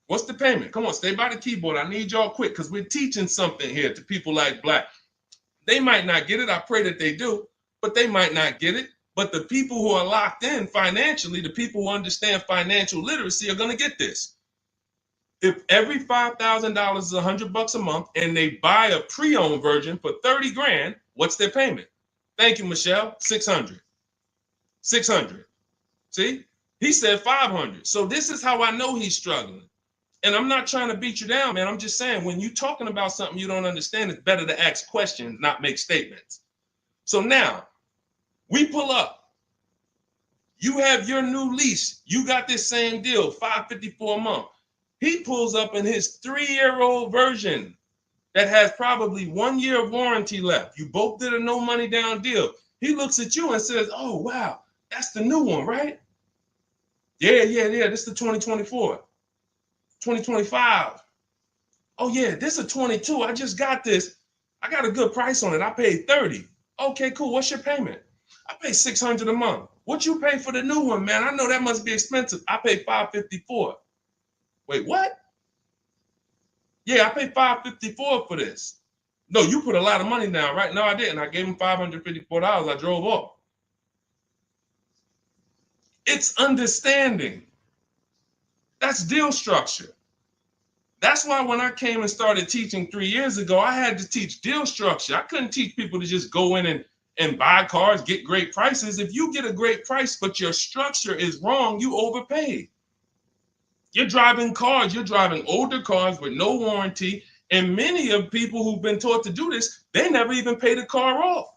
What's the payment? Come on, stay by the keyboard. I need y'all quick because we're teaching something here to people like Black. They might not get it. I pray that they do, but they might not get it. But the people who are locked in financially, the people who understand financial literacy are going to get this. If every $5,000 is $100 a month and they buy a pre-owned version for 30 grand, what's their payment? Thank you, Michelle. 600. 600. See, he said 500. So this is how I know he's struggling. And I'm not trying to beat you down, man. I'm just saying when you're talking about something you don't understand, it's better to ask questions, not make statements. So now we pull up. You have your new lease. You got this same deal, $554 a month. He pulls up in his 3-year-old version that has probably 1 year of warranty left. You both did a no money down deal. He looks at you and says, oh, wow, that's the new one, right? Yeah. This is the 2024. 2025. Oh yeah, this is a 22. I just got this. I got a good price on it. I paid 30. Okay, cool. What's your payment? I pay 600 a month. What you pay for the new one, man? I know that must be expensive. I pay 554. Wait, what? Yeah, I paid 554 for this. No, you put a lot of money down, right? No, I didn't. I gave him $554. I drove off. It's understanding. That's deal structure. That's why when I came and started teaching 3 years ago, I had to teach deal structure. I couldn't teach people to just go in and buy cars, get great prices. If you get a great price, but your structure is wrong, you overpaid. You're driving cars, you're driving older cars with no warranty. And many of people who've been taught to do this, they never even pay the car off.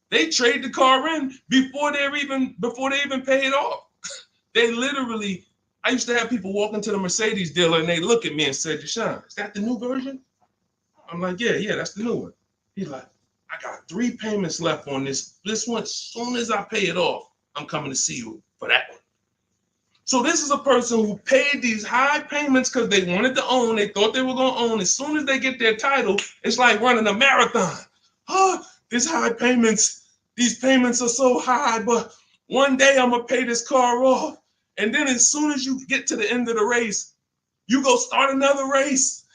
They trade the car in before they even pay it off. They literally, I used to have people walk into the Mercedes dealer and they look at me and say, Deshone, is that the new version? I'm like, yeah, that's the new one. He's like, I got 3 payments left on this one. As soon as I pay it off, I'm coming to see you for that one. So this is a person who paid these high payments because they wanted to own. They thought they were going to own. As soon as they get their title, it's like running a marathon. Oh, these high payments, these payments are so high, but one day I'm going to pay this car off. And then as soon as you get to the end of the race, you go start another race.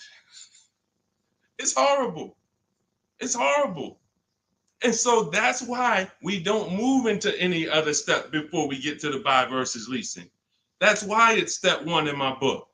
It's horrible. It's horrible. And so that's why we don't move into any other step before we get to the buy versus leasing. That's why it's step 1 in my book.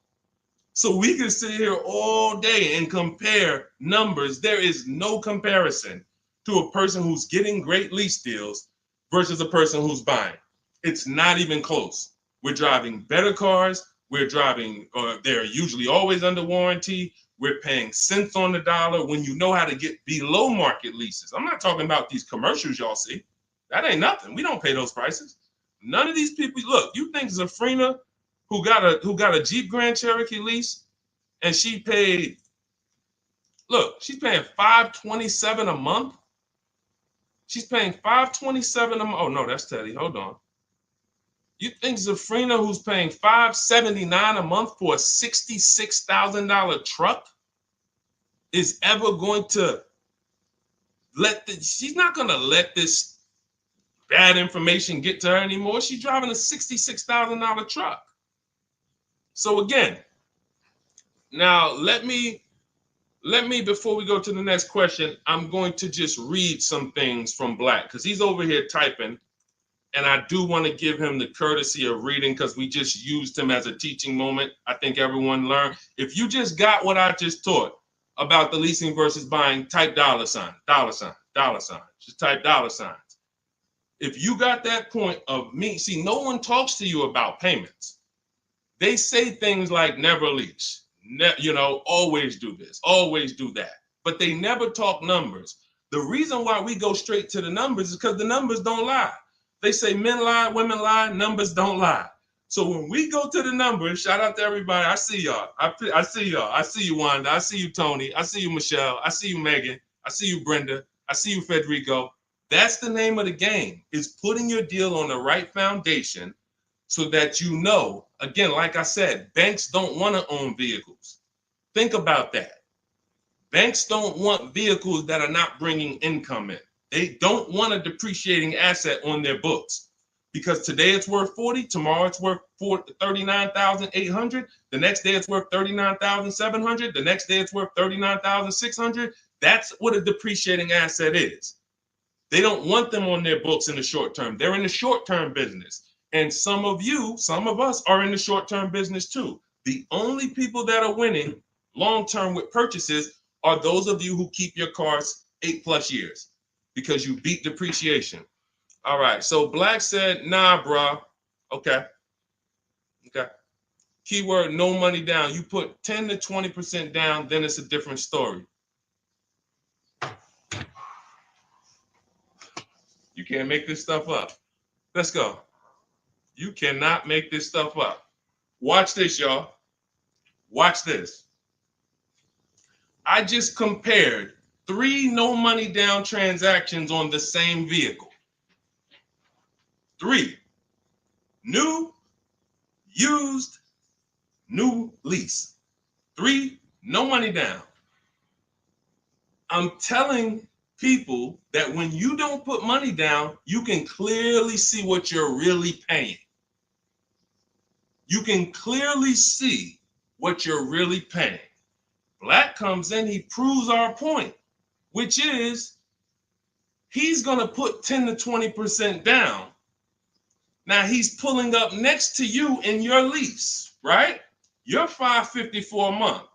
So we can sit here all day and compare numbers. There is no comparison to a person who's getting great lease deals versus a person who's buying. It's not even close. We're driving better cars. We're driving, they're usually always under warranty. We're paying cents on the dollar when you know how to get below market leases. I'm not talking about these commercials y'all see. That ain't nothing. We don't pay those prices. None of these people, look, you think Zafrina, who got a Jeep Grand Cherokee lease, and she paid Look, she's paying $527 a month. She's paying $527 a month. Oh no, that's Teddy. Hold on. You think Zafrina, who's paying $579 a month for a $66,000 truck, is ever going to she's not going to let this bad information get to her anymore. She's driving a $66,000 truck. So again, now let me, before we go to the next question, I'm going to just read some things from Black because he's over here typing. And I do want to give him the courtesy of reading because we just used him as a teaching moment. I think everyone learned. If you just got what I just taught about the leasing versus buying, type $, $, $. Just type $. If you got that point of me, see, no one talks to you about payments. They say things like never lease, always do this, always do that. But they never talk numbers. The reason why we go straight to the numbers is because the numbers don't lie. They say men lie, women lie, numbers don't lie. So when we go to the numbers, shout out to everybody. I see y'all. I see y'all. I see you, Wanda. I see you, Tony. I see you, Michelle. I see you, Megan. I see you, Brenda. I see you, Federico. That's the name of the game, is putting your deal on the right foundation so that you know, again, like I said, banks don't want to own vehicles. Think about that. Banks don't want vehicles that are not bringing income in. They don't want a depreciating asset on their books because today it's worth 40, tomorrow it's worth 39,800, the next day it's worth 39,700, the next day it's worth 39,600. That's what a depreciating asset is. They don't want them on their books in the short term. They're in the short-term business. And some of us are in the short-term business too. The only people that are winning long-term with purchases are those of you who keep your cars 8+ years. Because you beat depreciation. All right, so Black said, nah, bro. Okay. Keyword, no money down. You put 10 to 20% down, then it's a different story. You can't make this stuff up. Let's go. You cannot make this stuff up. Watch this, y'all. Watch this. I just compared 3 no money down transactions on the same vehicle. 3. New, used, new lease. 3, no money down. I'm telling people that when you don't put money down, you can clearly see what you're really paying. You can clearly see what you're really paying. Black comes in, he proves our point, which is he's going to put 10 to 20% down. Now he's pulling up next to you in your lease, right? You're $554 a month,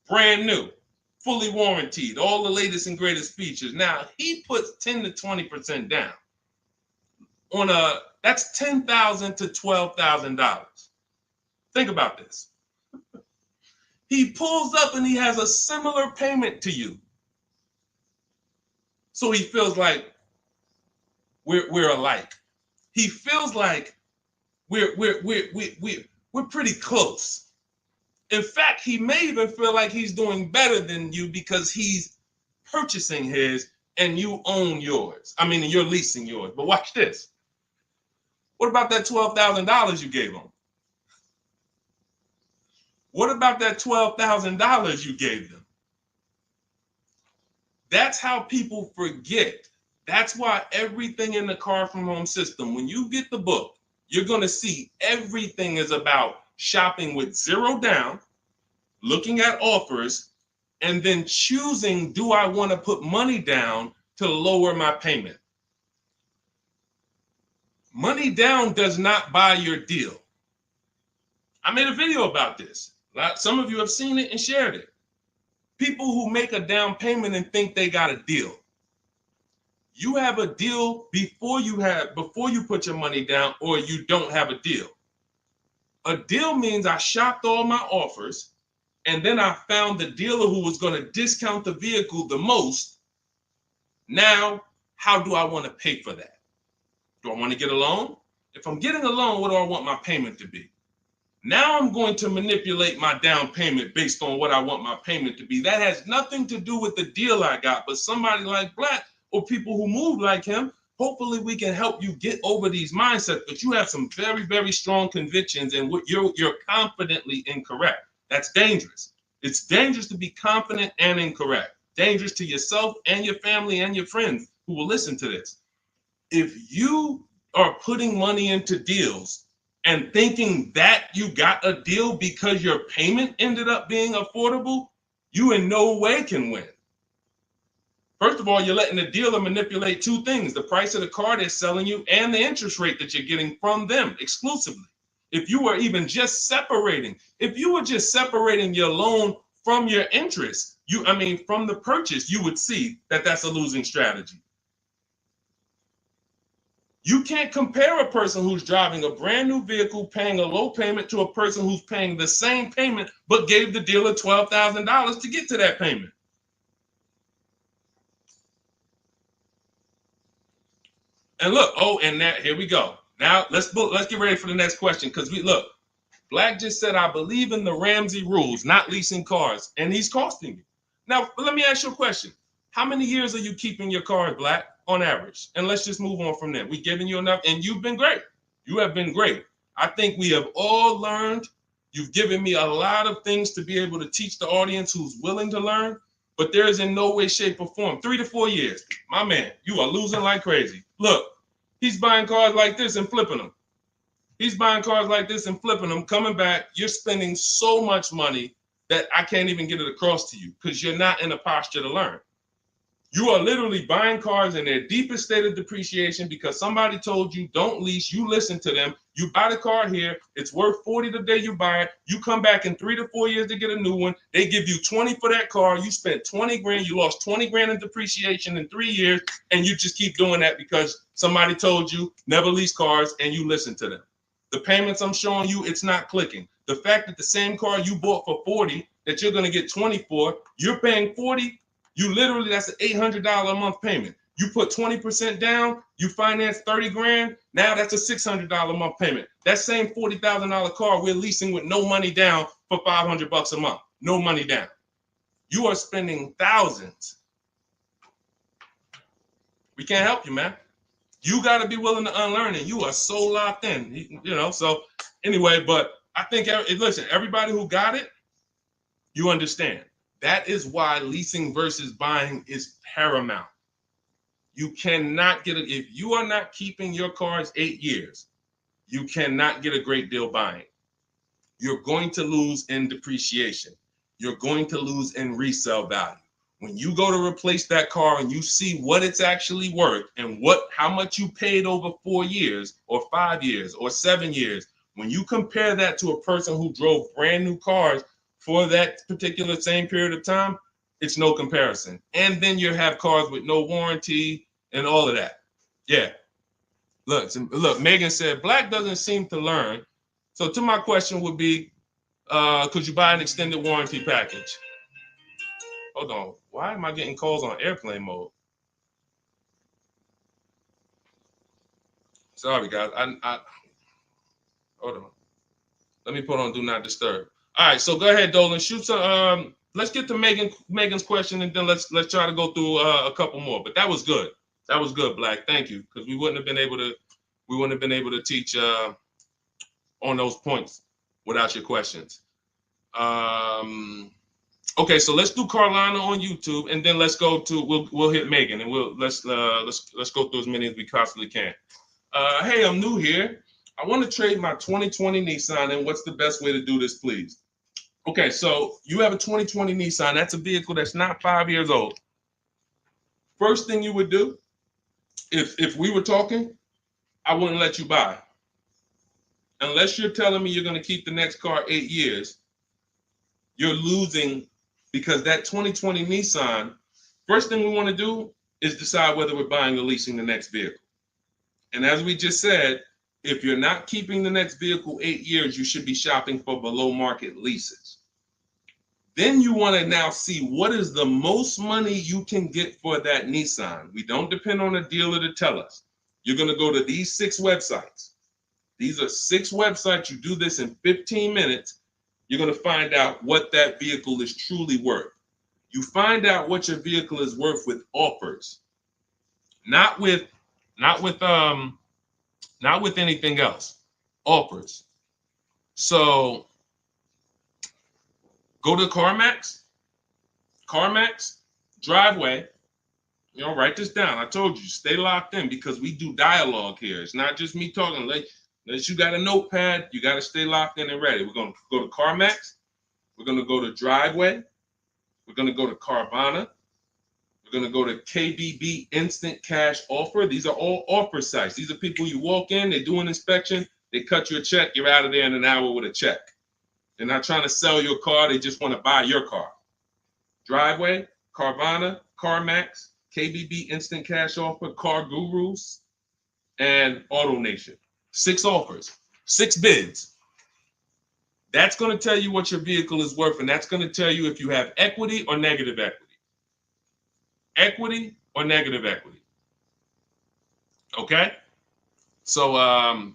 brand new, fully warranted, all the latest and greatest features. Now he puts 10 to 20% down on that's $10,000 to $12,000. Think about this. He pulls up and he has a similar payment to you. So he feels like we're alike. He feels like we're pretty close. In fact, he may even feel like he's doing better than you because he's purchasing his and you own yours. I mean, you're leasing yours. But watch this. What about that $12,000 you gave him? What about that $12,000 you gave them? That's how people forget. That's why everything in the Car From Home system, when you get the book, you're going to see everything is about shopping with zero down, looking at offers, and then choosing, do I want to put money down to lower my payment? Money down does not buy your deal. I made a video about this. Some of you have seen it and shared it. People who make a down payment and think they got a deal. You have a deal before you put your money down, or you don't have a deal. A deal means I shopped all my offers, and then I found the dealer who was going to discount the vehicle the most. Now, how do I want to pay for that? Do I want to get a loan? If I'm getting a loan, what do I want my payment to be? Now I'm going to manipulate my down payment based on what I want my payment to be. That has nothing to do with the deal I got, but somebody like Black or people who move like him, hopefully we can help you get over these mindsets. But you have some very, very strong convictions, and you're confidently incorrect. That's dangerous. It's dangerous to be confident and incorrect. Dangerous to yourself and your family and your friends who will listen to this. If you are putting money into deals and thinking that you got a deal because your payment ended up being affordable, you in no way can win. First of all, you're letting the dealer manipulate two things: the price of the car they're selling you and the interest rate that you're getting from them exclusively. If you were just separating your loan from your interest, from the purchase, you would see that that's a losing strategy. You can't compare a person who's driving a brand new vehicle paying a low payment to a person who's paying the same payment but gave the dealer $12,000 to get to that payment. And look, here we go. Now let's get ready for the next question, because Black just said, I believe in the Ramsey rules, not leasing cars, and he's costing you. Now, let me ask you a question. How many years are you keeping your cars, Black, on average? And let's just move on from there. We've given you enough, and you've been great. You have been great. I think we have all learned. You've given me a lot of things to be able to teach the audience who's willing to learn, but there is in no way, shape, or form. 3 to 4 years. My man, you are losing like crazy. Look, he's buying cars like this and flipping them. He's buying cars like this and flipping them, coming back. You're spending so much money that I can't even get it across to you because you're not in a posture to learn. You are literally buying cars in their deepest state of depreciation because somebody told you don't lease. You listen to them. You buy the car here. It's worth $40 the day you buy it. You come back in 3 to 4 years to get a new one. They give you $20 for that car. You spent $20 grand. You lost $20 grand in depreciation in 3 years. And you just keep doing that because somebody told you never lease cars and you listen to them. The payments I'm showing you, it's not clicking. The fact that the same car you bought for $40 that you're going to get $20 for, you're paying $40. That's an $800 a month payment. You put 20% down, you finance 30 grand. Now that's a $600 a month payment. That same $40,000 car we're leasing with no money down for $500 a month. No money down. You are spending thousands. We can't help you, man. You got to be willing to unlearn it. You are so locked in, So anyway, but I think, listen, everybody who got it, you understand. That is why leasing versus buying is paramount. You cannot get it. If you are not keeping your cars 8 years, you cannot get a great deal buying. You're going to lose in depreciation. You're going to lose in resale value. When you go to replace that car and you see what it's actually worth and how much you paid over 4 years or 5 years or 7 years, when you compare that to a person who drove brand new cars for that particular same period of time, it's no comparison. And then you have cars with no warranty and all of that. Yeah. Look, Megan said, Black doesn't seem to learn. So to my question would be, could you buy an extended warranty package? Hold on. Why am I getting calls on airplane mode? Sorry, guys. I hold on. Let me put on Do Not Disturb. All right, so go ahead, Dolan. Shoot some. Let's get to Megan's question, and then let's try to go through a couple more. But that was good. That was good, Black. Thank you, because we wouldn't have been able to teach on those points without your questions. Okay, so let's do Carolina on YouTube, and then let's go to we'll hit Megan, and let's go through as many as we possibly can. Hey, I'm new here. I want to trade my 2020 Nissan, and what's the best way to do this, please? Okay, so you have a 2020 Nissan. That's a vehicle that's not 5 years old. First thing you would do, if we were talking, I wouldn't let you buy. Unless you're telling me you're going to keep the next car 8 years, you're losing, because that 2020 Nissan, first thing we want to do is decide whether we're buying or leasing the next vehicle. And as we just said, if you're not keeping the next vehicle 8 years, you should be shopping for below market leases. Then you want to now see what is the most money you can get for that Nissan. We don't depend on a dealer to tell us. You're going to go to these 6 websites. These are 6 websites. You do this in 15 minutes. You're going to find out what that vehicle is truly worth. You find out what your vehicle is worth with offers, not with anything else. Offers. So go to CarMax, Driveway. Write this down. I told you, stay locked in because we do dialogue here. It's not just me talking. Unless you got a notepad, you got to stay locked in and ready. We're going to go to CarMax. We're going to go to Driveway. We're going to go to Carvana. We're going to go to KBB Instant Cash Offer. These are all offer sites. These are people you walk in, they do an inspection, they cut you a check, you're out of there in an hour with a check. They're not trying to sell your car, they just want to buy your car. Driveway, Carvana, CarMax, KBB Instant Cash Offer, Car Gurus, and Auto Nation. 6 offers, 6 bids. That's going to tell you what your vehicle is worth, and that's going to tell you if you have equity or negative equity. Equity or negative equity. Okay? So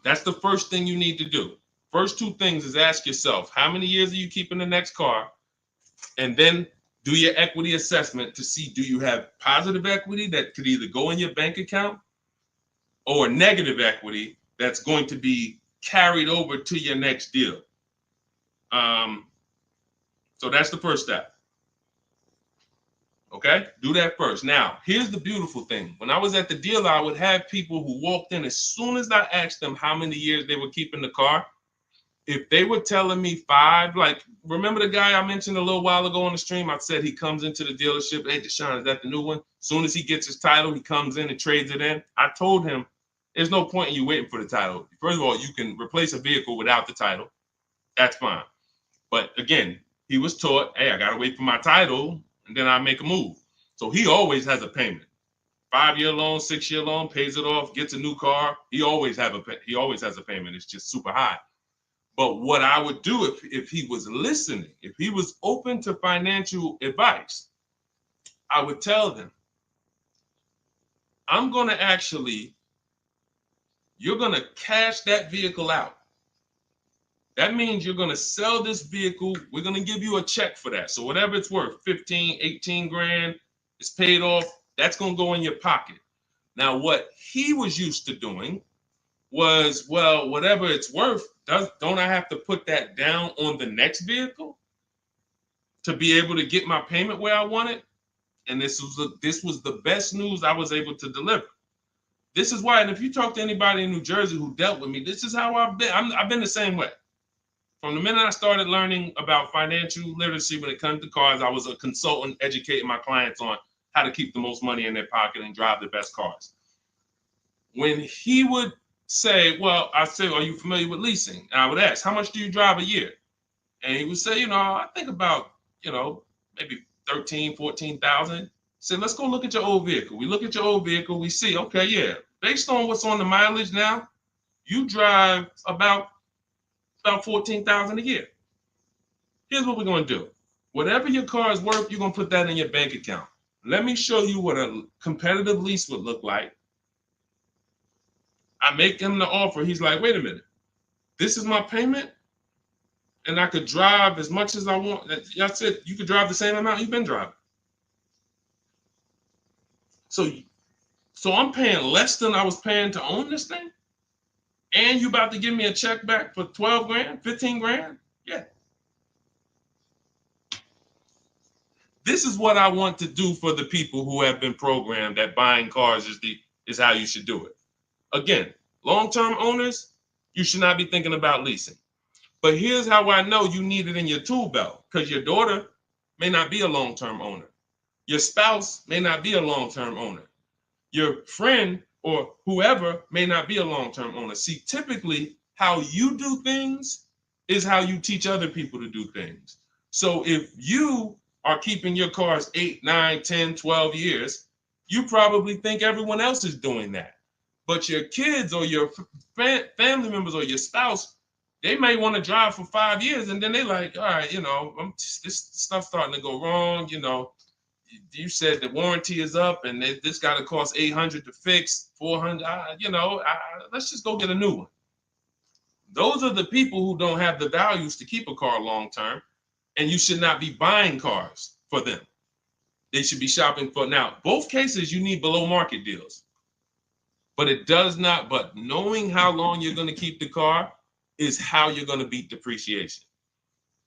that's the first thing you need to do. First 2 things is ask yourself, how many years are you keeping the next car? And then do your equity assessment to see, do you have positive equity that could either go in your bank account or negative equity that's going to be carried over to your next deal. So that's the first step. Okay, do that first. Now, here's the beautiful thing. When I was at the dealer, I would have people who walked in as soon as I asked them how many years they were keeping the car. If they were telling me 5, like, remember the guy I mentioned a little while ago on the stream? I said he comes into the dealership. Hey, Deshone, is that the new one? As soon as he gets his title, he comes in and trades it in. I told him, there's no point in you waiting for the title. First of all, you can replace a vehicle without the title. That's fine. But again, he was taught, hey, I got to wait for my title, and then I make a move. So he always has a payment. 5-year loan, 6-year loan, pays it off, gets a new car. He always has a payment. It's just super high. But what I would do if he was listening, if he was open to financial advice, I would tell them, you're going to cash that vehicle out. That means you're going to sell this vehicle. We're going to give you a check for that. So whatever it's worth, 15, 18 grand, it's paid off. That's going to go in your pocket. Now, what he was used to doing was, well, whatever it's worth, don't I have to put that down on the next vehicle to be able to get my payment where I want it? And this was the best news I was able to deliver. This is why, and if you talk to anybody in New Jersey who dealt with me, this is how I've been. I've been the same way. From the minute I started learning about financial literacy when it comes to cars, I was a consultant educating my clients on how to keep the most money in their pocket and drive the best cars. When he would say, well, I say, are you familiar with leasing? And I would ask, how much do you drive a year? And he would say, I think about, maybe 13, 14,000. I said, let's go look at your old vehicle. We look at your old vehicle. We see, okay, yeah, based on what's on the mileage now, you drive about 14,000 a year. Here's what we're going to do. Whatever your car is worth, you're going to put that in your bank account. Let me show you what a competitive lease would look like. I make him the offer. He's like, wait a minute. This is my payment, and I could drive as much as I want. That's it. You could drive the same amount you've been driving. So I'm paying less than I was paying to own this thing? And you about to give me a check back for 12 grand, 15 grand? Yeah. This is what I want to do for the people who have been programmed that buying cars is how you should do it. Again, long-term owners, you should not be thinking about leasing. But here's how I know you need it in your tool belt, because your daughter may not be a long-term owner. Your spouse may not be a long-term owner. Your friend or whoever may not be a long-term owner. See, typically how you do things is how you teach other people to do things. So if you are keeping your cars 8, 9, 10, 12 years, you probably think everyone else is doing that. But your kids or your family members or your spouse, they may want to drive for 5 years, and then they're like, all right, this stuff's starting to go wrong. You said the warranty is up, and this got to cost $800 to fix, $400. Let's just go get a new one. Those are the people who don't have the values to keep a car long term, and you should not be buying cars for them. They should be shopping for. Now, both cases, you need below market deals, but it does not. But knowing how long you're going to keep the car is how you're going to beat depreciation.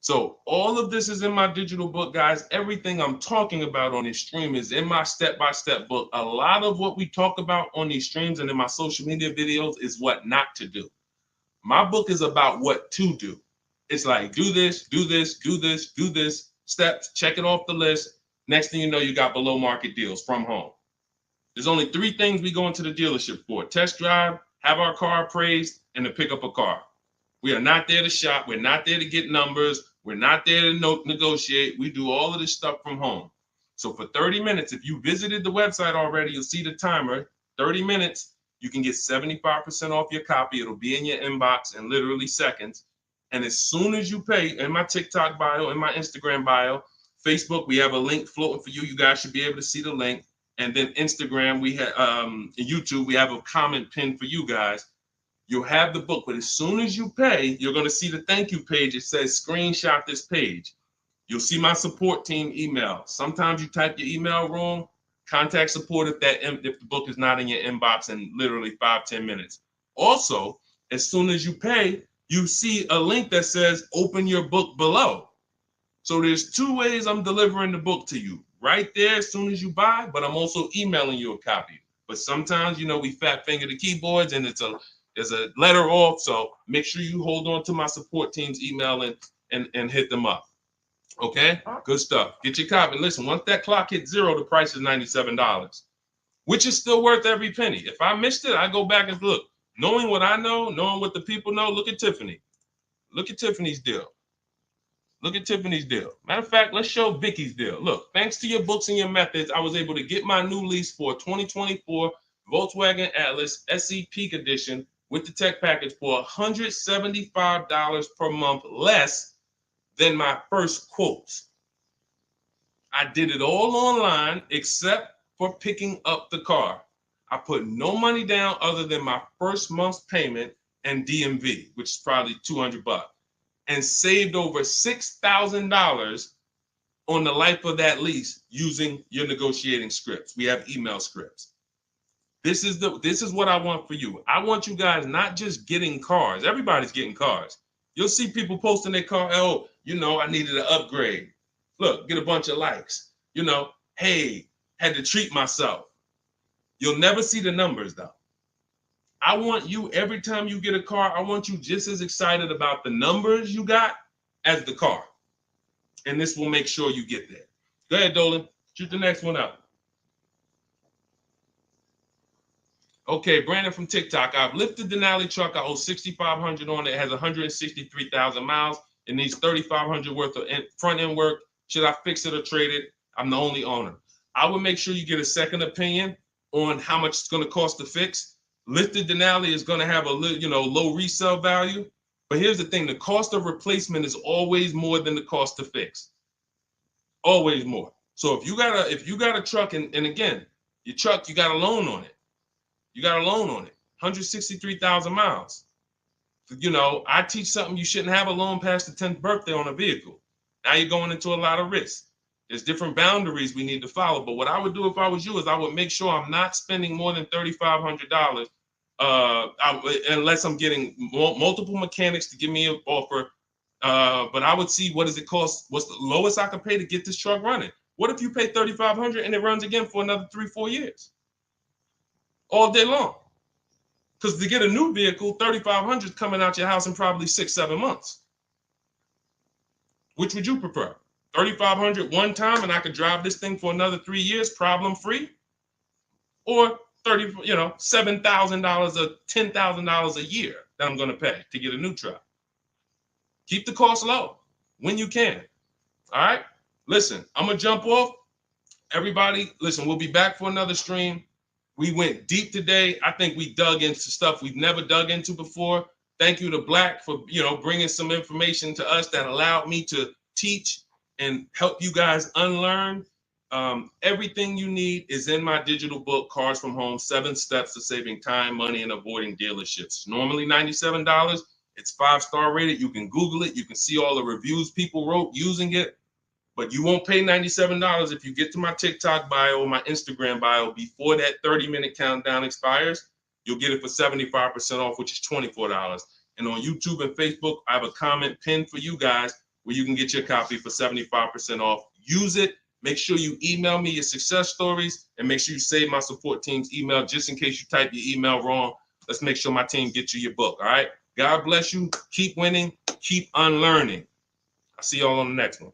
So all of this is in my digital book, guys. Everything I'm talking about on this stream is in my step-by-step book. A lot of what we talk about on these streams and in my social media videos is what not to do. My book is about what to do. It's like, do this, do this, do this, do this, steps, check it off the list. Next thing you know, you got below market deals from home. There's only 3 things we go into the dealership for: test drive, have our car appraised, and to pick up a car. We are not there to shop. We're not there to get numbers. We're not there to negotiate. We do all of this stuff from home. So for 30 minutes, if you visited the website already, you'll see the timer, 30 minutes, you can get 75% off your copy. It'll be in your inbox in literally seconds. And as soon as you pay, in my TikTok bio, in my Instagram bio, Facebook, we have a link floating for you. You guys should be able to see the link. And then Instagram, we have YouTube, we have a comment pinned for you guys. You'll have the book, but as soon as you pay, you're going to see the thank you page. It says screenshot this page. You'll see my support team email. Sometimes you type your email wrong. Contact support if the book is not in your inbox in literally 5-10 minutes. Also, as soon as you pay, you see a link that says open your book below. So there's 2 ways I'm delivering the book to you. Right there as soon as you buy, but I'm also emailing you a copy. But sometimes, we fat finger the keyboards and there's a letter off. So make sure you hold on to my support team's email and hit them up. Okay, good stuff. Get your copy. Listen, once that clock hits 0, the price is $97, which is still worth every penny. If I missed it, I go back and look. Knowing what I know, knowing what the people know, look at Tiffany. Look at Tiffany's deal. Look at Tiffany's deal. Matter of fact, let's show Vicky's deal. Look, thanks to your books and your methods, I was able to get my new lease for a 2024 Volkswagen Atlas SE Peak Edition with the tech package for $175 per month less than my first quotes. I did it all online except for picking up the car. I put no money down other than my first month's payment and DMV, which is probably $200, and saved over $6,000 on the life of that lease using your negotiating scripts. We have email scripts. This is what I want for you. I want you guys not just getting cars. Everybody's getting cars. You'll see people posting their car. Oh, I needed an upgrade. Look, get a bunch of likes. Hey, had to treat myself. You'll never see the numbers though. I want you, every time you get a car, I want you just as excited about the numbers you got as the car. And this will make sure you get there. Go ahead, Dolan. Shoot the next one up. Okay, Brandon from TikTok. I've lifted the Denali truck. I owe $6,500 on it. It has 163,000 miles. It needs $3,500 worth of front end work. Should I fix it or trade it? I'm the only owner. I would make sure you get a second opinion on how much it's going to cost to fix. Lifted Denali is going to have a low resale value. But here's the thing: the cost of replacement is always more than the cost to fix. Always more. So if you got a truck, and again, your truck, you got a loan on it. You got a loan on it, 163,000 miles. I teach something: you shouldn't have a loan past the 10th birthday on a vehicle. Now you're going into a lot of risk. There's different boundaries we need to follow. But what I would do if I was you is I would make sure I'm not spending more than $3,500 unless I'm getting multiple mechanics to give me an offer. But I would see, what does it cost? What's the lowest I can pay to get this truck running? What if you pay $3,500 and it runs again for another 3-4 years? All day long. Because to get a new vehicle, $3,500 is coming out your house in probably 6-7 months. Which would you prefer? $3,500 one time and I could drive this thing for another 3 years problem free? Or $7,000 or $10,000 a year that I'm going to pay to get a new truck? Keep the cost low when you can. All right. Listen, I'm going to jump off. Everybody, listen, we'll be back for another stream. We went deep today. I think we dug into stuff we've never dug into before. Thank you to Black for, bringing some information to us that allowed me to teach and help you guys unlearn. Everything you need is in my digital book, Cars from Home, 7 Steps to Saving Time, Money, and Avoiding Dealerships. Normally $97. It's 5-star rated. You can Google it. You can see all the reviews people wrote using it. But you won't pay $97 if you get to my TikTok bio or my Instagram bio before that 30-minute countdown expires. You'll get it for 75% off, which is $24. And on YouTube and Facebook, I have a comment pinned for you guys where you can get your copy for 75% off. Use it. Make sure you email me your success stories, and make sure you save my support team's email just in case you type your email wrong. Let's make sure my team gets you your book. All right. God bless you. Keep winning. Keep unlearning. I'll see y'all on the next one.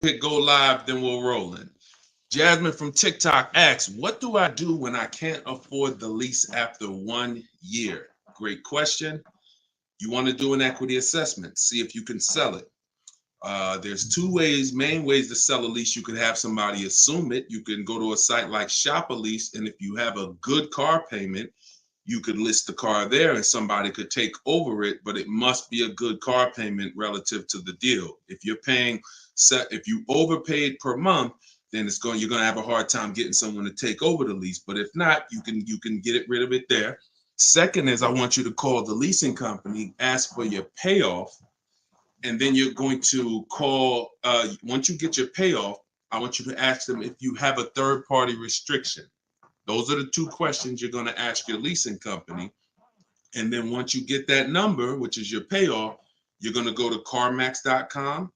Hit go live, then we'll roll in. Jasmine from TikTok asks, what do I do when I can't afford the lease after 1 year? Great question. You want to do an equity assessment, see if you can sell it. There's two main ways to sell a lease. You could have somebody assume it. You can go to a site like Shop a Lease, and if you have a good car payment, you could list the car there and somebody could take over it, but it must be a good car payment relative to the deal. If you're paying, if you overpaid per month, then you're going to have a hard time getting someone to take over the lease. But if not, you can get rid of it there. Second is, I want you to call the leasing company, ask for your payoff, and then you're going to call, once you get your payoff, I want you to ask them if you have a third-party restriction. Those are the two questions you're going to ask your leasing company. And then once you get that number, which is your payoff, you're going to go to CarMax.com,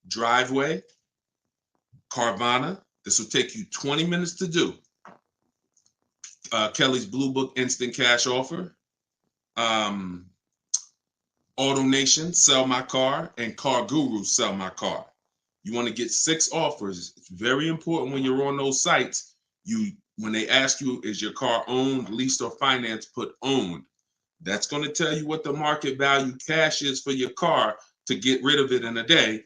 Driveway, Carvana. This will take you 20 minutes to do. Kelly's Blue Book Instant Cash Offer, Auto Nation, Sell My Car, and Car Guru, Sell My Car. You want to get 6 offers. It's very important when you're on those sites. When they ask you, is your car owned, leased, or financed, put owned. That's going to tell you what the market value cash is for your car to get rid of it in a day.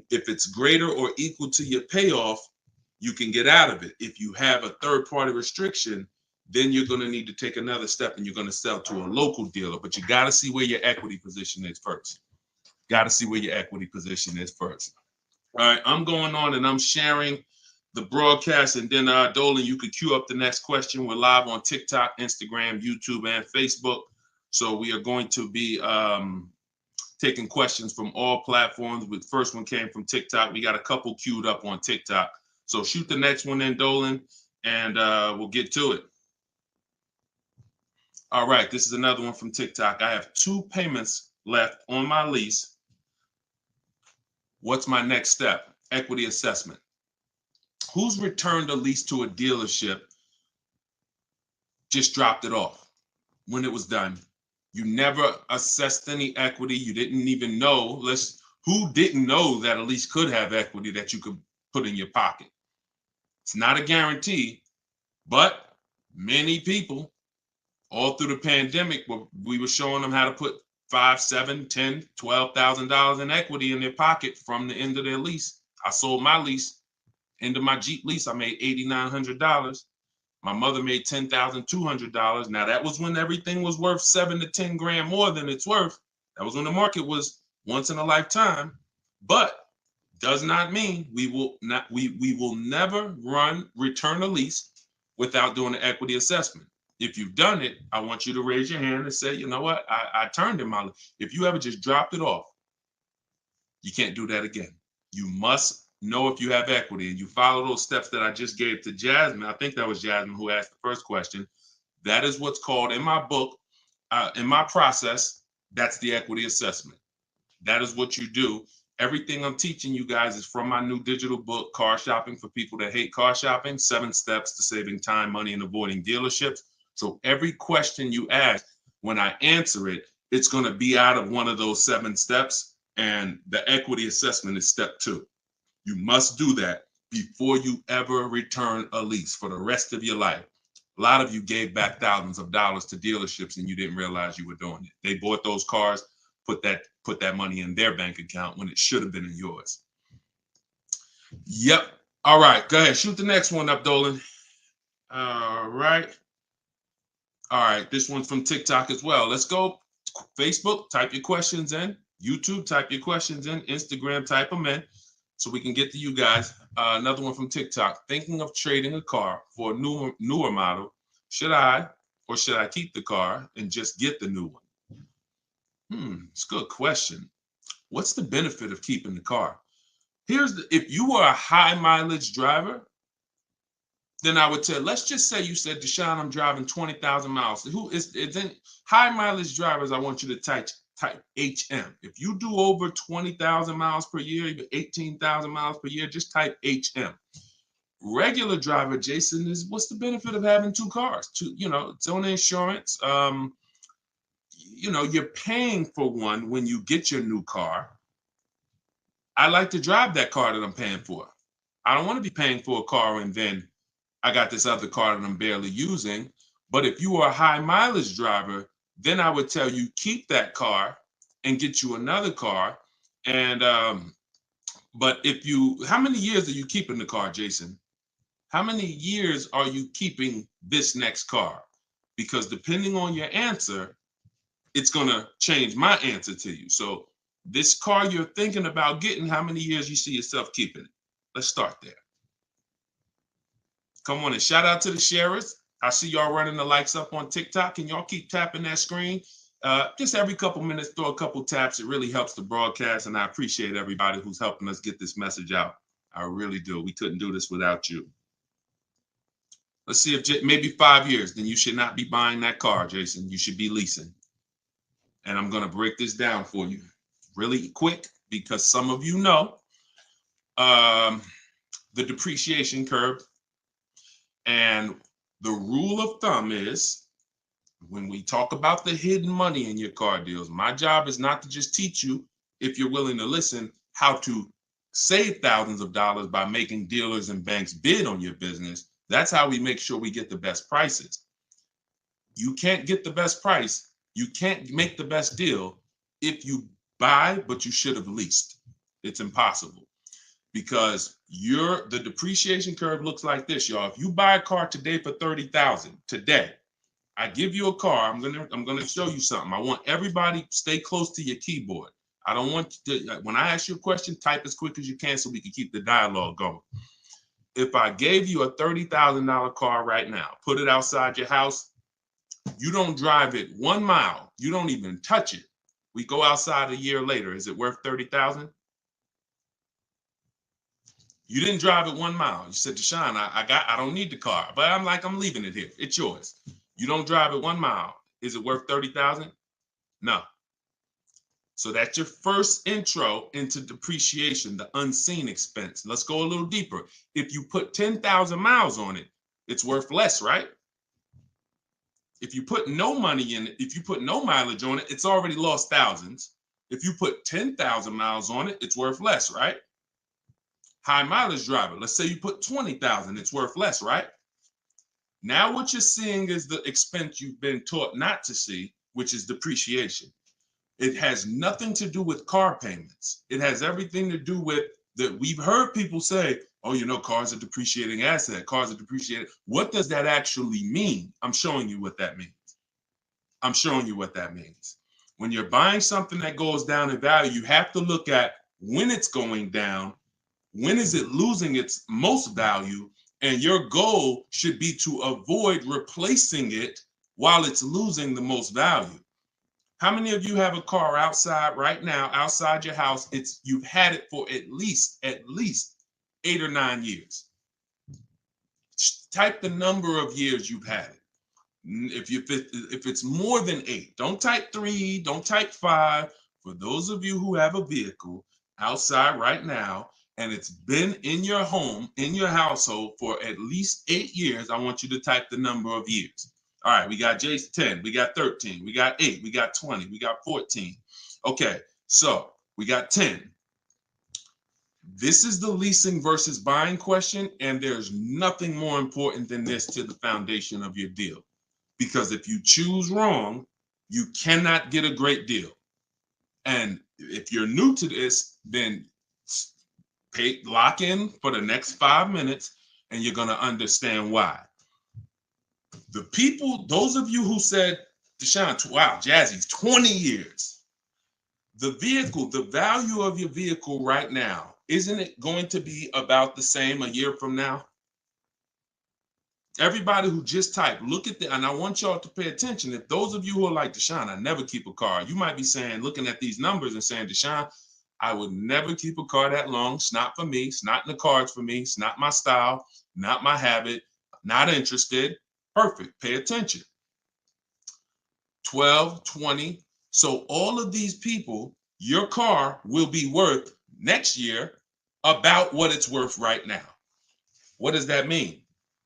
If it's greater or equal to your payoff, you can get out of it. If you have a third-party restriction, then you're going to need to take another step and you're going to sell to a local dealer. But you got to see where your equity position is first. Got to see where your equity position is first. All right, I'm going on and I'm sharing the broadcast, and then Dolan, you could queue up the next question. We're live on TikTok, Instagram, YouTube, and Facebook. So we are going to be taking questions from all platforms. The first one came from TikTok. We got a couple queued up on TikTok. So shoot the next one in, Dolan, and we'll get to it. All right, this is another one from TikTok. I have 2 payments left on my lease. What's my next step? Equity assessment. Who's returned a lease to a dealership, just dropped it off when it was done? You never assessed any equity. You didn't even know. Who didn't know that a lease could have equity that you could put in your pocket? It's not a guarantee, but many people all through the pandemic, we were showing them how to put $5,000, $10,000, $12,000 in equity in their pocket from the end of their lease. I sold my lease. End of my Jeep lease, I made $8,900. My mother made $10,200. Now that was when everything was worth 7 to 10 grand more than it's worth. That was when the market was once in a lifetime. But does not mean we will never return a lease without doing an equity assessment. If you've done it, I want you to raise your hand and say, you know what, I turned in my lease. If you ever just dropped it off, you can't do that again. You must know if you have equity, and you follow those steps that I just gave to Jasmine. I think that was Jasmine who asked the first question. That is what's called in my book, In my process, that's the equity assessment. That is what you do. Everything I'm teaching you guys is from my new digital book, Car Shopping for People That Hate Car Shopping, 7 Steps to Saving Time, Money, and Avoiding Dealerships. So every question you ask, when I answer it, it's going to be out of one of those 7 steps. And the equity assessment is step 2. You must do that before you ever return a lease for the rest of your life. A lot of you gave back thousands of dollars to dealerships and you didn't realize you were doing it. They bought those cars, put that money in their bank account when it should have been in yours. Yep. All right. Go ahead. Shoot the next one up, Dolan. All right. All right. This one's from TikTok as well. Let's go. Facebook, type your questions in. YouTube, type your questions in. Instagram, type them in so we can get to you guys. Another one from TikTok. Thinking of trading a car for a newer model. Should I keep the car and just get the new one? It's a good question. What's the benefit of keeping the car? If you were a high mileage driver, then I would tell, let's just say you said, Deshone, I'm driving 20,000 miles. Then high mileage drivers, I want you to type HM. If you do over 20,000 miles per year, even 18,000 miles per year, just type HM. Regular driver, Jason, what's the benefit of having 2 cars? Its own insurance. You're paying for one when you get your new car. I like to drive that car that I'm paying for. I don't want to be paying for a car and then I got this other car that I'm barely using. But if you are a high mileage driver, then I would tell you keep that car and get you another car. And but how many years are you keeping the car, Jason? How many years are you keeping this next car? Because depending on your answer, it's going to change my answer to you. So this car you're thinking about getting, how many years you see yourself keeping it? Let's start there. Come on and shout out to the sharers. I see y'all running the likes up on TikTok and y'all keep tapping that screen. Just every couple minutes, throw a couple taps. It really helps the broadcast. And I appreciate everybody who's helping us get this message out. I really do. We couldn't do this without you. Let's see if maybe 5 years, then you should not be buying that car, Jason. You should be leasing. And I'm going to break this down for you really quick because some of you know the depreciation curve. And the rule of thumb is when we talk about the hidden money in your car deals, my job is not to just teach you, if you're willing to listen, how to save thousands of dollars by making dealers and banks bid on your business. That's how we make sure we get the best prices. You can't get the best price. You can't make the best deal if you buy, but you should have leased. It's impossible. Because the depreciation curve looks like this, y'all. If you buy a car today for $30,000 today, I give you a car. I'm gonna show you something. I want everybody stay close to your keyboard. I don't want to, when I ask you a question, type as quick as you can so we can keep the dialogue going. If I gave you a $30,000 car right now, put it outside your house, you don't drive it 1 mile, you don't even touch it. We go outside a year later. Is it worth $30,000? You didn't drive it 1 mile. You said, Deshone, I don't need the car, but I'm leaving it here. It's yours. You don't drive it 1 mile. Is it worth $30,000? No. So that's your first intro into depreciation, the unseen expense. Let's go a little deeper. If you put 10,000 miles on it, it's worth less, right? If you put no money in it, if you put no mileage on it, it's already lost thousands. If you put 10,000 miles on it, it's worth less, right? High mileage driver, let's say you put 20,000, it's worth less, right? Now what you're seeing is the expense you've been taught not to see, which is depreciation. It has nothing to do with car payments. It has everything to do with that. We've heard people say, oh, cars are depreciating asset, cars are depreciating. What does that actually mean? I'm showing you what that means. I'm showing you what that means. When you're buying something that goes down in value, you have to look at when it's going down, when is it losing its most value, and your goal should be to avoid replacing it while it's losing the most value. How many of you have a car outside right now, outside your house? You've had it for at least 8 or 9 years. Type the number of years you've had it. If it's more than 8, don't type 3, don't type 5. For those of you who have a vehicle outside right now and it's been in your home, in your household for at least 8 years, I want you to type the number of years. All right, we got Jason 10, we got 13, we got 8, we got 20, we got 14. Okay, so we got 10. This is the leasing versus buying question, and there's nothing more important than this to the foundation of your deal. Because if you choose wrong, you cannot get a great deal. And if you're new to this, then lock in for the next 5 minutes, and you're going to understand why. The people, those of you who said, Deshone, wow, Jazzy's 20 years. The vehicle, the value of your vehicle right now, isn't it going to be about the same a year from now? Everybody who just typed, look at the, and I want y'all to pay attention. If those of you who are like, Deshone, I never keep a car, you might be saying, looking at these numbers and saying, Deshone, I would never keep a car that long. It's not for me. It's not in the cards for me. It's not my style, not my habit, not interested. Perfect. Pay attention. 12, 20. So all of these people, your car will be worth next year about what it's worth right now. What does that mean?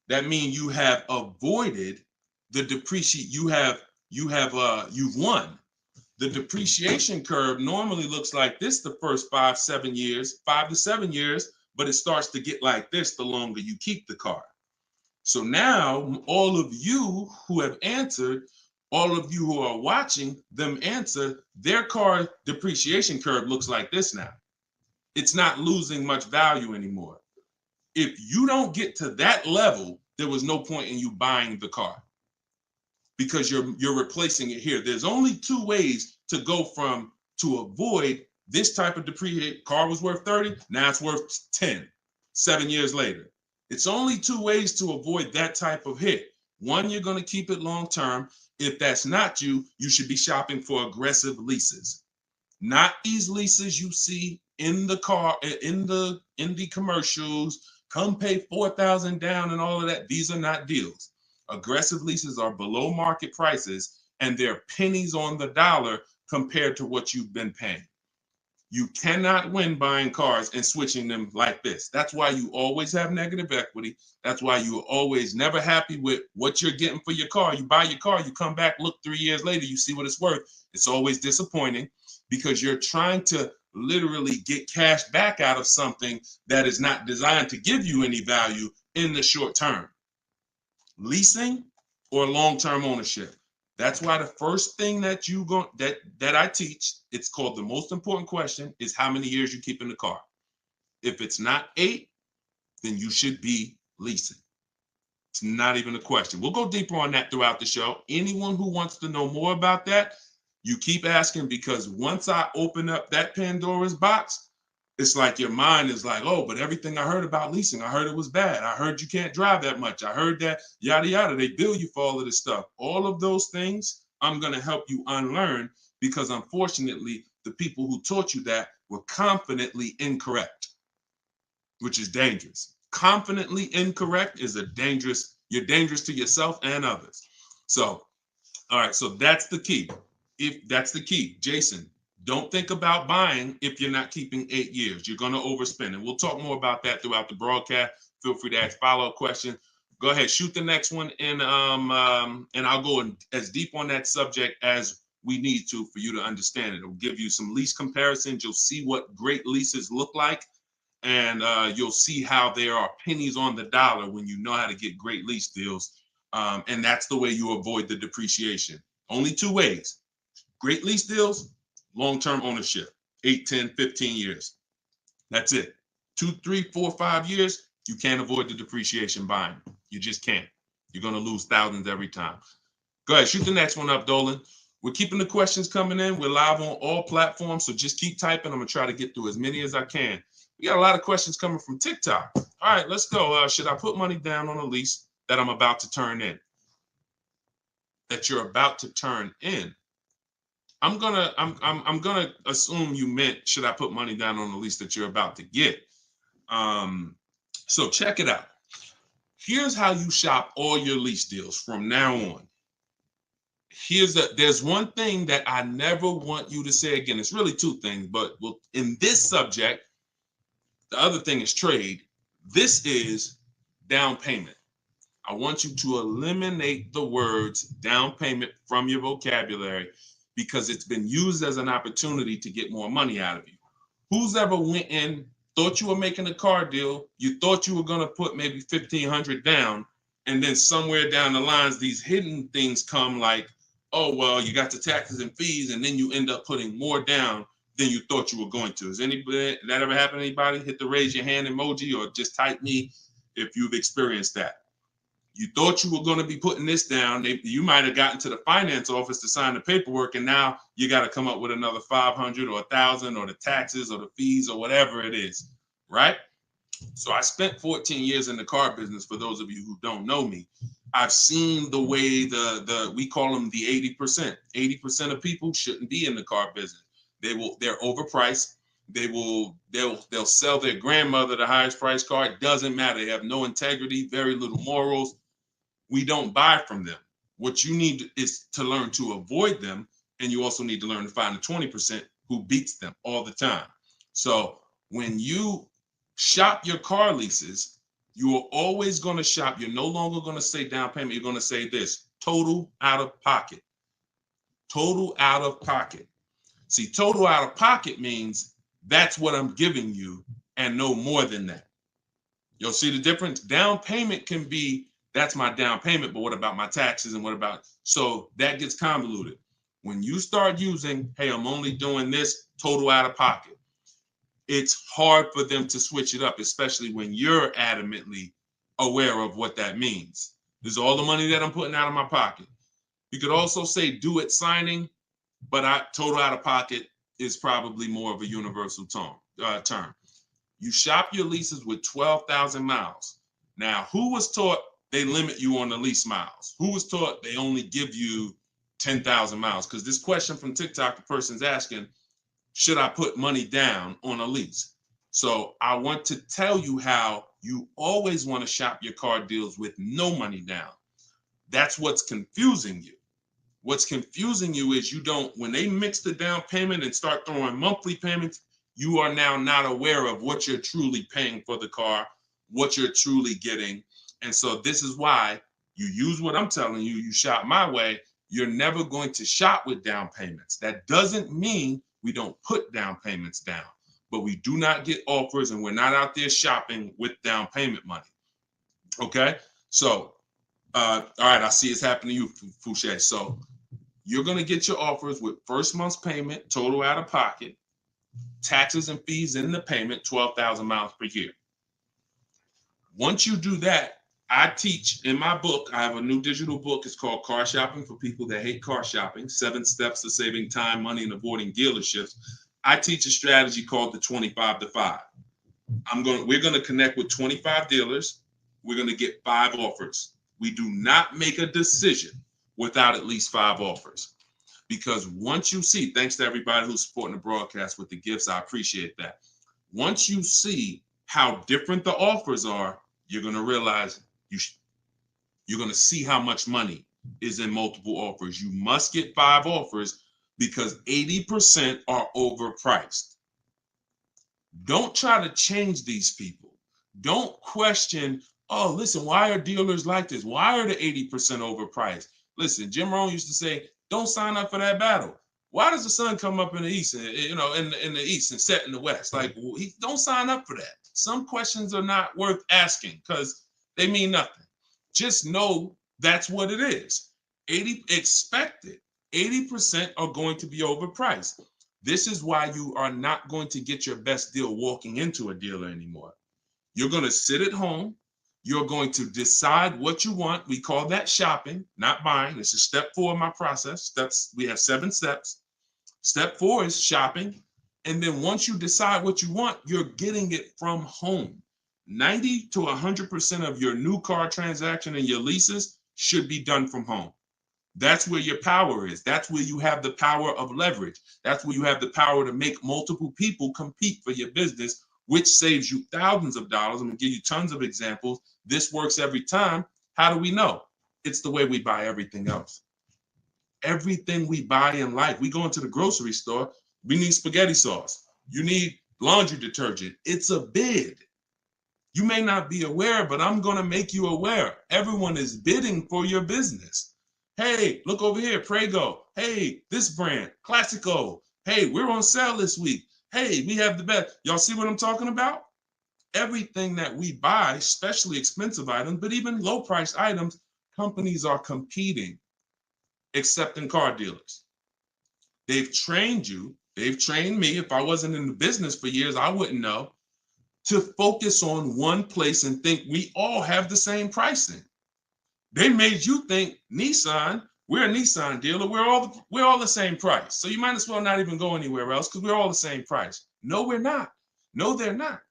That means you have avoided the depreciation. You've won. The depreciation curve normally looks like this the first 5 to 7 years, but it starts to get like this the longer you keep the car. So now all of you who have answered, all of you who are watching them answer, their car depreciation curve looks like this now. It's not losing much value anymore. If you don't get to that level, there was no point in you buying the car because you're replacing it here. There's only 2 ways to go from to avoid this type of depreciation. Car was worth 30, now it's worth 10, 7 years later. It's only 2 ways to avoid that type of hit. One, you're going to keep it long term. If that's not you, you should be shopping for aggressive leases. Not these leases you see in the car, in the commercials, come pay $4,000 down and all of that. These are not deals. Aggressive leases are below market prices and they're pennies on the dollar compared to what you've been paying. You cannot win buying cars and switching them like this. That's why you always have negative equity. That's why you're always never happy with what you're getting for your car. You buy your car, you come back, look 3 years later, you see what it's worth. It's always disappointing because you're trying to literally get cash back out of something that is not designed to give you any value in the short term. Leasing or long-term ownership. That's why the first thing that I teach, it's called the most important question, is how many years you keep in the car. If it's not 8, then you should be leasing. It's not even a question. We'll go deeper on that throughout the show. Anyone who wants to know more about that, you keep asking, because once I open up that Pandora's box, it's like your mind is like, oh, but everything I heard about leasing, I heard it was bad. I heard you can't drive that much. I heard that yada, yada. They bill you for all of this stuff. All of those things, I'm going to help you unlearn because unfortunately, the people who taught you that were confidently incorrect, which is dangerous. Confidently incorrect is you're dangerous to yourself and others. So, all right, so that's the key. If that's the key, Jason, don't think about buying if you're not keeping 8 years. You're going to overspend. And we'll talk more about that throughout the broadcast. Feel free to ask follow-up questions. Go ahead, shoot the next one, and I'll go as deep on that subject as we need to for you to understand it. It'll give you some lease comparisons. You'll see what great leases look like, and you'll see how there are pennies on the dollar when you know how to get great lease deals. And that's the way you avoid the depreciation. Only 2 ways. Great lease deals, long-term ownership, 8, 10, 15 years. That's it. 2, 3, 4, 5 years, you can't avoid the depreciation buying. You just can't. You're going to lose thousands every time. Go ahead, shoot the next one up, Dolan. We're keeping the questions coming in. We're live on all platforms, so just keep typing. I'm going to try to get through as many as I can. We got a lot of questions coming from TikTok. All right, let's go. Should I put money down on a lease that I'm about to turn in? That you're about to turn in. I'm gonna assume you meant, should I put money down on the lease that you're about to get? So check it out. Here's how you shop all your lease deals from now on. there's one thing that I never want you to say again. It's really two things, but in this subject, the other thing is trade. This is down payment. I want you to eliminate the words down payment from your vocabulary because it's been used as an opportunity to get more money out of you. Who's ever went in, thought you were making a car deal, you thought you were going to put maybe $1,500 down, and then somewhere down the lines, these hidden things come like, oh, well, you got the taxes and fees, and then you end up putting more down than you thought you were going to. Has anybody, that ever happened to anybody? Hit the raise your hand emoji or just type me if you've experienced that. You thought you were going to be putting this down. You might have gotten to the finance office to sign the paperwork, and now you got to come up with another 500 or 1,000 or the taxes or the fees or whatever it is, right? So I spent 14 years in the car business. For those of you who don't know me, I've seen the way we call them the 80%. 80% of people shouldn't be in the car business. They're overpriced. They'll sell their grandmother the highest price car. It doesn't matter. They have no integrity, very little morals. We don't buy from them. What you need is to learn to avoid them, and you also need to learn to find the 20% who beats them all the time. So when you shop your car leases, you are always going to shop. You're no longer going to say down payment. You're going to say this: total out of pocket. Total out of pocket. See, total out of pocket means that's what I'm giving you and no more than that. You'll see the difference. Down payment can be, that's my down payment, but what about my taxes and what about, so that gets convoluted. When you start using, hey, I'm only doing this total out of pocket, it's hard for them to switch it up, especially when you're adamantly aware of what that means. This is all the money that I'm putting out of my pocket. You could also say do it signing, but total out of pocket is probably more of a universal term. You shop your leases with 12,000 miles. Now, who was taught they limit you on the lease miles? Who was taught they only give you 10,000 miles? Because this question from TikTok, the person's asking, should I put money down on a lease? So I want to tell you how you always want to shop your car deals with no money down. That's what's confusing you. What's confusing you is when they mix the down payment and start throwing monthly payments, you are now not aware of what you're truly paying for the car, what you're truly getting. And so this is why you use what I'm telling you, you shop my way. You're never going to shop with down payments. That doesn't mean we don't put down payments down, but we do not get offers and we're not out there shopping with down payment money. Okay? So, all right, I see it's happening to you, Fouché. So you're going to get your offers with first month's payment, total out of pocket, taxes and fees in the payment, 12,000 miles per year. Once you do that, I teach in my book, I have a new digital book. It's called Car Shopping for People That Hate Car Shopping, 7 Steps to Saving Time, Money, and Avoiding Dealerships. I teach a strategy called the 25 to 5. We're going to connect with 25 dealers. We're going to get 5 offers. We do not make a decision without at least 5 offers. Because once you see, thanks to everybody who's supporting the broadcast with the gifts, I appreciate that. Once you see how different the offers are, you're going to realize you're going to see how much money is in multiple offers. You must get 5 offers because 80% are overpriced. Don't try to change these people. Don't question, oh, listen, why are dealers like this? Why are the 80% overpriced? Listen, Jim Rohn used to say, don't sign up for that battle. Why does the sun come up in the east and in the east and set in the west? Like, don't sign up for that. Some questions are not worth asking because they mean nothing. Just know that's what it is. Expected. 80% are going to be overpriced. This is why you are not going to get your best deal walking into a dealer anymore. You're going to sit at home. You're going to decide what you want. We call that shopping, not buying. This is step 4 of my process. We have 7 steps. Step 4 is shopping. And then once you decide what you want, you're getting it from home. 90 to 100% of your new car transaction and your leases should be done from home. That's where your power is. That's where you have the power of leverage. That's where you have the power to make multiple people compete for your business, which saves you thousands of dollars. I'm going to give you tons of examples. This works every time. How do we know? It's the way we buy everything else. Everything we buy in life, we go into the grocery store, we need spaghetti sauce. You need laundry detergent. It's a bid. You may not be aware, but I'm going to make you aware. Everyone is bidding for your business. Hey, look over here, Prego. Hey, this brand, Classico. Hey, we're on sale this week. Hey, we have the best. Y'all see what I'm talking about? Everything that we buy, especially expensive items, but even low price items, companies are competing, except in car dealers. They've trained you. They've trained me. If I wasn't in the business for years, I wouldn't know, to focus on one place and think we all have the same pricing. They made you think Nissan, we're a Nissan dealer, we're all the same price. So you might as well not even go anywhere else because we're all the same price. No, we're not. No, they're not.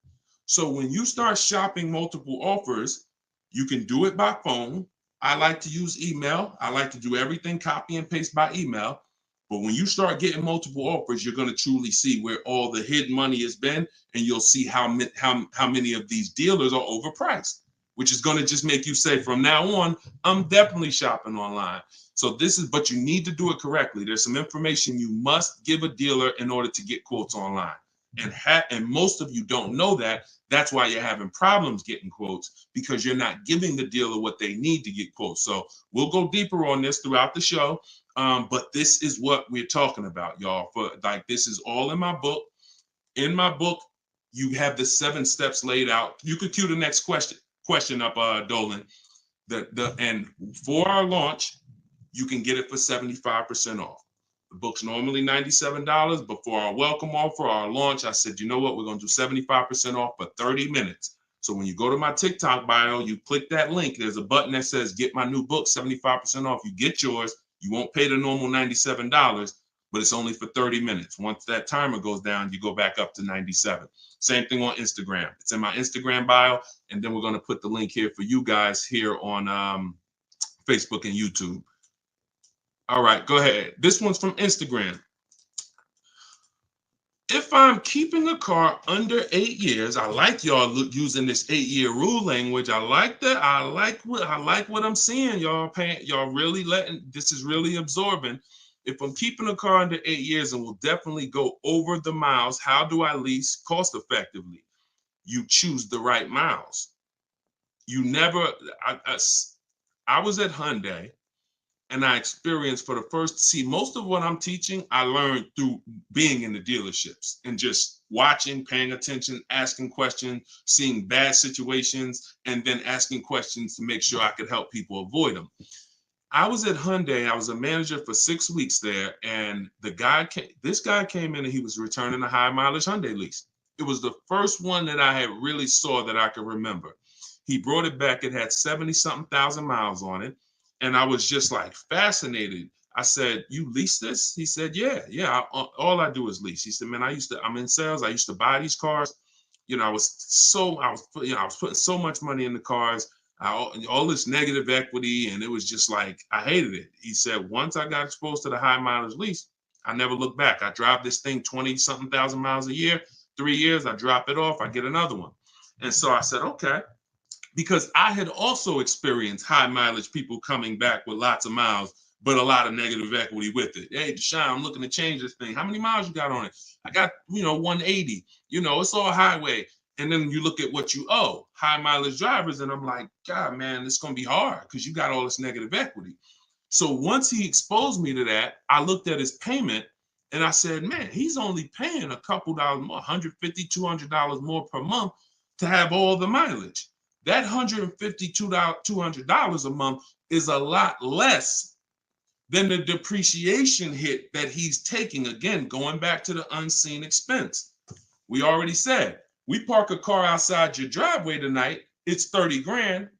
So when you start shopping multiple offers, you can do it by phone. I like to use email. I like to do everything copy and paste by email. But when you start getting multiple offers, you're going to truly see where all the hidden money has been, and you'll see how many of these dealers are overpriced, which is going to just make you say, from now on, I'm definitely shopping online. So but you need to do it correctly. There's some information you must give a dealer in order to get quotes online. And most of you don't know that. That's why you're having problems getting quotes, because you're not giving the dealer what they need to get quotes. So we'll go deeper on this throughout the show. But this is what we're talking about, y'all. This is all in my book. In my book, you have the 7 steps laid out. You could cue the next question up, Dolan. And for our launch, you can get it for 75% off. The book's normally $97, but for our welcome offer, our launch, I said, you know what? We're going to do 75% off for 30 minutes. So when you go to my TikTok bio, you click that link. There's a button that says, get my new book, 75% off. You get yours. You won't pay the normal $97, but it's only for 30 minutes. Once that timer goes down, you go back up to 97. Same thing on Instagram. It's in my Instagram bio. And then we're going to put the link here for you guys here on Facebook and YouTube. All right, go ahead. This one's from Instagram. If I'm keeping a car under 8 years, I like y'all using this 8-year rule language. I like that. I like what I'm seeing, y'all. Y'all really this is really absorbing. If I'm keeping a car under 8 years and will definitely go over the miles, how do I lease cost effectively? You choose the right miles. You never. I was at Hyundai. And I experienced most of what I'm teaching, I learned through being in the dealerships and just watching, paying attention, asking questions, seeing bad situations, and then asking questions to make sure I could help people avoid them. I was at Hyundai. I was a manager for 6 weeks there. And this guy came in and he was returning a high mileage Hyundai lease. It was the first one that I had really saw that I could remember. He brought it back. It had 70-something thousand miles on it. And I was just like fascinated. I said, you lease this? He said, yeah. All I do is lease. He said, man, I'm in sales. I used to buy these cars. You know, I was putting so much money in the cars, all this negative equity. And it was just like, I hated it. He said, once I got exposed to the high mileage lease, I never looked back. I drive this thing 20-something thousand miles a year, 3 years, I drop it off, I get another one. And so I said, okay. Because I had also experienced high mileage people coming back with lots of miles, but a lot of negative equity with it. Hey, Deshone, I'm looking to change this thing. How many miles you got on it? I got, 180. It's all highway. And then you look at what you owe, high mileage drivers. And I'm like, God, man, it's going to be hard because you got all this negative equity. So once he exposed me to that, I looked at his payment and I said, man, he's only paying a couple dollars more, $150, $200 more per month to have all the mileage. That $150, $200 a month is a lot less than the depreciation hit that he's taking. Again, going back to the unseen expense. We already said, we park a car outside your driveway tonight, it's 30 grand.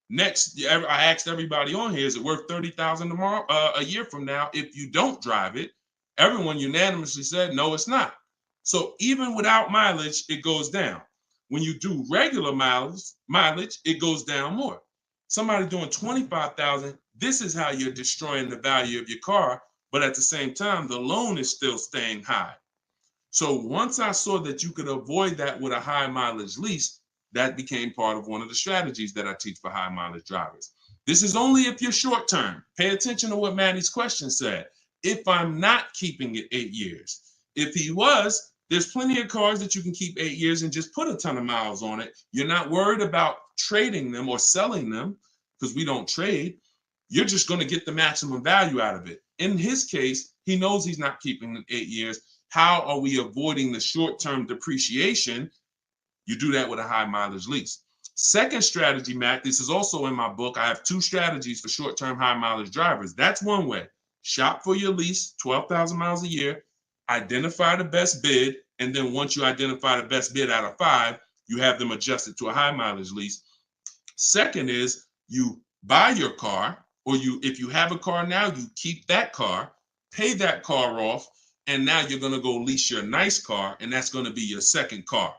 Next, I asked everybody on here, is it worth 30,000 tomorrow, a year from now? If you don't drive it, everyone unanimously said, no, it's not. So even without mileage, it goes down. When you do regular mileage, it goes down more. Somebody doing 25,000, this is how you're destroying the value of your car, but at the same time, the loan is still staying high. So once I saw that you could avoid that with a high mileage lease, that became part of one of the strategies that I teach for high mileage drivers. This is only if you're short term. Pay attention to what Maddie's question said. If I'm not keeping it 8 years. If he was, there's plenty of cars that you can keep 8 years and just put a ton of miles on it. You're not worried about trading them or selling them because we don't trade. You're just going to get the maximum value out of it. In his case, he knows he's not keeping it 8 years. How are we avoiding the short-term depreciation? You do that with a high mileage lease. Second strategy, Matt, this is also in my book. I have 2 strategies for short-term high mileage drivers. That's one way. Shop for your lease, 12,000 miles a year, identify the best bid, and then once you identify the best bid out of 5, you have them adjusted to a high mileage lease. Second is you buy your car, or if you have a car now, you keep that car, pay that car off, and now you're going to go lease your nice car, and that's going to be your second car.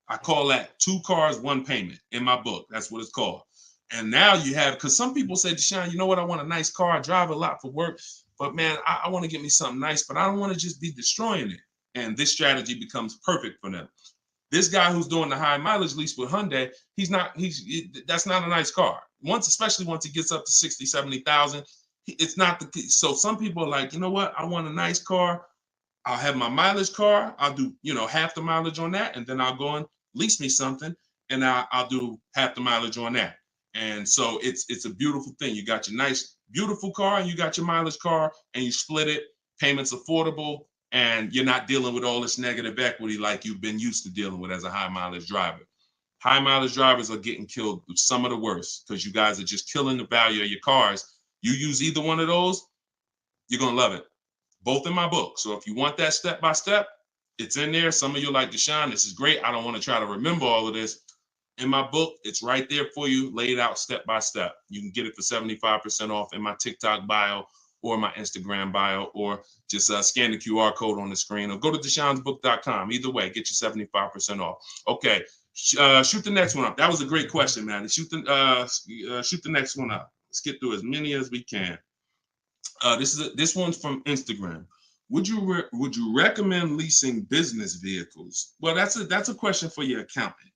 I call that 2 cars, 1 payment in my book. That's what it's called. And now you have, because some people say, Deshone, you know what? I want a nice car. I drive a lot for work, but man, I want to get me something nice, but I don't want to just be destroying it. And this strategy becomes perfect for them. This guy who's doing the high mileage lease with Hyundai, that's not a nice car. Especially once it gets up to 60, 70,000, it's not so some people are like, you know what? I want a nice car. I'll have my mileage car. I'll do, half the mileage on that. And then I'll go and lease me something and I'll do half the mileage on that. And so it's a beautiful thing. You got your nice, beautiful car and you got your mileage car and you split it, payments affordable, and you're not dealing with all this negative equity like you've been used to dealing with as a high mileage driver. High mileage drivers are getting killed with some of the worst because you guys are just killing the value of your cars. You use either one of those, you're going to love it. Both in my book. So if you want that step by step, it's in there. Some of you are like, Deshone, this is great. I don't want to try to remember all of this. In my book, it's right there for you, laid out step by step. You can get it for 75% off in my TikTok bio or my Instagram bio, or just scan the QR code on the screen, or go to deshonesbook.com. Either way, get you 75% off. Okay, shoot the next one up. That was a great question, man. Shoot the next one up. Let's get through as many as we can. This one's from Instagram. Would you recommend leasing business vehicles? Well, that's a question for your accountant.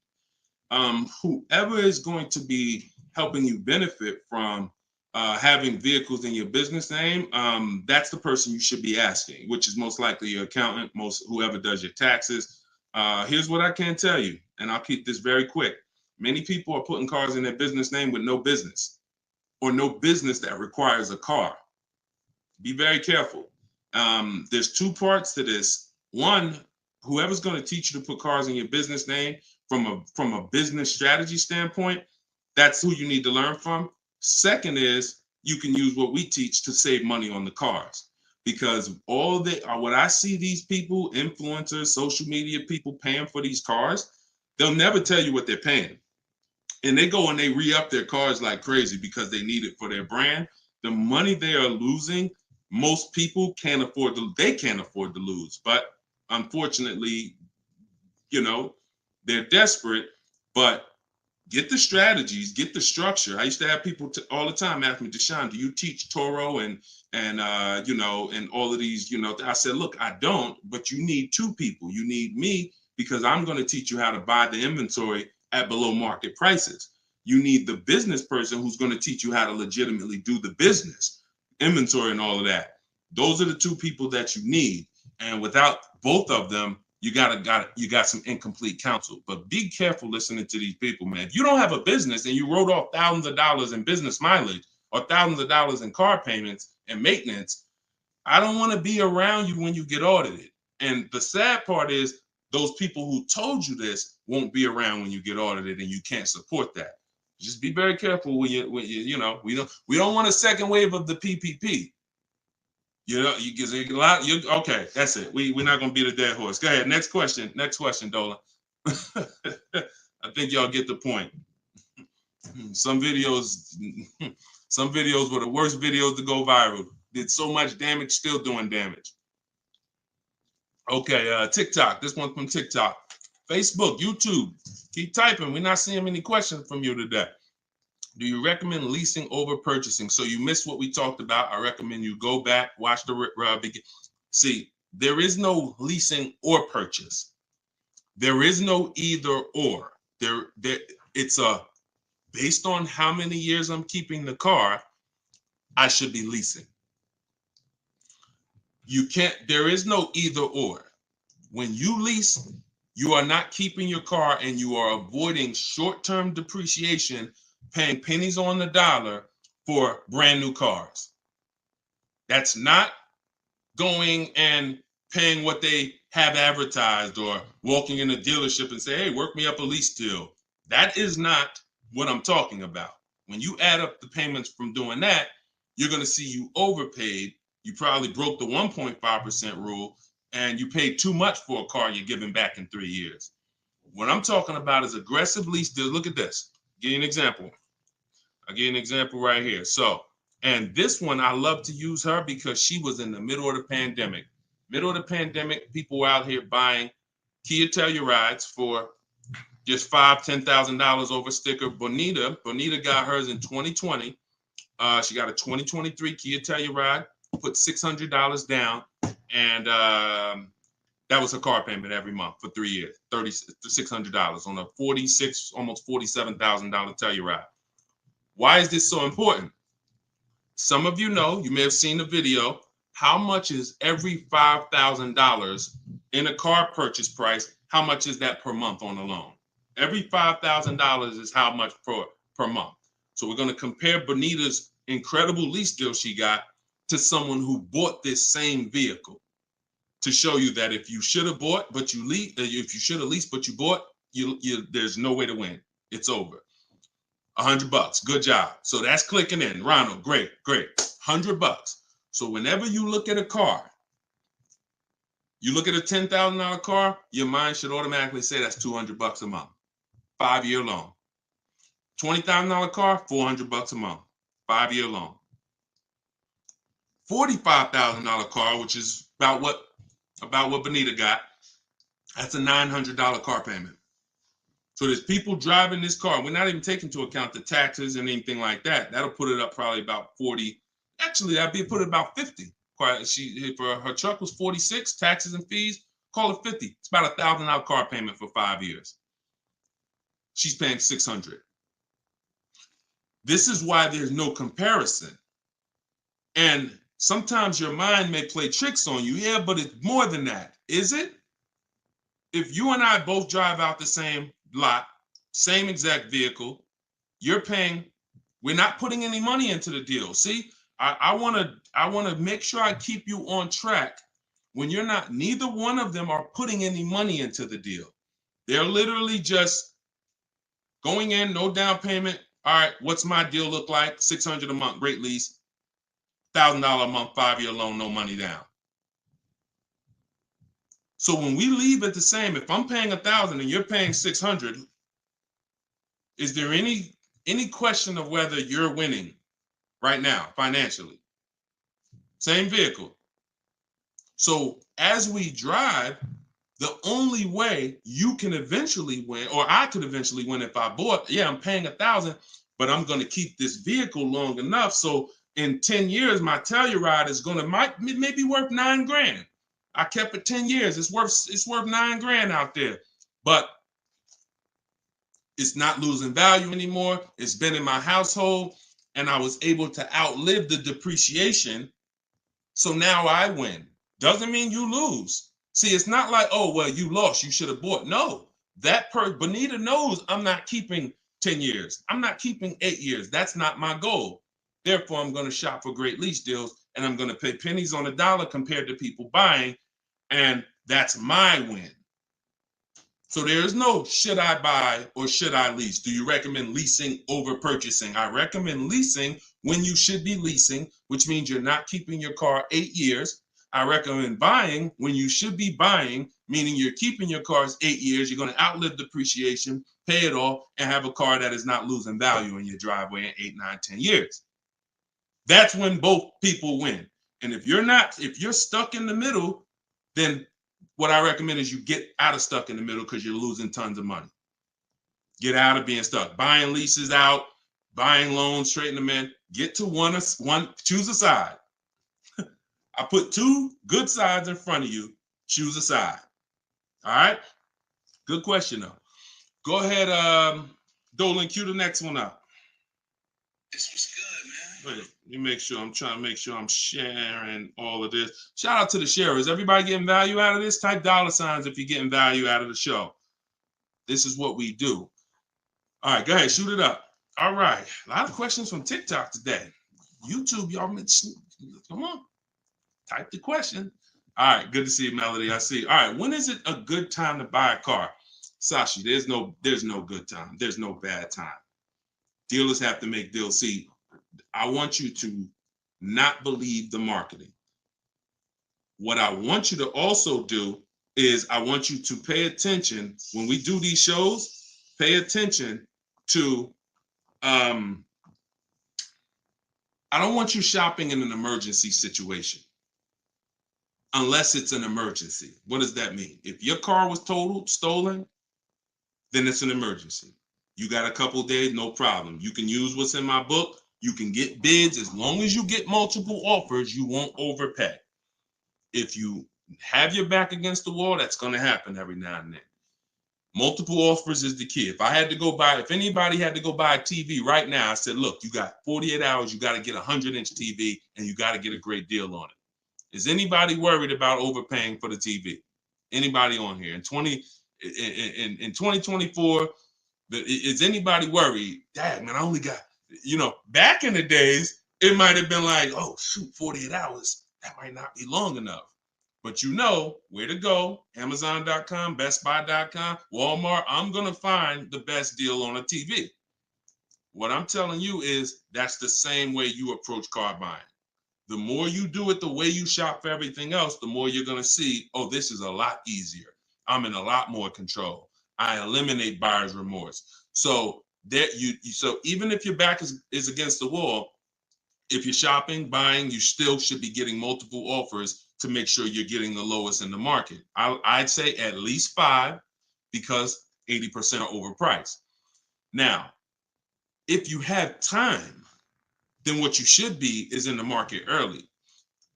Whoever is going to be helping you benefit from having vehicles in your business name, that's the person you should be asking, which is most likely your accountant, whoever does your taxes. Here's what I can tell you, and I'll keep this very quick. Many people are putting cars in their business name with no business, or no business that requires a car. Be very careful. There's 2 parts to this. One, whoever's going to teach you to put cars in your business name from a business strategy standpoint, that's who you need to learn from. Second is you can use what we teach to save money on the cars, because what I see these people, influencers, social media people paying for these cars, they'll never tell you what they're paying. And they go and they re-up their cars like crazy because they need it for their brand. The money they are losing, most people can't afford to lose. But unfortunately, they're desperate. But get the strategies, get the structure. I used to have people all the time ask me, Deshone, do you teach Toro and all of these, I said, look, I don't, but you need 2 people. You need me, because I'm going to teach you how to buy the inventory at below market prices. You need the business person who's going to teach you how to legitimately do the business, inventory and all of that. Those are the 2 people that you need. And without both of them, you got some incomplete counsel. But be careful listening to these people, man. If you don't have a business and you wrote off thousands of dollars in business mileage or thousands of dollars in car payments and maintenance, I don't want to be around you when you get audited. And the sad part is those people who told you this won't be around when you get audited, and you can't support that. Just be very careful when you we don't want a second wave of the PPP. You get a lot. Okay, that's it. We're not gonna beat a dead horse. Go ahead. Next question, Dolan. I think y'all get the point. Some videos were the worst videos to go viral. Did so much damage, still doing damage. Okay, TikTok. This one's from TikTok. Facebook, YouTube. Keep typing. We're not seeing many questions from you today. Do you recommend leasing over purchasing? So you missed what we talked about. I recommend you go back, watch the beginning. See, there is no leasing or purchase. There is no either or. It's a based on how many years I'm keeping the car, I should be leasing. You can't, there is no either or. When you lease, you are not keeping your car and you are avoiding short-term depreciation, paying pennies on the dollar for brand new cars. That's not going and paying what they have advertised or walking in a dealership and say, hey, work me up a lease deal. That is not what I'm talking about. When you add up the payments from doing that, you're going to see you overpaid. You probably broke the 1.5% rule and you paid too much for a car you're giving back in 3 years. What I'm talking about is aggressive lease deals. Look at this. Give you an example. I'll give you an example right here. So, and this one, I love to use her because she was in the middle of the pandemic. Middle of the pandemic, people were out here buying Kia Tellurides for just $5,000, $10,000 over sticker. Bonita got hers in 2020. She got a 2023 Kia Telluride, put $600 down, and that was her car payment every month for 3 years, $600 on a almost $47,000 Telluride. Why is this so important? Some of you know, you may have seen the video, how much is every $5,000 in a car purchase price? How much is that per month on a loan? Every $5,000 is how much per month. So we're going to compare Bonita's incredible lease deal she got to someone who bought this same vehicle to show you that if you should have bought, but you lease, if you should have leased, but you bought, there's no way to win. It's over. $100. Good job. So that's clicking in. Ronald, great. $100. So whenever you look at a car, you look at a $10,000 car, your mind should automatically say that's $200 a month. 5-year loan. $20,000 car, $400 a month. 5-year loan. $45,000 car, which is about what Bonita got, that's a $900 car payment. So there's people driving this car. We're not even taking into account the taxes and anything like that. That'll put it up probably about 40. Actually, that'd be put it about 50. For her truck was 46, taxes and fees, call it 50. It's about $1,000 car payment for 5 years. She's paying $600. This is why there's no comparison. And sometimes your mind may play tricks on you. Yeah, but it's more than that. Is it? If you and I both drive out the same lot, same exact vehicle, you're paying, we're not putting any money into the deal. See, I want to make sure I keep you on track when you're not, neither one of them are putting any money into the deal. They're literally just going in, no down payment. All right, what's my deal look like? $600 a month, great lease. $1,000 a month, 5-year loan, no money down. So when we leave it the same, if I'm paying $1,000 and you're paying $600, is there any question of whether you're winning right now financially? Same vehicle. So as we drive, the only way you can eventually win, or I could eventually win if I bought, yeah, I'm paying $1,000, but I'm going to keep this vehicle long enough. So in 10 years, my Telluride is going to maybe worth $9,000. I kept it 10 years. It's worth $9,000 out there, but it's not losing value anymore. It's been in my household and I was able to outlive the depreciation. So now I win. Doesn't mean you lose. See, it's not like, oh, well, you lost, you should have bought. No, Bonita knows I'm not keeping 10 years. I'm not keeping 8 years. That's not my goal. Therefore, I'm going to shop for great lease deals and I'm going to pay pennies on the dollar compared to people buying. And that's my win. So there's no should I buy or should I lease? Do you recommend leasing over purchasing? I recommend leasing when you should be leasing, which means you're not keeping your car 8 years. I recommend buying when you should be buying, meaning you're keeping your cars 8 years. You're going to outlive depreciation, pay it off, and have a car that is not losing value in your driveway in 8, 9, 10 years. That's when both people win. And if you're stuck in the middle, then what I recommend is you get out of stuck in the middle because you're losing tons of money. Get out of being stuck. Buying leases out, buying loans, straighten them in. Get to one, choose a side. I put 2 good sides in front of you. Choose a side. All right? Good question, though. Go ahead, Dolan, cue the next one up. This was good, man. Wait, let me make sure. I'm trying to make sure I'm sharing all of this. Shout out to the sharers. Everybody getting value out of this? Type $signs if you're getting value out of the show. This is what we do. All right, go ahead, shoot it up. All right, a lot of questions from TikTok today. YouTube, y'all, come on, type the question. All right, good to see you, Melody. I see. All right, when is it a good time to buy a car? Sashi, there's no good time. There's no bad time. Dealers have to make deals. See, I want you to not believe the marketing. What I want you to also do is I want you to pay attention when we do these shows. Pay attention to I don't want you shopping in an emergency situation unless it's an emergency. What does that mean? If your car was totaled, stolen, then it's an emergency. You got a couple days, no problem. You can use what's in my book. You can get bids. As long as you get multiple offers, you won't overpay. If you have your back against the wall, that's going to happen every now and then. Multiple offers is the key. If anybody had to go buy a TV right now, I said, look, you got 48 hours, you got to get a 100-inch TV, and you got to get a great deal on it. Is anybody worried about overpaying for the TV? Anybody on here? In 2024, is anybody worried? Dad, man, I only got, back in the days, it might have been like, oh, shoot, 48 hours. That might not be long enough. But you know where to go. Amazon.com, BestBuy.com, Walmart. I'm going to find the best deal on a TV. What I'm telling you is that's the same way you approach car buying. The more you do it the way you shop for everything else, the more you're going to see, oh, this is a lot easier. I'm in a lot more control. I eliminate buyer's remorse. So so even if your back is against the wall, if you're shopping, buying, you still should be getting multiple offers to make sure you're getting the lowest in the market. I'd say at least 5 because 80% are overpriced. Now, if you have time, then what you should be is in the market early.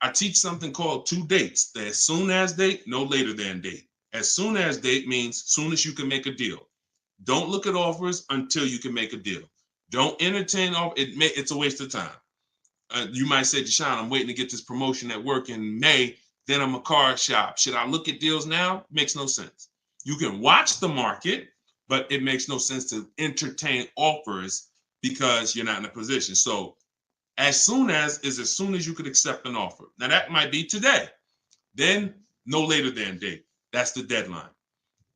I teach something called 2 dates. The as soon as date, no later than date. As soon as date means soon as you can make a deal. Don't look at offers until you can make a deal. Don't entertain it's a waste of time. You might say, Deshone, I'm waiting to get this promotion at work in May. Then I'm a car shop. Should I look at deals now? Makes no sense. You can watch the market, but it makes no sense to entertain offers because you're not in a position. So as soon as you could accept an offer. Now that might be today. Then no later than date. That's the deadline.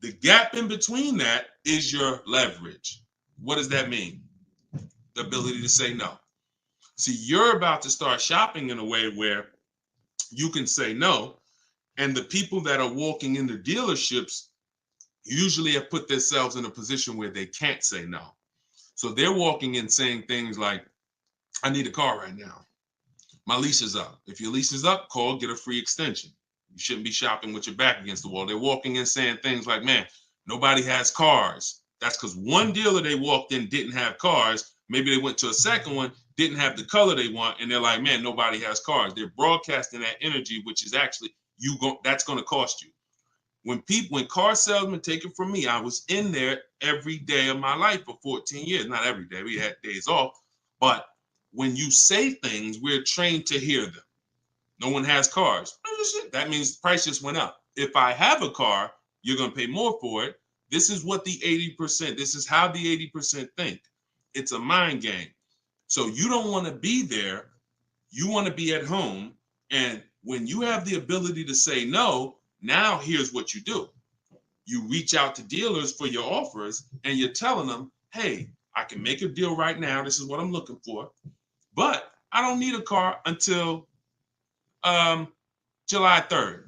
The gap in between that is your leverage. What does that mean? The ability to say no. See, you're about to start shopping in a way where you can say no, and the people that are walking into dealerships usually have put themselves in a position where they can't say no. So they're walking in saying things like, I need a car right now. My lease is up. If your lease is up, call, get a free extension. You shouldn't be shopping with your back against the wall. They're walking in saying things like, man, nobody has cars. That's because one dealer they walked in didn't have cars. Maybe they went to a second one, didn't have the color they want, and they're like, man, nobody has cars. They're broadcasting that energy, which is actually that's going to cost you. When car salesmen take it from me, I was in there every day of my life for 14 years. Not every day, we had days off, but when you say things, we're trained to hear them. No one has cars. That means the price just went up. If I have a car, you're going to pay more for it. This is what the 80%, this is how the 80% think. It's a mind game. So you don't want to be there. You want to be at home. And when you have the ability to say no, now here's what you do. You reach out to dealers for your offers and you're telling them, hey, I can make a deal right now. This is what I'm looking for. But I don't need a car until July 3rd.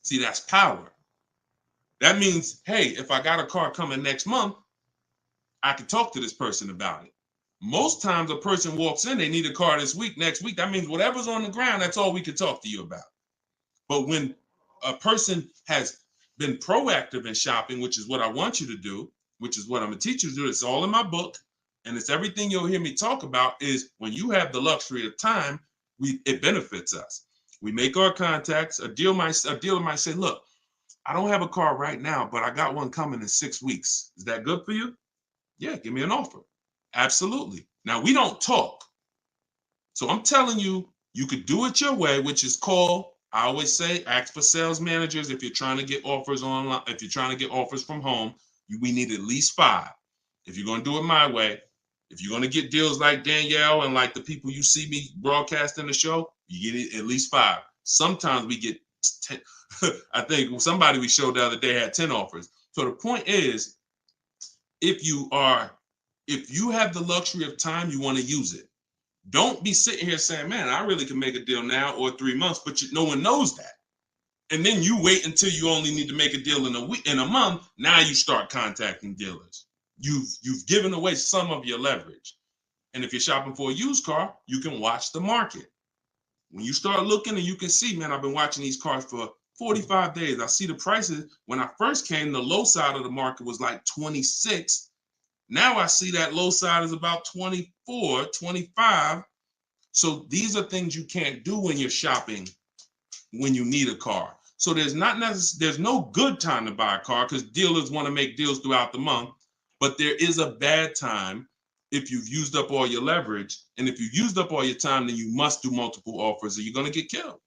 See, that's power. That means, hey, if I got a car coming next month, I can talk to this person about it. Most times a person walks in, they need a car this week, next week. That means whatever's on the ground, that's all we could talk to you about. But when a person has been proactive in shopping, which is what I want you to do, which is what I'm going to teach you to do, it's all in my book, and it's everything you'll hear me talk about, is when you have the luxury of time, it benefits us. We make our contacts. A dealer might say, look, I don't have a car right now, but I got one coming in 6 weeks. Is that good for you? Yeah, give me an offer. Absolutely. Now, we don't talk. So I'm telling you, you could do it your way, which is call. I always say, ask for sales managers if you're trying to get offers online. If you're trying to get offers from home, we need at least 5. If you're going to do it my way, if you're going to get deals like Danielle and like the people you see me broadcasting the show, you get it at least 5. Sometimes we get 10. I think somebody we showed the other day had 10 offers. So the point is, if you have the luxury of time, you want to use it. Don't be sitting here saying, man, I really can make a deal now or 3 months, but no one knows that. And then you wait until you only need to make a deal in a month. Now you start contacting dealers. You've given away some of your leverage. And if you're shopping for a used car, you can watch the market. When you start looking and you can see, man, I've been watching these cars for 45 days. I see the prices. When I first came, the low side of the market was like 26. Now I see that low side is about 24, 25. So these are things you can't do when you're shopping when you need a car. So there's no good time to buy a car because dealers want to make deals throughout the month. But there is a bad time if you've used up all your leverage. And if you've used up all your time, then you must do multiple offers or you're going to get killed.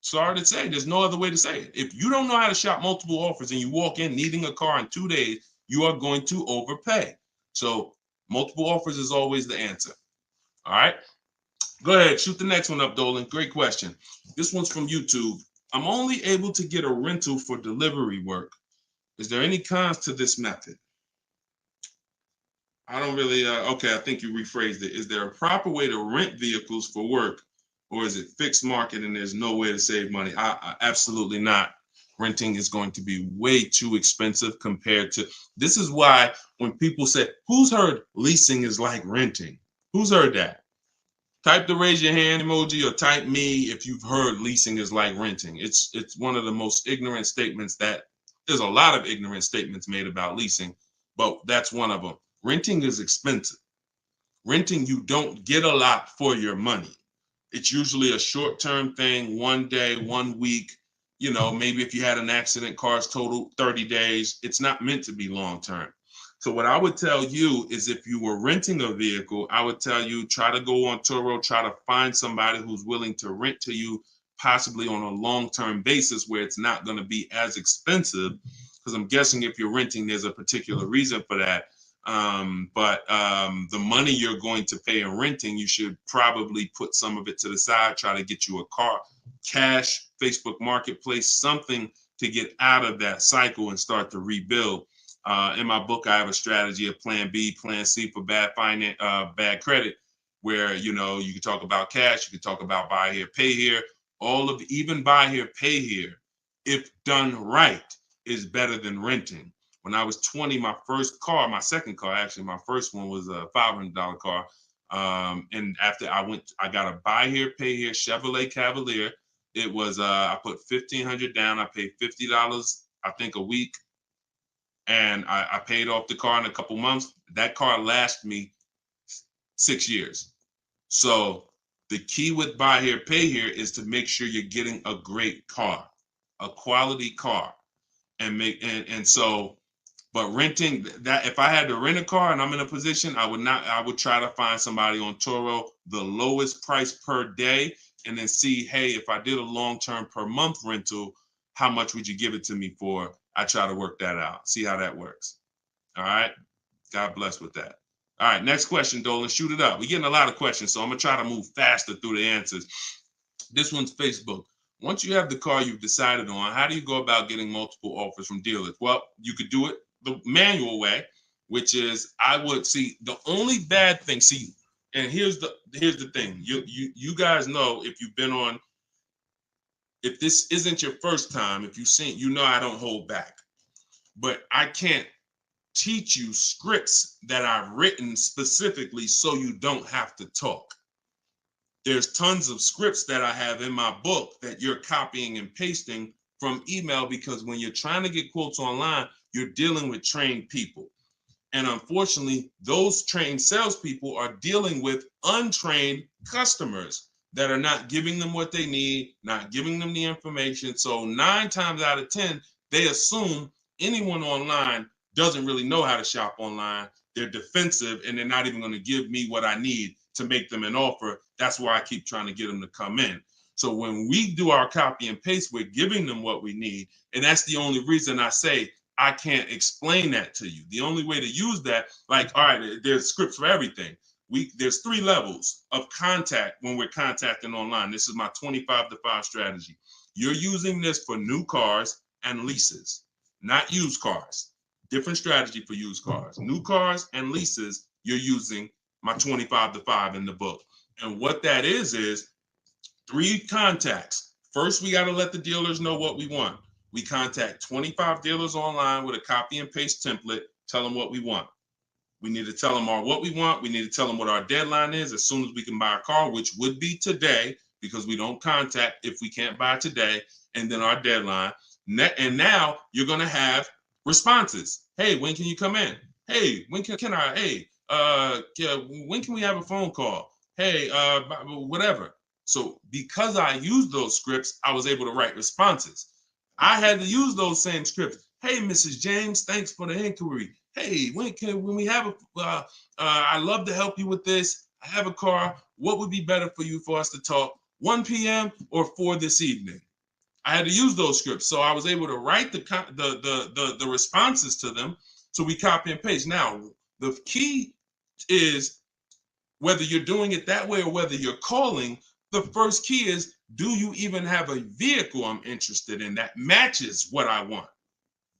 Sorry to say, there's no other way to say it. If you don't know how to shop multiple offers and you walk in needing a car in 2 days, you are going to overpay. So multiple offers is always the answer. All right. Go ahead, shoot the next one up, Dolan. Great question. This one's from YouTube. I'm only able to get a rental for delivery work. Is there any cons to this method? I don't really, okay, I think you rephrased it. Is there a proper way to rent vehicles for work, or is it fixed market and there's no way to save money? Absolutely not. Renting is going to be way too expensive compared to, this is why when people say, who's heard leasing is like renting? Who's heard that? Type the raise your hand emoji or type me if you've heard leasing is like renting. It's one of the most ignorant statements that there's a lot of ignorant statements made about leasing, but that's one of them. Renting is expensive. Renting, you don't get a lot for your money. It's usually a short-term thing, 1 day, 1 week. You know, maybe if you had an accident, cars total 30 days. It's not meant to be long-term. So what I would tell you is if you were renting a vehicle, I would tell you try to go on Turo, try to find somebody who's willing to rent to you, possibly on a long-term basis where it's not going to be as expensive. Because I'm guessing if you're renting, there's a particular reason for that. But the money you're going to pay in renting, you should probably put some of it to the side, try to get you a car, cash, Facebook Marketplace, something to get out of that cycle and start to rebuild. In my book, I have a strategy of plan B, plan C for bad finance, bad credit, where, you know, you can talk about cash, you can talk about buy here, pay here, even buy here, pay here, if done right, is better than renting. When I was 20, my second car, actually, my first one was a $500 car. And after I got a buy here, pay here Chevrolet Cavalier. It was, I put $1,500 down. I paid $50, I think, a week. And I paid off the car in a couple months. That car lasted me 6 years. So the key with buy here, pay here is to make sure you're getting a great car, a quality car, but renting, that if I had to rent a car and I'm in a position, I would try to find somebody on Turo, the lowest price per day, and then see, hey, if I did a long-term per month rental, how much would you give it to me for? I try to work that out, see how that works. All right. God bless with that. All right. Next question, Dolan. Shoot it up. We're getting a lot of questions, so I'm going to try to move faster through the answers. This one's Facebook. Once you have the car you've decided on, how do you go about getting multiple offers from dealers? Well, you could do it the manual way, which is I would see the only bad thing. See, and here's the thing. You guys know if you've been on, if this isn't your first time, if you've seen, you know I don't hold back. But I can't teach you scripts that I've written specifically so you don't have to talk. There's tons of scripts that I have in my book that you're copying and pasting from email, because when you're trying to get quotes online, you're dealing with trained people. And unfortunately, those trained salespeople are dealing with untrained customers that are not giving them what they need, not giving them the information. So 9 times out of 10, they assume anyone online doesn't really know how to shop online. they're defensive and they're not even going to give me what I need to make them an offer. That's why I keep trying to get them to come in. So when we do our copy and paste, we're giving them what we need. And that's the only reason I say I can't explain that to you. The only way to use that, like, all right, there's scripts for everything. There's 3 levels of contact when we're contacting online. This is my 25-to-5 strategy. You're using this for new cars and leases, not used cars. Different strategy for used cars. New cars and leases, you're using my 25-to-5 in the book. And what that is 3 contacts. First, we got to let the dealers know what we want. We contact 25 dealers online with a copy and paste template, tell them what we want. We need to tell them what we want. We need to tell them what our deadline is as soon as we can buy a car, which would be today, because we don't contact if we can't buy today, and then our deadline. And now you're going to have responses. Hey, when can you come in? Hey, when can I? Hey, when can we have a phone call? Hey, whatever. So because I used those scripts, I was able to write responses. I had to use those same scripts. Hey, Mrs. James, thanks for the inquiry. Hey, when we have I'd love to help you with this. I have a car. What would be better for you for us to talk? 1 p.m. or 4 this evening? I had to use those scripts. So I was able to write the responses to them. So we copy and paste. Now, the key is whether you're doing it that way or whether you're calling, the first key is, do you even have a vehicle I'm interested in that matches what I want?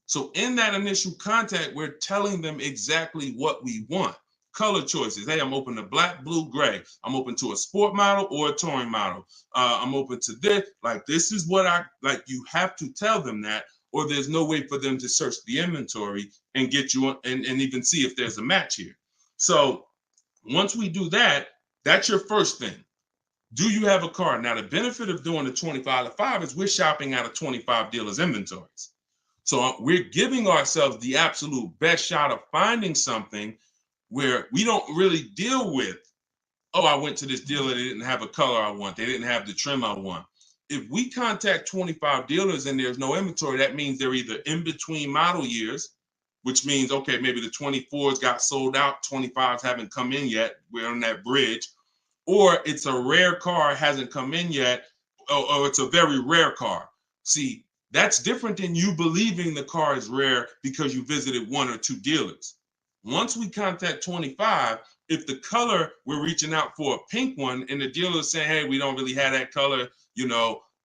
So in that initial contact, we're telling them exactly what we want. Color choices. Hey, I'm open to black, blue, gray. I'm open to a sport model or a touring model. I'm open to this. Like, this is what I like. You have to tell them that, or there's no way for them to search the inventory and get you and even see if there's a match here. So once we do that, that's your first thing. Do you have a car? Now, the benefit of doing the 25-to-5 is we're shopping out of 25 dealers' inventories. So we're giving ourselves the absolute best shot of finding something where we don't really deal with, oh, I went to this dealer, they didn't have a color I want, they didn't have the trim I want. If we contact 25 dealers and there's no inventory, that means they're either in between model years, which means, okay, maybe the 24s got sold out, 25s haven't come in yet, we're on that bridge, or it's a rare car, hasn't come in yet, or it's a very rare car. See, that's different than you believing the car is rare because you visited 1 or 2 dealers. Once we contact 25, if the color, we're reaching out for a pink one and the dealer is saying, hey, we don't really have that color,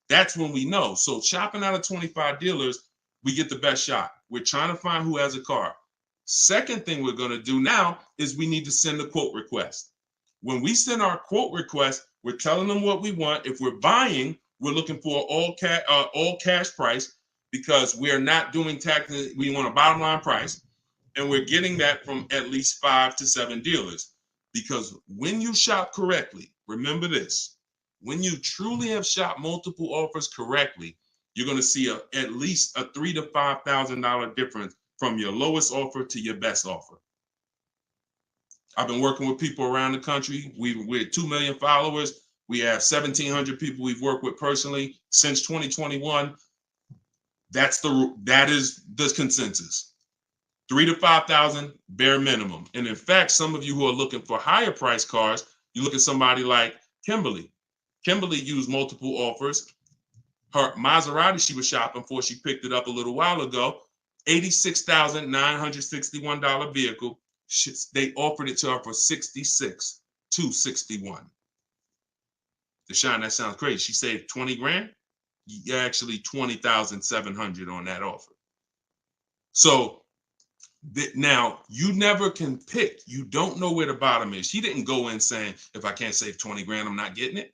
that's when we know. So shopping out of 25 dealers, we get the best shot. We're trying to find who has a car. Second thing we're going to do now is we need to send a quote request. When we send our quote request, we're telling them what we want. If we're buying, we're looking for all cash price because we're not doing taxes. We want a bottom line price. And we're getting that from at least 5 to 7 dealers. Because when you shop correctly, remember this, when you truly have shopped multiple offers correctly, you're going to see at least a $3,000 to $5,000 difference from your lowest offer to your best offer. I've been working with people around the country. We're 2 million followers. We have 1,700 people we've worked with personally since 2021. That is the consensus. 3,000 to 5,000 bare minimum. And in fact, some of you who are looking for higher price cars, you look at somebody like Kimberly. Kimberly used multiple offers. Her Maserati she was shopping for, she picked it up a little while ago, $86,961 vehicle. They offered it to her for $66,261. Deshone, that sounds crazy. She saved 20 grand. Actually, 20,700 on that offer. So now you never can pick. You don't know where the bottom is. She didn't go in saying, if I can't save 20 grand, I'm not getting it.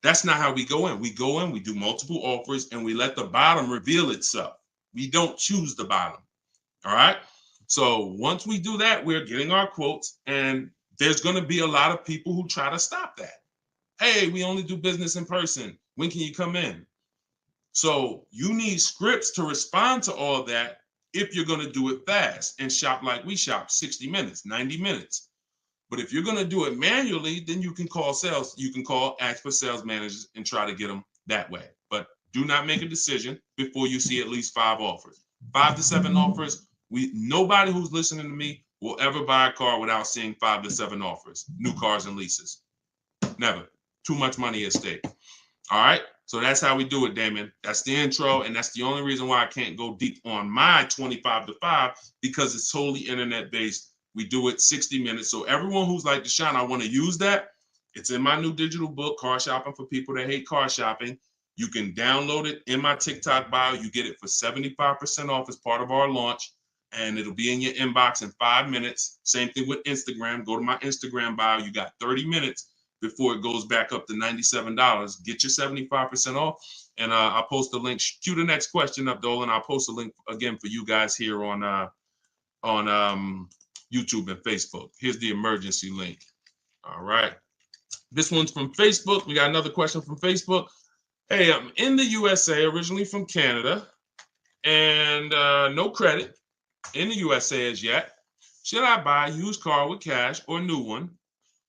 That's not how we go in. We go in, we do multiple offers, and we let the bottom reveal itself. We don't choose the bottom. All right. So once we do that, we're getting our quotes, and there's going to be a lot of people who try to stop that. Hey, we only do business in person. When can you come in? So you need scripts to respond to all that if you're going to do it fast and shop like we shop, 60 minutes, 90 minutes. But if you're going to do it manually, then you can call sales. You can ask for sales managers and try to get them that way. But do not make a decision before you see at least 5 offers. 5 to 7 offers. Nobody who's listening to me will ever buy a car without seeing 5 to 7 offers, new cars and leases. Never. Too much money at stake. All right. So that's how we do it, Damon. That's the intro. And that's the only reason why I can't go deep on my 25 to 5, because it's totally internet based. We do it 60 minutes. So everyone who's like, Deshone, I want to use that. It's in my new digital book, Car Shopping for People That Hate Car Shopping. You can download it in my TikTok bio. You get it for 75% off as part of our launch. And it'll be in your inbox in 5 minutes. Same thing with Instagram. Go to my Instagram bio. You got 30 minutes before it goes back up to $97. Get your 75% off. And I'll post a link. Cue the next question up, Dolan. I'll post a link again for you guys here on YouTube and Facebook. Here's the emergency link. All right. This one's from Facebook. We got another question from Facebook. Hey, I'm in the USA, originally from Canada, and no credit in the USA as yet. Should I buy a used car with cash or a new one?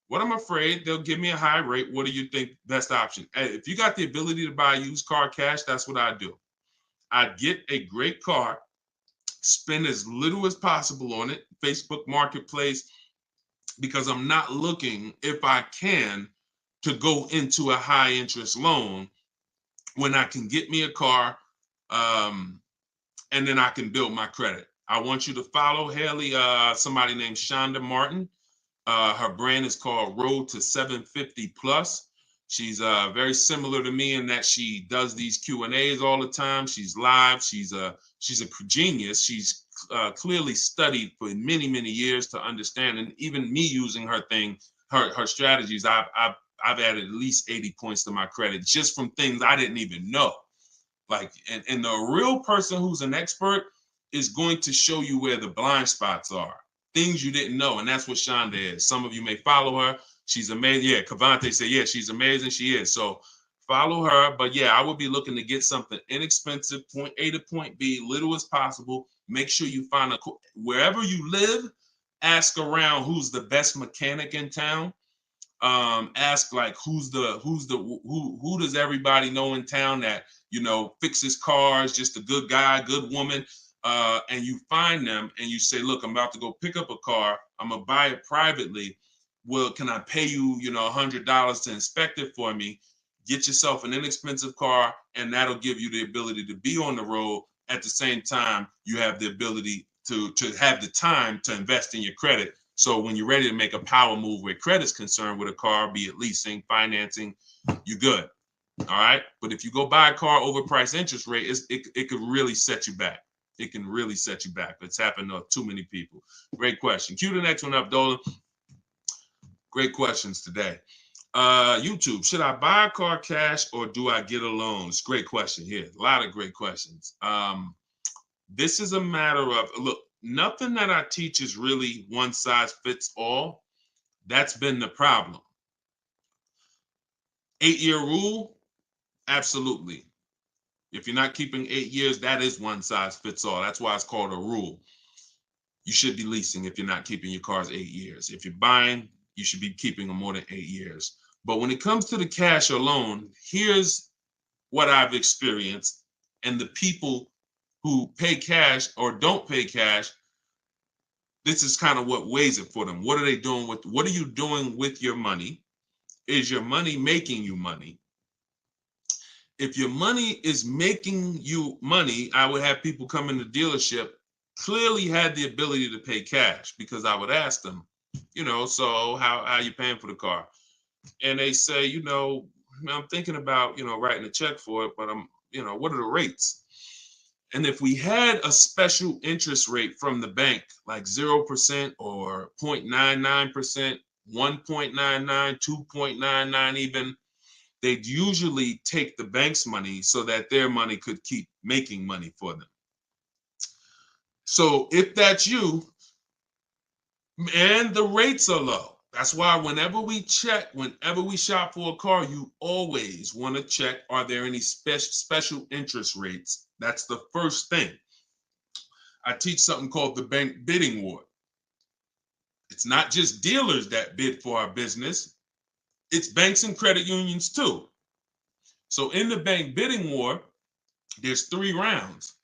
What I'm afraid they'll give me a high rate. What do you think best option? Hey, if you got the ability to buy a used car cash, that's what I do. I'd get a great car, spend as little as possible on it, Facebook Marketplace, because I'm not looking, if I can, to go into a high interest loan when I can get me a car and then I can build my credit. I want you to follow Haley, somebody named Shonda Martin. Her brand is called Road to 750 Plus. She's very similar to me in that she does these Q&As all the time. She's live. She's a genius. She's clearly studied for many, many years to understand. And even me using her thing, her strategies, I've added at least 80 points to my credit just from things I didn't even know. Like, and the real person who's an expert is going to show you where the blind spots are, things you didn't know. And that's what Shonda is. Some of you may follow her. She's amazing. Yeah, Cavante said, yeah, she's amazing. She is. So follow her. But yeah, I would be looking to get something inexpensive, point A to point B, little as possible. Make sure you find wherever you live, ask around who's the best mechanic in town. Ask like who does everybody know in town that, you know, fixes cars, just a good guy, good woman. And you find them and you say, look, I'm about to go pick up a car. I'm gonna buy it privately. Well, can I pay you, you know, $100 to inspect it for me? Get yourself an inexpensive car, and that'll give you the ability to be on the road. At the same time, you have the ability to have the time to invest in your credit. So when you're ready to make a power move where credit's concerned with a car, be it leasing, financing, you're good. All right. But if you go buy a car overpriced interest rate, it could really set you back. It can really set you back. It's happened to too many people. Great question. Cue the next one up, Dolan. Great questions today. YouTube, should I buy a car cash or do I get a loan? It's a great question here. A lot of great questions. This is a matter of, look, nothing that I teach is really one size fits all. That's been the problem. 8-year rule, absolutely. If you're not keeping 8 years, that is one size fits all. That's why it's called a rule. You should be leasing if you're not keeping your cars 8 years. If you're buying, you should be keeping them more than 8 years. But when it comes to the cash or loan, here's what I've experienced. And the people who pay cash or don't pay cash, this is kind of what weighs it for them. What are they doing with, what are you doing with your money? Is your money making you money? If your money is making you money, I would have people come in the dealership, clearly had the ability to pay cash, because I would ask them, you know, so how are you paying for the car? And they say, you know, I'm thinking about, you know, writing a check for it, but I'm, you know, what are the rates? And if we had a special interest rate from the bank, like 0% or 0.99%, 1.99, 2.99 even, they'd usually take the bank's money so that their money could keep making money for them. So if that's you, and the rates are low, that's why whenever we shop for a car, you always want to check, are there any special interest rates? That's the first thing. I teach something called the bank bidding war. It's not just dealers that bid for our business. It's banks and credit unions too. So in the bank bidding war, there's 3 rounds.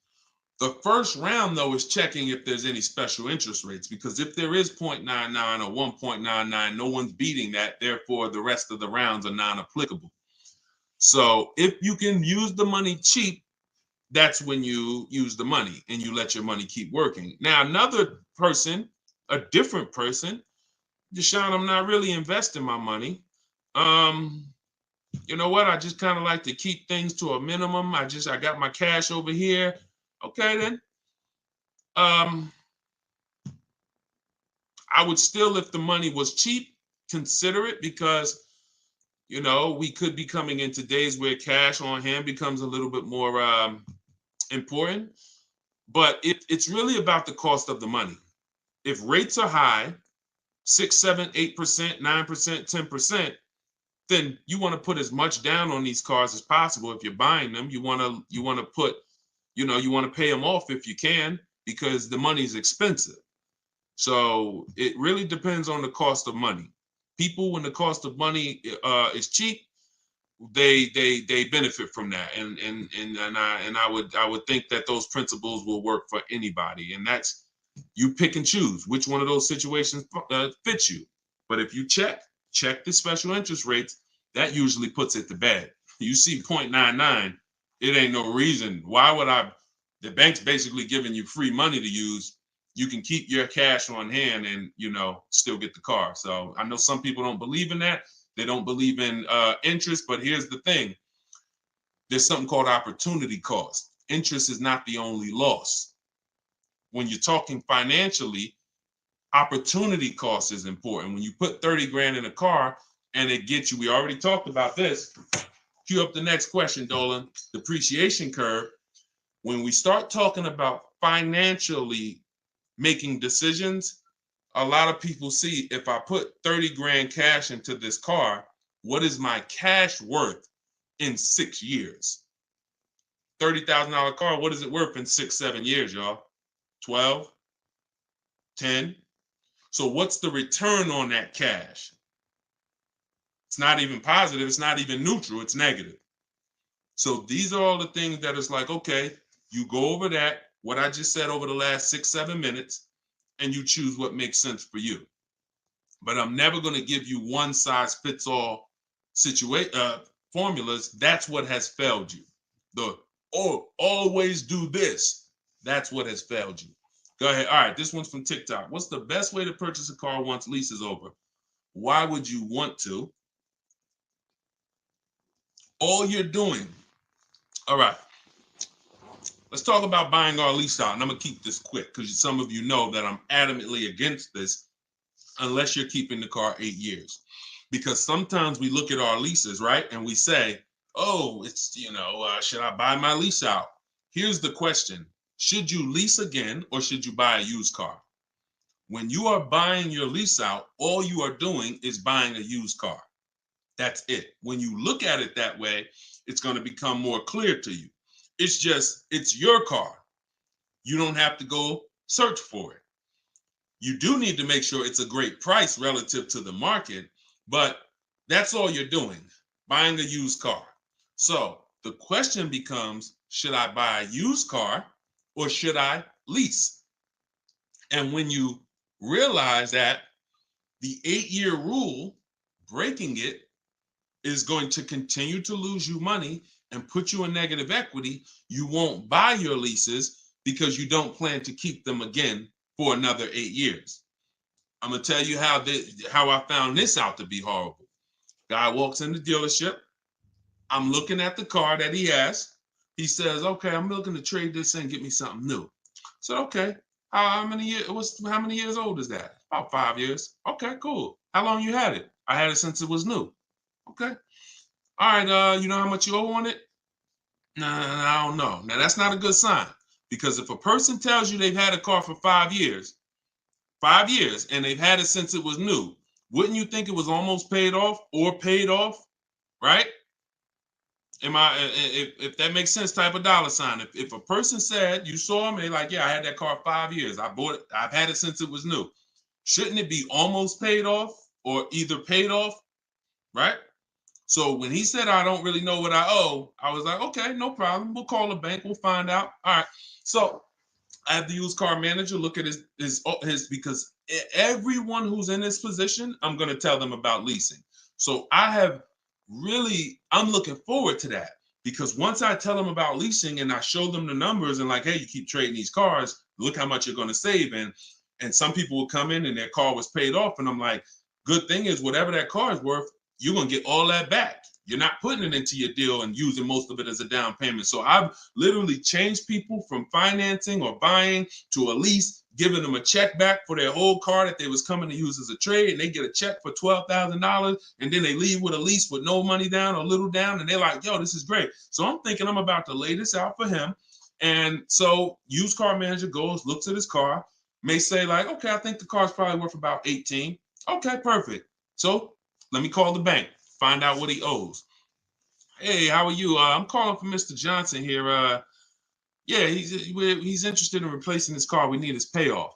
The first round, though, is checking if there's any special interest rates, because if there is 0.99 or 1.99, no one's beating that. Therefore, the rest of the rounds are non-applicable. So if you can use the money cheap, that's when you use the money and you let your money keep working. Now, another person, a different person, Deshone, I'm not really investing my money. You know what? I just kind of like to keep things to a minimum. I got my cash over here. Okay, then. I would still, if the money was cheap, consider it, because we could be coming into days where cash on hand becomes a little bit more important. But it's really about the cost of the money. If rates are high, 6, 7, 8%, 9%, 10%, then you want to put as much down on these cars as possible. If you're buying them, you want to put, you want to pay them off if you can, because the money is expensive. So it really depends on the cost of money. People, when the cost of money is cheap, they benefit from that, and I would think that those principles will work for anybody, and that's, you pick and choose which one of those situations fits you. But if you check the special interest rates, that usually puts it to bed. You see 0.99, it ain't no reason. Why would I? The bank's basically giving you free money to use. You can keep your cash on hand and still get the car. So I know some people don't believe in that. They don't believe in interest, but here's the thing. There's something called opportunity cost. Interest is not the only loss. When you're talking financially, opportunity cost is important. When you put 30 grand in a car and it gets you, we already talked about this. Cue up the next question, Dolan. Depreciation curve. When we start talking about financially making decisions, a lot of people see, if I put 30 grand cash into this car, what is my cash worth in 6 years? $30,000 car, what is it worth in 6, 7 years, y'all? 12, 10. So what's the return on that cash? It's not even positive. It's not even neutral. It's negative. So these are all the things that is like, okay, you go over that, what I just said over the last 6, 7 minutes, and you choose what makes sense for you. But I'm never going to give you one size fits all formulas. That's what has failed you. Always do this. That's what has failed you. Go ahead. All right, this one's from TikTok. What's the best way to purchase a car once lease is over? Why would you want to? All you're doing. All right. Let's talk about buying our lease out. And I'm going to keep this quick because some of you know that I'm adamantly against this unless you're keeping the car 8 years. Because sometimes we look at our leases, right? And we say, oh, it's, should I buy my lease out? Here's the question. Should you lease again or should you buy a used car? When you are buying your lease out, all you are doing is buying a used car. That's it. When you look at it that way, it's going to become more clear to you. It's your car. You don't have to go search for it. You do need to make sure it's a great price relative to the market, but that's all you're doing, buying a used car. So the question becomes, should I buy a used car or should I lease? And when you realize that the 8-year rule, breaking it, is going to continue to lose you money and put you in negative equity, you won't buy your leases because you don't plan to keep them again for another 8 years. I'm going to tell you how I found this out to be horrible. Guy walks in the dealership. I'm looking at the car that he has. He says, okay, I'm looking to trade this in and get me something new. So, okay, how many years old is that? About 5 years. Okay, cool. How long you had it? I had it since it was new. Okay. All right, you know how much you owe on it? Nah, I don't know. Now, that's not a good sign, because if a person tells you they've had a car for 5 years, and they've had it since it was new, wouldn't you think it was almost paid off or paid off, right? If that makes sense, type of dollar sign. If a person said, you saw me, like, yeah, I had that car 5 years. I bought it. I've had it since it was new. Shouldn't it be almost paid off or either paid off, right? So when he said, I don't really know what I owe, I was like, okay, no problem. We'll call the bank. We'll find out. All right. So have the used car manager look at his because everyone who's in this position, I'm going to tell them about leasing. So I'm looking forward to that, because once I tell them about leasing and I show them the numbers and like, hey, you keep trading these cars, look how much you're going to save. And some people will come in and their car was paid off. And I'm like, good thing is whatever that car is worth, you're going to get all that back. You're not putting it into your deal and using most of it as a down payment. So I've literally changed people from financing or buying to a lease, giving them a check back for their whole car that they was coming to use as a trade, and they get a check for $12,000, and then they leave with a lease with no money down or little down, and they're like, yo, this is great. So I'm thinking I'm about to lay this out for him. And so used car manager goes, looks at his car, may say like, okay, I think the car's probably worth about 18. Okay, perfect. So let me call the bank, find out what he owes. Hey, how are you? I'm calling for Mr. Johnson here. Yeah, he's interested in replacing his car. We need his payoff.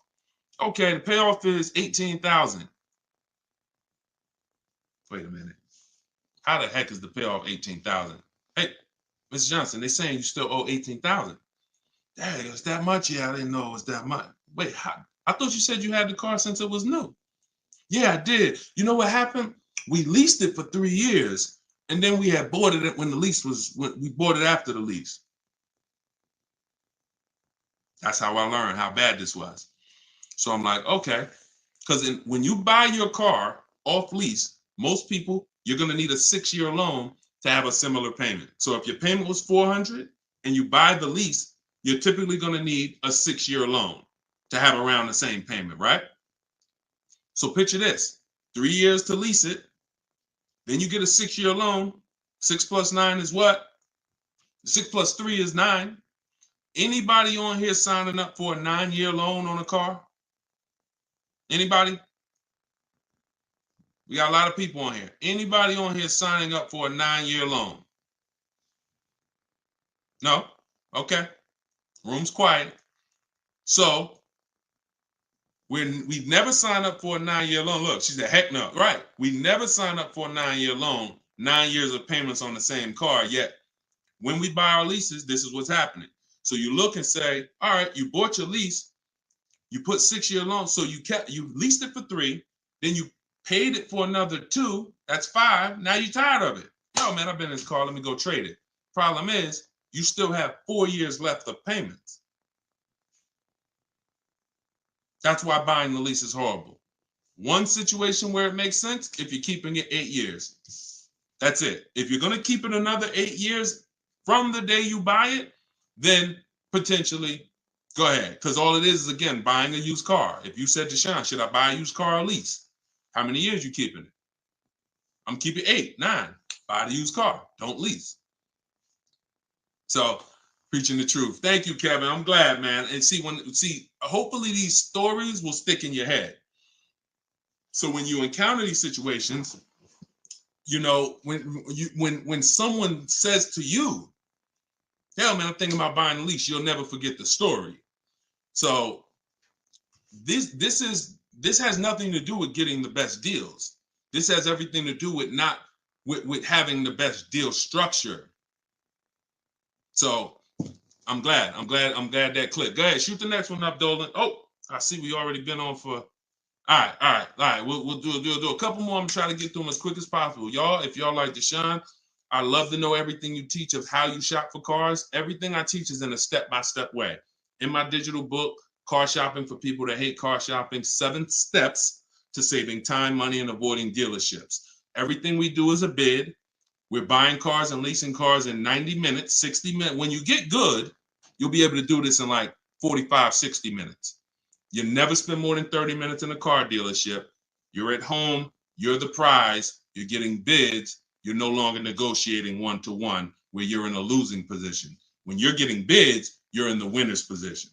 Okay, the payoff is 18,000. Wait a minute. How the heck is the payoff 18,000? Hey, Mr. Johnson, they're saying you still owe 18,000. Dang, it's that much? Yeah, I didn't know it was that much. Wait, I thought you said you had the car since it was new. Yeah, I did. You know what happened? We leased it for 3 years, and then we had bought it when we bought it after the lease. That's how I learned how bad this was. So I'm like, okay, because when you buy your car off lease, most people, you're going to need a 6-year loan to have a similar payment. So if your payment was $400 and you buy the lease, you're typically going to need a 6-year loan to have around the same payment, right? So picture this, 3 years to lease it, then you get a 6-year loan. 6 plus 9 is what? 6 plus 3 is 9. Anybody on here signing up for a 9-year loan on a car? Anybody? We got a lot of people on here. Anybody on here signing up for a 9-year loan? No? Okay. Room's quiet. So we've never signed up for a 9-year loan. Look, she said, heck no. Right. We never signed up for a 9-year loan, 9 years of payments on the same car. Yet when we buy our leases, this is what's happening. So you look and say, all right, you bought your lease, you put 6-year loan, so you leased it for 3, then you paid it for another 2, that's 5. Now you're tired of it. Yo, man, I've been in this car, let me go trade it. Problem is, you still have 4 years left of payments. That's why buying the lease is horrible. One situation where it makes sense, if you're keeping it 8 years. That's it. If you're going to keep it another 8 years from the day you buy it, then potentially go ahead. Because all it is again, buying a used car. If you said to Sean, should I buy a used car or lease? How many years you keeping it? I'm keeping 8, 9. Buy the used car. Don't lease. So preaching the truth. Thank you, Kevin. I'm glad, man. And hopefully these stories will stick in your head. So when you encounter these situations, you know, when someone says to you, hell, man, I'm thinking about buying a lease, you'll never forget the story. So this has nothing to do with getting the best deals. This has everything to do with having the best deal structure. So I'm glad that clicked. Go ahead, shoot the next one up, Dolan. Oh, I see we already been on for. All right. We'll do a couple more. I'm trying to get through them as quick as possible. Y'all, if y'all like Deshone, I love to know everything you teach of how you shop for cars. Everything I teach is in a step-by-step way. In my digital book, Car Shopping for People That Hate Car Shopping, 7 Steps to Saving Time, Money, and Avoiding Dealerships. Everything we do is a bid. We're buying cars and leasing cars in 90 minutes, 60 minutes. When you get good, you'll be able to do this in like 45, 60 minutes. You never spend more than 30 minutes in a car dealership. You're at home. You're the prize. You're getting bids. You're no longer negotiating one-to-one where you're in a losing position. When you're getting bids, you're in the winner's position.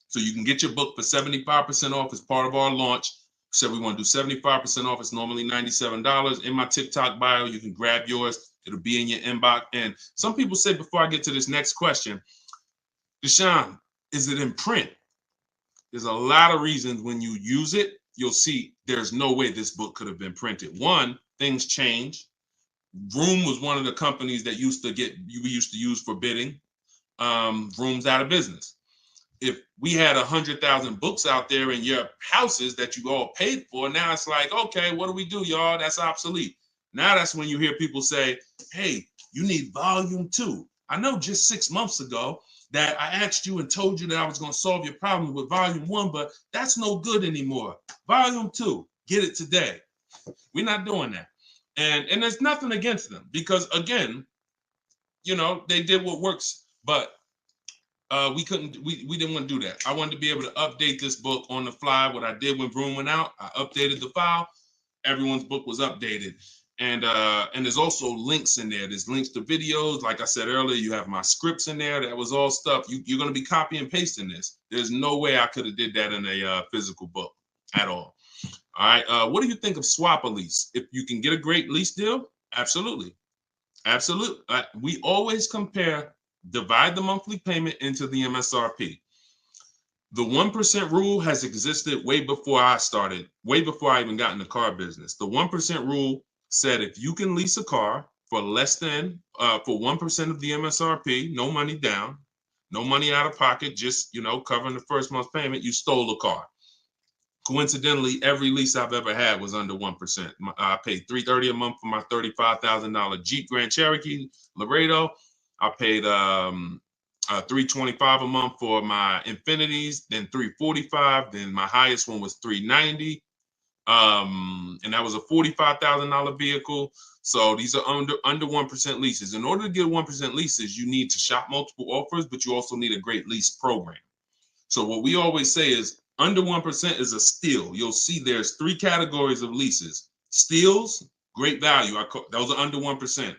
So you can get your book for 75% off as part of our launch. So we want to do 75% off. It's normally $97. In my TikTok bio, you can grab yours. It'll be in your inbox. And some people say, before I get to this next question, Deshone, is it in print? There's a lot of reasons when you use it, you'll see there's no way this book could have been printed. One, things change. Vroom was one of the companies that we used to use for bidding. Vroom's out of business. if we had 100,000 books out there in your houses that you all paid for, now it's like, okay, what do we do, y'all? That's obsolete. Now that's when you hear people say, hey, you need volume 2. I know just 6 months ago that I asked you and told you that I was going to solve your problem with volume 1, but that's no good anymore. Volume 2, get it today. We're not doing that. And there's nothing against them because, again, you know, they did what works, but we didn't want to do that. I wanted to be able to update this book on the fly. What I did when Vroom went out, I updated the file. Everyone's book was updated. And there's also links in there. There's links to videos. Like I said earlier, you have my scripts in there. That was all stuff. You're going to be copy and pasting this. There's no way I could have did that in a physical book at all. All right. What do you think of swap a lease? If you can get a great lease deal, absolutely. Absolutely. We always compare, divide the monthly payment into the MSRP. The 1% rule has existed way before I started, way before I even got in the car business. The 1% rule said if you can lease a car for less than, for 1% of the MSRP, no money down, no money out of pocket, just, you know, covering the first month's payment, you stole a car. Coincidentally, every lease I've ever had was under 1%. I paid $330 a month for my $35,000 Jeep Grand Cherokee Laredo. I paid $325 a month for my Infinities, then $345. Then my highest one was $390. And that was a $45,000 vehicle. So these are under 1% leases. In order to get 1% leases, you need to shop multiple offers, but you also need a great lease program. So what we always say is under 1% is a steal. You'll see there's 3 categories of leases. Steals, great value. Those are under 1%.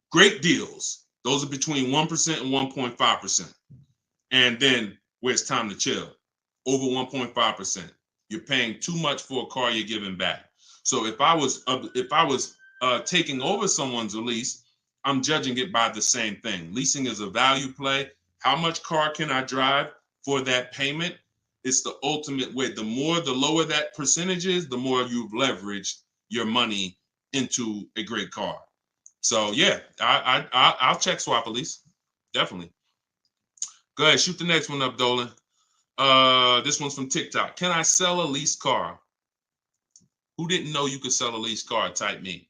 Great deals. Those are between 1% and 1.5%. And then where it's time to chill, over 1.5%. You're paying too much for a car you're giving back. So if I was taking over someone's lease, I'm judging it by the same thing. Leasing is a value play. How much car can I drive for that payment? It's the ultimate way. The lower that percentage is, the more you've leveraged your money into a great car. So yeah, I'll check swap a lease. Definitely. Go ahead, shoot the next one up, Dolan. This one's from TikTok. Can I sell a leased car? Who didn't know you could sell a leased car? Type me.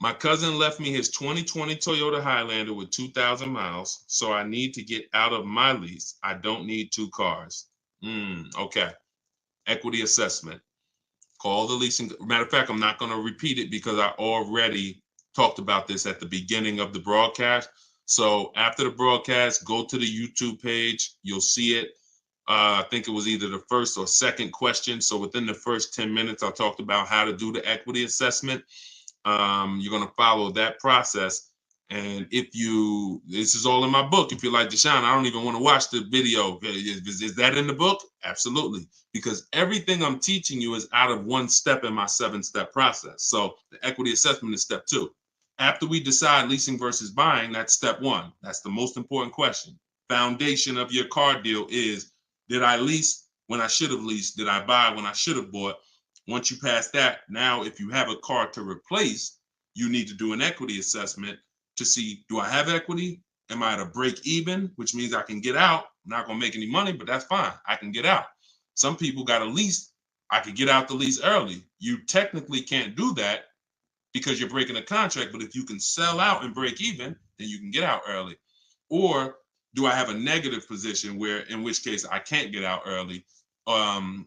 My cousin left me his 2020 Toyota Highlander with 2,000 miles, so I need to get out of my lease. I don't need 2 cars. Okay. Equity assessment. Call the leasing. Matter of fact, I'm not going to repeat it because I already talked about this at the beginning of the broadcast. So after the broadcast, go to the YouTube page. You'll see it. I think it was either the first or second question. So within the first 10 minutes, I talked about how to do the equity assessment. You're going to follow that process. And this is all in my book. If you're like, Deshone, I don't even want to watch the video. Is that in the book? Absolutely. Because everything I'm teaching you is out of 1 step in my 7-step process. So the equity assessment is step 2. After we decide leasing versus buying, that's step 1. That's the most important question. Foundation of your car deal is, did I lease when I should have leased? Did I buy when I should have bought? Once you pass that, now if you have a car to replace, you need to do an equity assessment to see, do I have equity? Am I at a break even, which means I can get out? I'm not going to make any money, but that's fine. I can get out. Some people got a lease. I could get out the lease early. You technically can't do that because you're breaking a contract, but if you can sell out and break even, then you can get out early. Or do I have a negative position in which case I can't get out early?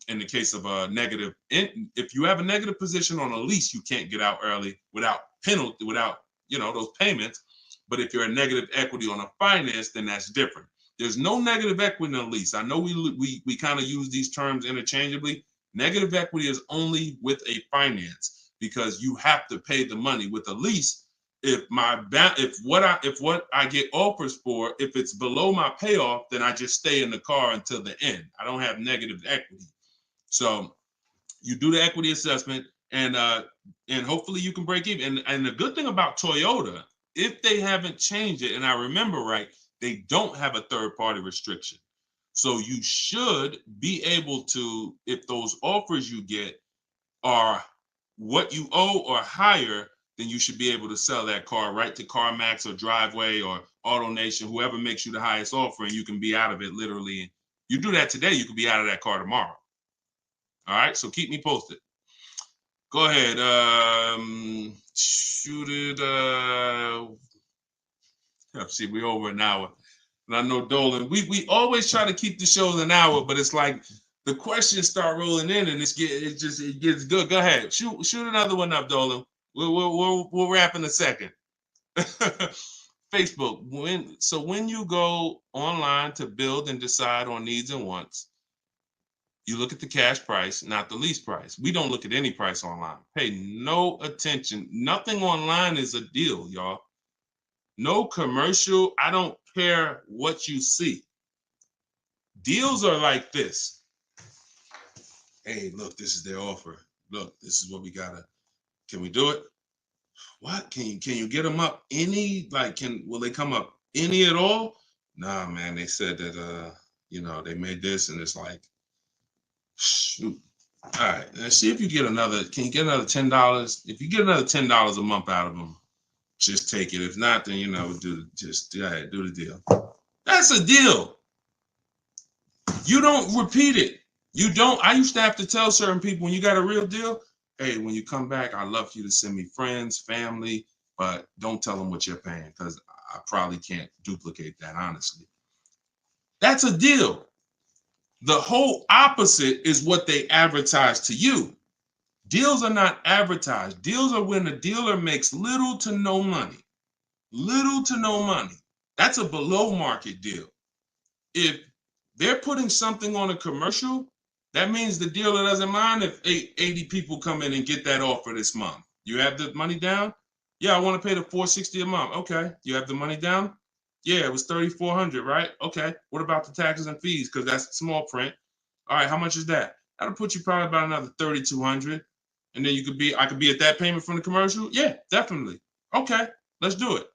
In the case of a negative, if you have a negative position on a lease, you can't get out early without penalty, without those payments. But if you're a negative equity on a finance, then that's different. There's no negative equity in a lease. I know we kind of use these terms interchangeably. Negative equity is only with a finance because you have to pay the money. With a lease, if what I get offers for, if it's below my payoff, then I just stay in the car until the end. I don't have negative equity. So you do the equity assessment, and hopefully you can break even. And the good thing about Toyota, if they haven't changed it, and I remember right, they don't have a third-party restriction. So you should be able to, if those offers you get are what you owe or higher, then you should be able to sell that car right to CarMax or Driveway or AutoNation, whoever makes you the highest offer, and you can be out of it literally. You do that today, you could be out of that car tomorrow. All right, so keep me posted. Go ahead. Shoot it. See, we're over an hour. And I know Dolan, we always try to keep the shows an hour, but it's like the questions start rolling in and it gets good. Go ahead. Shoot another one up, Dolan. We'll wrap in a second. Facebook. When you go online to build and decide on needs and wants, you look at the cash price, not the lease price. We don't look at any price online. Pay no attention. Nothing online is a deal, y'all. No commercial. I don't care what you see. Deals are like this. Hey, look, this is their offer. Look, this is what we gotta. Can we do it? What? Can you get them up any? Like, will they come up any at all? Nah, man. They said that they made this, and it's like, shoot. All right, let's see if you get another. Can you get another $10? If you get another $10 a month out of them, just take it. If not, then do the deal. That's a deal. You don't repeat it. You don't. I used to have to tell certain people, when you got a real deal, hey, when you come back, I'd love for you to send me friends, family, but don't tell them what you're paying, because I probably can't duplicate that, honestly. That's a deal. The whole opposite is what they advertise to you. Deals are not advertised. Deals are when the dealer makes little to no money. Little to no money. That's a below market deal. If they're putting something on a commercial, that means the dealer doesn't mind if 80 people come in and get that offer this month. You have the money down? Yeah, I want to pay the $460 a month. Okay. You have the money down? Yeah, it was $3,400, right? Okay. What about the taxes and fees? Because that's small print. All right, how much is that? That'll put you probably about another $3,200. And then I could be at that payment from the commercial? Yeah, definitely. Okay, let's do it.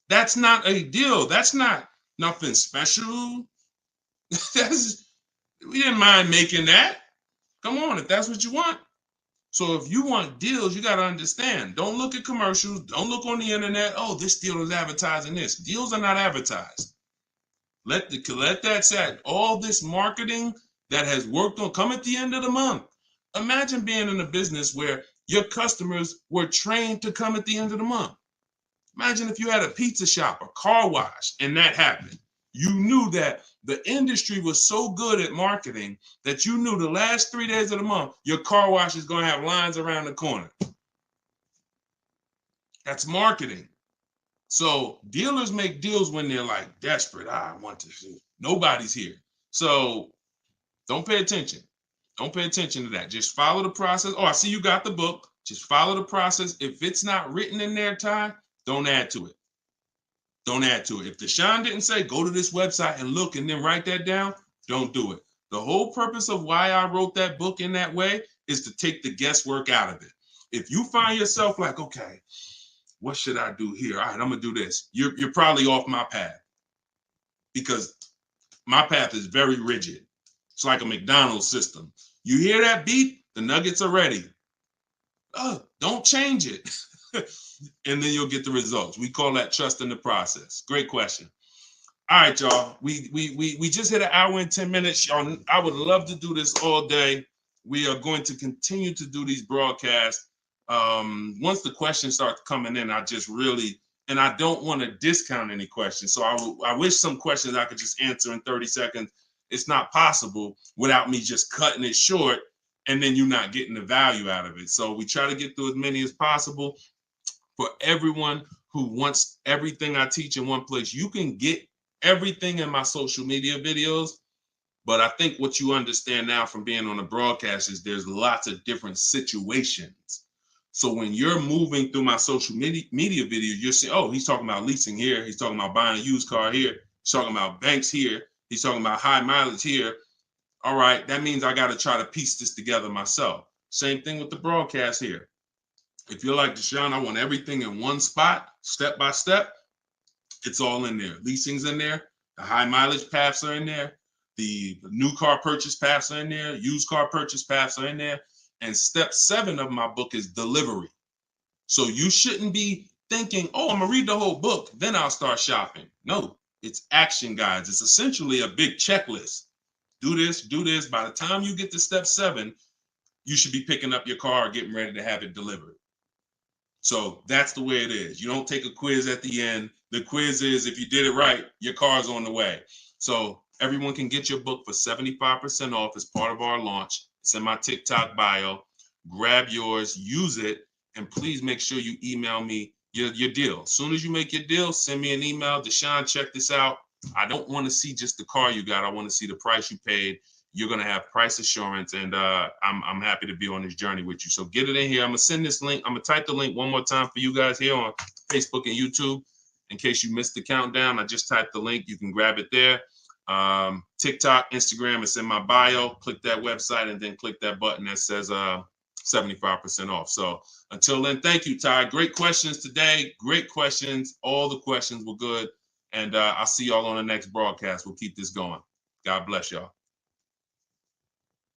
That's not a deal. That's not nothing special. We didn't mind making that. Come on, if that's what you want. So if you want deals, you got to understand. Don't look at commercials. Don't look on the internet. Oh, this deal is advertising this. Deals are not advertised. Let that set. All this marketing that has worked on, come at the end of the month. Imagine being in a business where your customers were trained to come at the end of the month. Imagine if you had a pizza shop, a car wash, and that happened. You knew that the industry was so good at marketing that you knew the last 3 days of the month, your car wash is going to have lines around the corner. That's marketing. So dealers make deals when they're like desperate. I want to see. Nobody's here. So don't pay attention. Don't pay attention to that. Just follow the process. Oh, I see you got the book. Just follow the process. If it's not written in there, Ty, don't add to it. Don't add to it. If Deshone didn't say, go to this website and look and then write that down, don't do it. The whole purpose of why I wrote that book in that way is to take the guesswork out of it. If you find yourself like, okay, what should I do here? All right, I'm going to do this. You're probably off my path, because my path is very rigid. It's like a McDonald's system. You hear that beep, the nuggets are ready. Oh, don't change it. And then you'll get the results. We call that trusting the process. Great question. All right, y'all. We just hit an hour and 10 minutes. Y'all, I would love to do this all day. We are going to continue to do these broadcasts. Once the questions start coming in, I don't want to discount any questions. So I wish some questions I could just answer in 30 seconds. It's not possible without me just cutting it short and then you not getting the value out of it. So we try to get through as many as possible. For everyone who wants everything I teach in one place, you can get everything in my social media videos. But I think what you understand now from being on the broadcast is there's lots of different situations. So when you're moving through my social media video, you're saying, oh, he's talking about leasing here. He's talking about buying a used car here. He's talking about banks here. He's talking about high mileage here. All right, that means I got to try to piece this together myself. Same thing with the broadcast here. If you're like Deshone, I want everything in one spot, step by step. It's all in there. Leasing's in there. The high mileage paths are in there. The new car purchase paths are in there. Used car purchase paths are in there. And step 7 of my book is delivery. So you shouldn't be thinking, oh, I'm gonna read the whole book, then I'll start shopping. No, it's action guides. It's essentially a big checklist. Do this, do this. By the time you get to step 7, you should be picking up your car, getting ready to have it delivered. So that's the way it is. You don't take a quiz at the end. The quiz is, if you did it right, your car's on the way. So everyone can get your book for 75% off as part of our launch. It's in my TikTok bio. Grab yours, use it, and please make sure you email me your deal. As soon as you make your deal, send me an email. Deshone, check this out. I don't want to see just the car you got. I want to see the price you paid. You're going to have price assurance, and I'm happy to be on this journey with you. So get it in here. I'm going to send this link. I'm going to type the link one more time for you guys here on Facebook and YouTube. In case you missed the countdown, I just typed the link. You can grab it there. TikTok, Instagram, it's in my bio. Click that website and then click that button that says 75% off. So until then, thank you, Ty. Great questions today. Great questions. All the questions were good. And I'll see y'all on the next broadcast. We'll keep this going. God bless y'all.